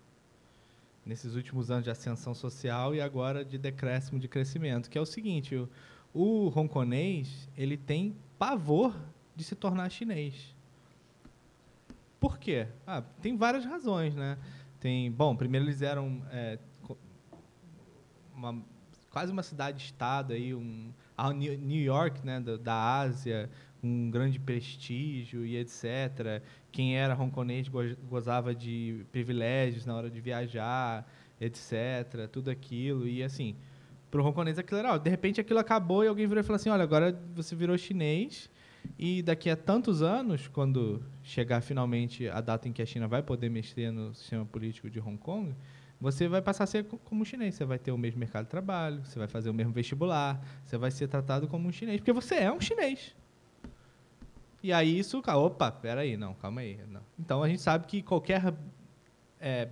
nesses últimos anos de ascensão social e agora de decréscimo de crescimento, que é o seguinte, o hongkonês, ele tem pavor de se tornar chinês. Por quê? Tem várias razões, né? Primeiro eles eram quase uma cidade-estado, aí, a New York, né, da Ásia, um grande prestígio e etc. Quem era hongkonês gozava de privilégios na hora de viajar, etc. Tudo aquilo. E, assim, para o hongkonês aquilo era... De repente, aquilo acabou e alguém virou e falou assim, olha, agora você virou chinês e daqui a tantos anos, quando chegar finalmente a data em que a China vai poder mexer no sistema político de Hong Kong, você vai passar a ser como um chinês. Você vai ter o mesmo mercado de trabalho, você vai fazer o mesmo vestibular, você vai ser tratado como um chinês, porque você é um chinês. E aí isso... Opa, peraí, não, calma aí. Não. Então, a gente sabe que qualquer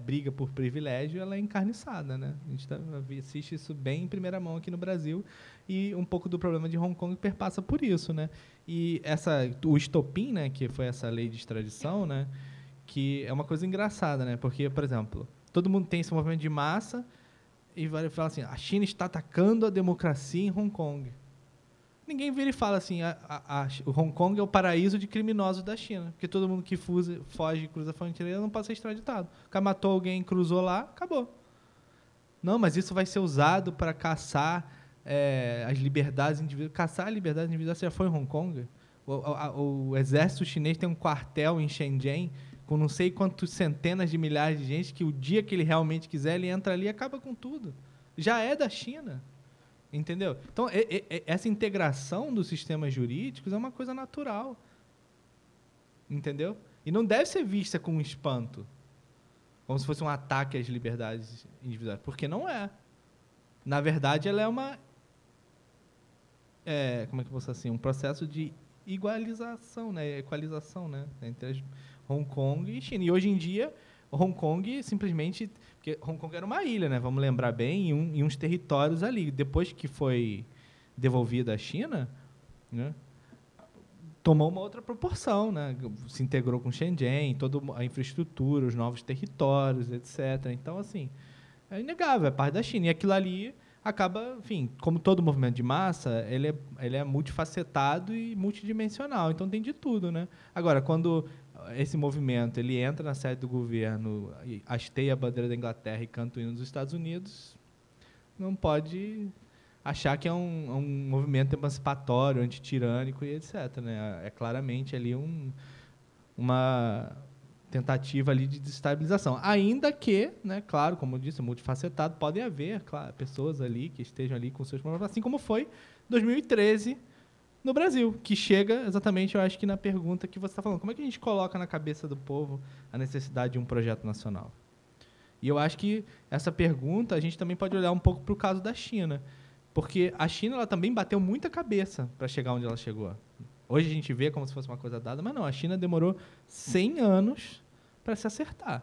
briga por privilégio, ela é encarniçada, né? A gente assiste isso bem em primeira mão aqui no Brasil, e um pouco do problema de Hong Kong perpassa por isso, né? E o estopim, né, que foi essa lei de extradição, né, que é uma coisa engraçada, né? Porque, por exemplo, todo mundo tem esse movimento de massa e vai falar assim, a China está atacando a democracia em Hong Kong. Ninguém vira e fala assim, o Hong Kong é o paraíso de criminosos da China, porque todo mundo que foge e cruza a fronteira não pode ser extraditado. O cara matou alguém, cruzou lá, acabou. Não, mas isso vai ser usado para caçar as liberdades individuais. Caçar a liberdade individual, você já foi em Hong Kong? O exército chinês tem um quartel em Shenzhen com não sei quantas centenas de milhares de gente que o dia que ele realmente quiser, ele entra ali e acaba com tudo. Já é da China. Entendeu? Então, essa integração dos sistemas jurídicos é uma coisa natural. Entendeu? E não deve ser vista com um espanto, como se fosse um ataque às liberdades individuais, porque não é. Na verdade, ela é uma... como é que eu posso assim? Um processo de igualização, né? Equalização, né? Entre Hong Kong e China. E hoje em dia, Hong Kong simplesmente... Porque Hong Kong era uma ilha, né? Vamos lembrar bem, e uns territórios ali. Depois que foi devolvida à China, né, tomou uma outra proporção, né? Se integrou com Shenzhen, toda a infraestrutura, os novos territórios, etc. Então, assim, é inegável, é parte da China. E aquilo ali acaba, enfim, como todo movimento de massa, ele é multifacetado e multidimensional. Então, tem de tudo, né? Agora, quando esse movimento ele entra na sede do governo, hasteia a bandeira da Inglaterra e canta o hino dos Estados Unidos, não pode achar que é um movimento emancipatório, antitirânico e etc. Né? É claramente ali uma tentativa ali de desestabilização. Ainda que, né, claro, como eu disse, multifacetado, podem haver, claro, pessoas ali que estejam ali com seus problemas, assim como foi 2013 no Brasil, que chega exatamente, eu acho que na pergunta que você está falando. Como é que a gente coloca na cabeça do povo a necessidade de um projeto nacional? E eu acho que essa pergunta a gente também pode olhar um pouco para o caso da China, porque a China ela também bateu muita cabeça para chegar onde ela chegou. Hoje a gente vê como se fosse uma coisa dada, mas não, a China demorou 100 anos para se acertar.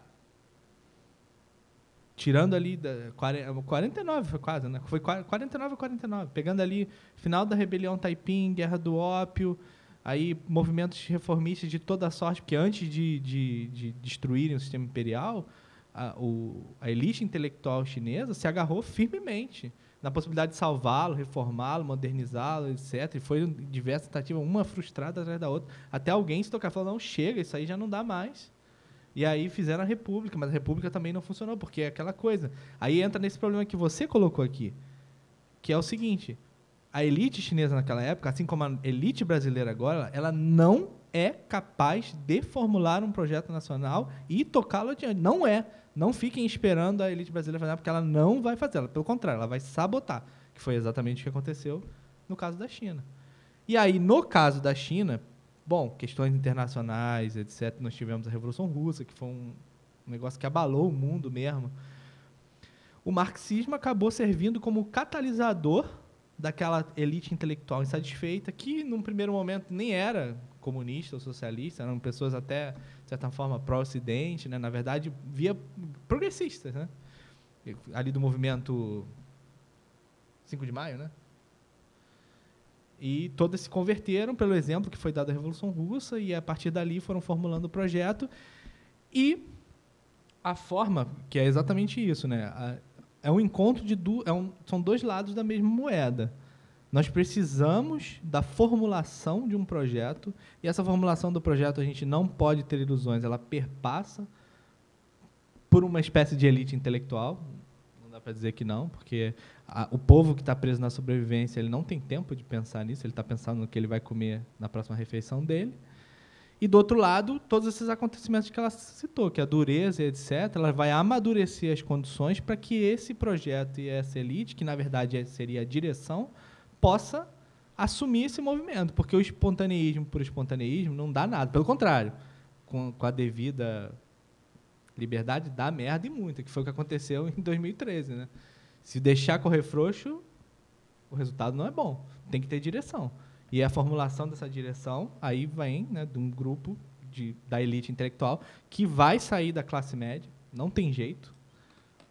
Tirando ali, 49 foi quase, né? Foi 49 a 49. Pegando ali, final da rebelião Taiping, guerra do ópio, aí movimentos reformistas de toda sorte, porque antes de destruírem o sistema imperial, a elite intelectual chinesa se agarrou firmemente na possibilidade de salvá-lo, reformá-lo, modernizá-lo, etc. E foi diversas tentativas, uma frustrada atrás da outra, até alguém se tocar e falar, não, chega, isso aí já não dá mais. E aí fizeram a República, mas a República também não funcionou, porque é aquela coisa. Aí entra nesse problema que você colocou aqui, que é o seguinte, a elite chinesa naquela época, assim como a elite brasileira agora, ela não é capaz de formular um projeto nacional e tocá-lo adiante. Não é. Não fiquem esperando a elite brasileira fazer, porque ela não vai fazer. Ela, pelo contrário, ela vai sabotar, que foi exatamente o que aconteceu no caso da China. E aí, no caso da China... Bom, questões internacionais, etc. Nós tivemos a Revolução Russa, que foi um negócio que abalou o mundo mesmo. O marxismo acabou servindo como catalisador daquela elite intelectual insatisfeita, que, num primeiro momento, nem era comunista ou socialista, eram pessoas até, de certa forma, pró-ocidente, né? Na verdade, via progressistas, né? Ali do movimento 5 de maio, né? E todas se converteram pelo exemplo que foi dado à Revolução Russa, e a partir dali foram formulando o projeto. E a forma, que é exatamente isso, né? É um encontro de são dois lados da mesma moeda. Nós precisamos da formulação de um projeto, e essa formulação do projeto a gente não pode ter ilusões, ela perpassa por uma espécie de elite intelectual. Não dá para dizer que não, porque o povo que está preso na sobrevivência, ele não tem tempo de pensar nisso, ele está pensando no que ele vai comer na próxima refeição dele. E, do outro lado, todos esses acontecimentos que ela citou, que a dureza, etc., ela vai amadurecer as condições para que esse projeto e essa elite, que, na verdade, seria a direção, possa assumir esse movimento, porque o espontaneísmo por espontaneísmo não dá nada. Pelo contrário, com a devida liberdade, dá merda e muito, que foi o que aconteceu em 2013, né? Se deixar correr frouxo, o resultado não é bom. Tem que ter direção. E a formulação dessa direção, aí vem, né, de um grupo da elite intelectual que vai sair da classe média, Não tem jeito.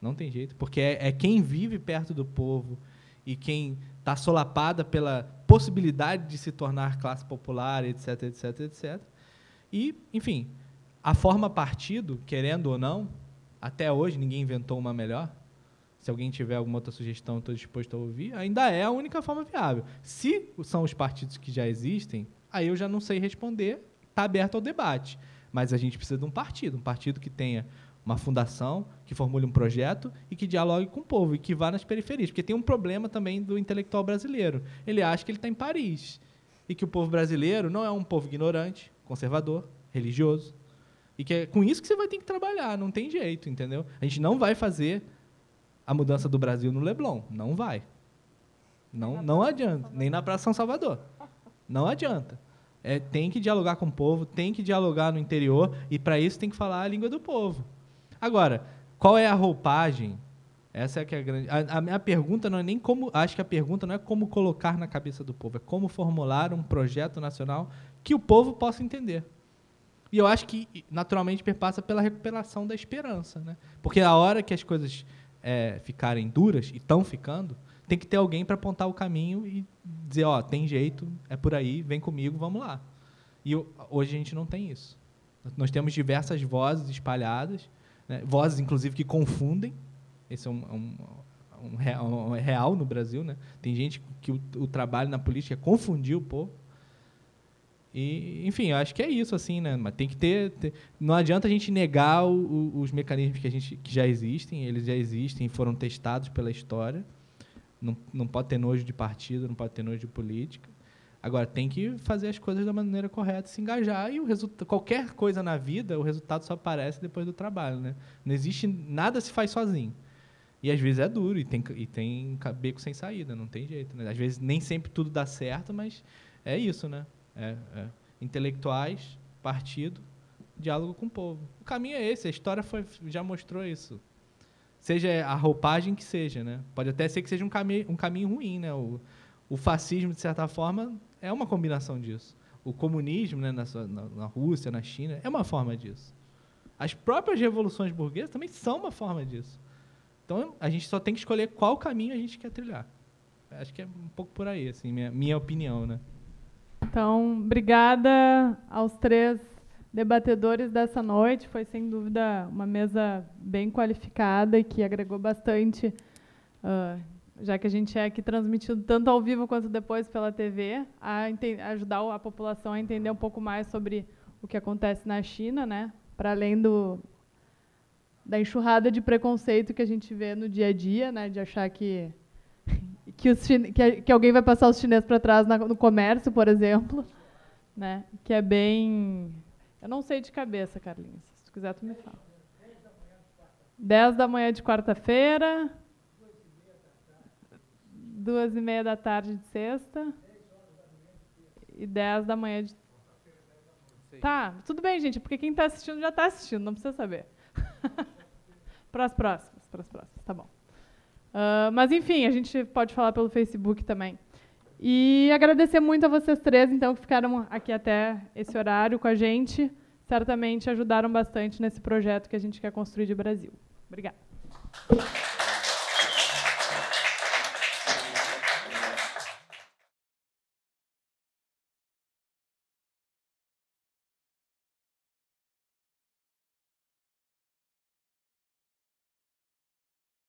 Não tem jeito, porque é quem vive perto do povo e quem está solapada pela possibilidade de se tornar classe popular, etc, etc, etc. E, enfim, a forma partido, querendo ou não, até hoje ninguém inventou uma melhor. Se alguém tiver alguma outra sugestão, estou disposto a ouvir, ainda é a única forma viável. Se são os partidos que já existem, aí eu já não sei responder, está aberto ao debate. Mas a gente precisa de um partido que tenha uma fundação, que formule um projeto e que dialogue com o povo e que vá nas periferias. Porque tem um problema também do intelectual brasileiro. Ele acha que ele está em Paris e que o povo brasileiro não é um povo ignorante, conservador, religioso. E que é com isso que você vai ter que trabalhar, não tem jeito, entendeu? A gente não vai fazer a mudança do Brasil no Leblon, não vai. Não adianta, nem na Praça São Salvador. Não adianta. Tem que dialogar com o povo, tem que dialogar no interior e, para isso, tem que falar a língua do povo. Agora, qual é a roupagem? Essa é que é a grande... A minha pergunta não é nem como... Acho que a pergunta não é como colocar na cabeça do povo, é como formular um projeto nacional que o povo possa entender. E eu acho que, naturalmente, perpassa pela recuperação da esperança, né? Porque a hora que as coisas ficarem duras, e estão ficando, tem que ter alguém para apontar o caminho e dizer, ó, tem jeito, é por aí, vem comigo, vamos lá. E hoje a gente não tem isso. Nós temos diversas vozes espalhadas, né? Vozes, inclusive, que confundem. Esse é real no Brasil, né? Tem gente que o trabalho na política é confundir o povo. E, enfim, eu acho que é isso, assim, né? Mas tem que ter... Não adianta a gente negar os mecanismos que já existem, eles já existem, foram testados pela história. Não pode ter nojo de partido, não pode ter nojo de política. Agora, tem que fazer as coisas da maneira correta, se engajar, e qualquer coisa na vida, o resultado só aparece depois do trabalho, né? Não existe... Nada se faz sozinho. E, às vezes, é duro, e tem beco sem saída, não tem jeito, né? Às vezes, nem sempre tudo dá certo, mas é isso, né? Intelectuais, partido, diálogo com o povo. O caminho é esse, a história já mostrou isso. Seja a roupagem que seja, né? Pode até ser que seja um caminho ruim, né? O fascismo, de certa forma, é uma combinação disso. O comunismo, né, na Rússia, na China, é uma forma disso. As próprias revoluções burguesas também são uma forma disso. Então, a gente só tem que escolher qual caminho a gente quer trilhar. Acho que é um pouco por aí, assim, minha opinião, né? Então, obrigada aos 3 debatedores dessa noite. Foi, sem dúvida, uma mesa bem qualificada e que agregou bastante, já que a gente é aqui transmitido tanto ao vivo quanto depois pela TV, a ajudar a população a entender um pouco mais sobre o que acontece na China, né? Para além da enxurrada de preconceito que a gente vê no dia a dia, né? De achar que alguém vai passar os chineses para trás no comércio, por exemplo, né? Que é bem... Eu não sei de cabeça, Carlinhos. Se tu quiser, tu me fala. 10 da manhã de quarta-feira, 2h30 da tarde de sexta e 10 da manhã de... Tá, tudo bem, gente, porque quem está assistindo já está assistindo, não precisa saber. Para as próximas, tá bom. Mas, enfim, a gente pode falar pelo Facebook também. E agradecer muito a vocês 3, então, que ficaram aqui até esse horário com a gente. Certamente ajudaram bastante nesse projeto que a gente quer construir de Brasil. Obrigada.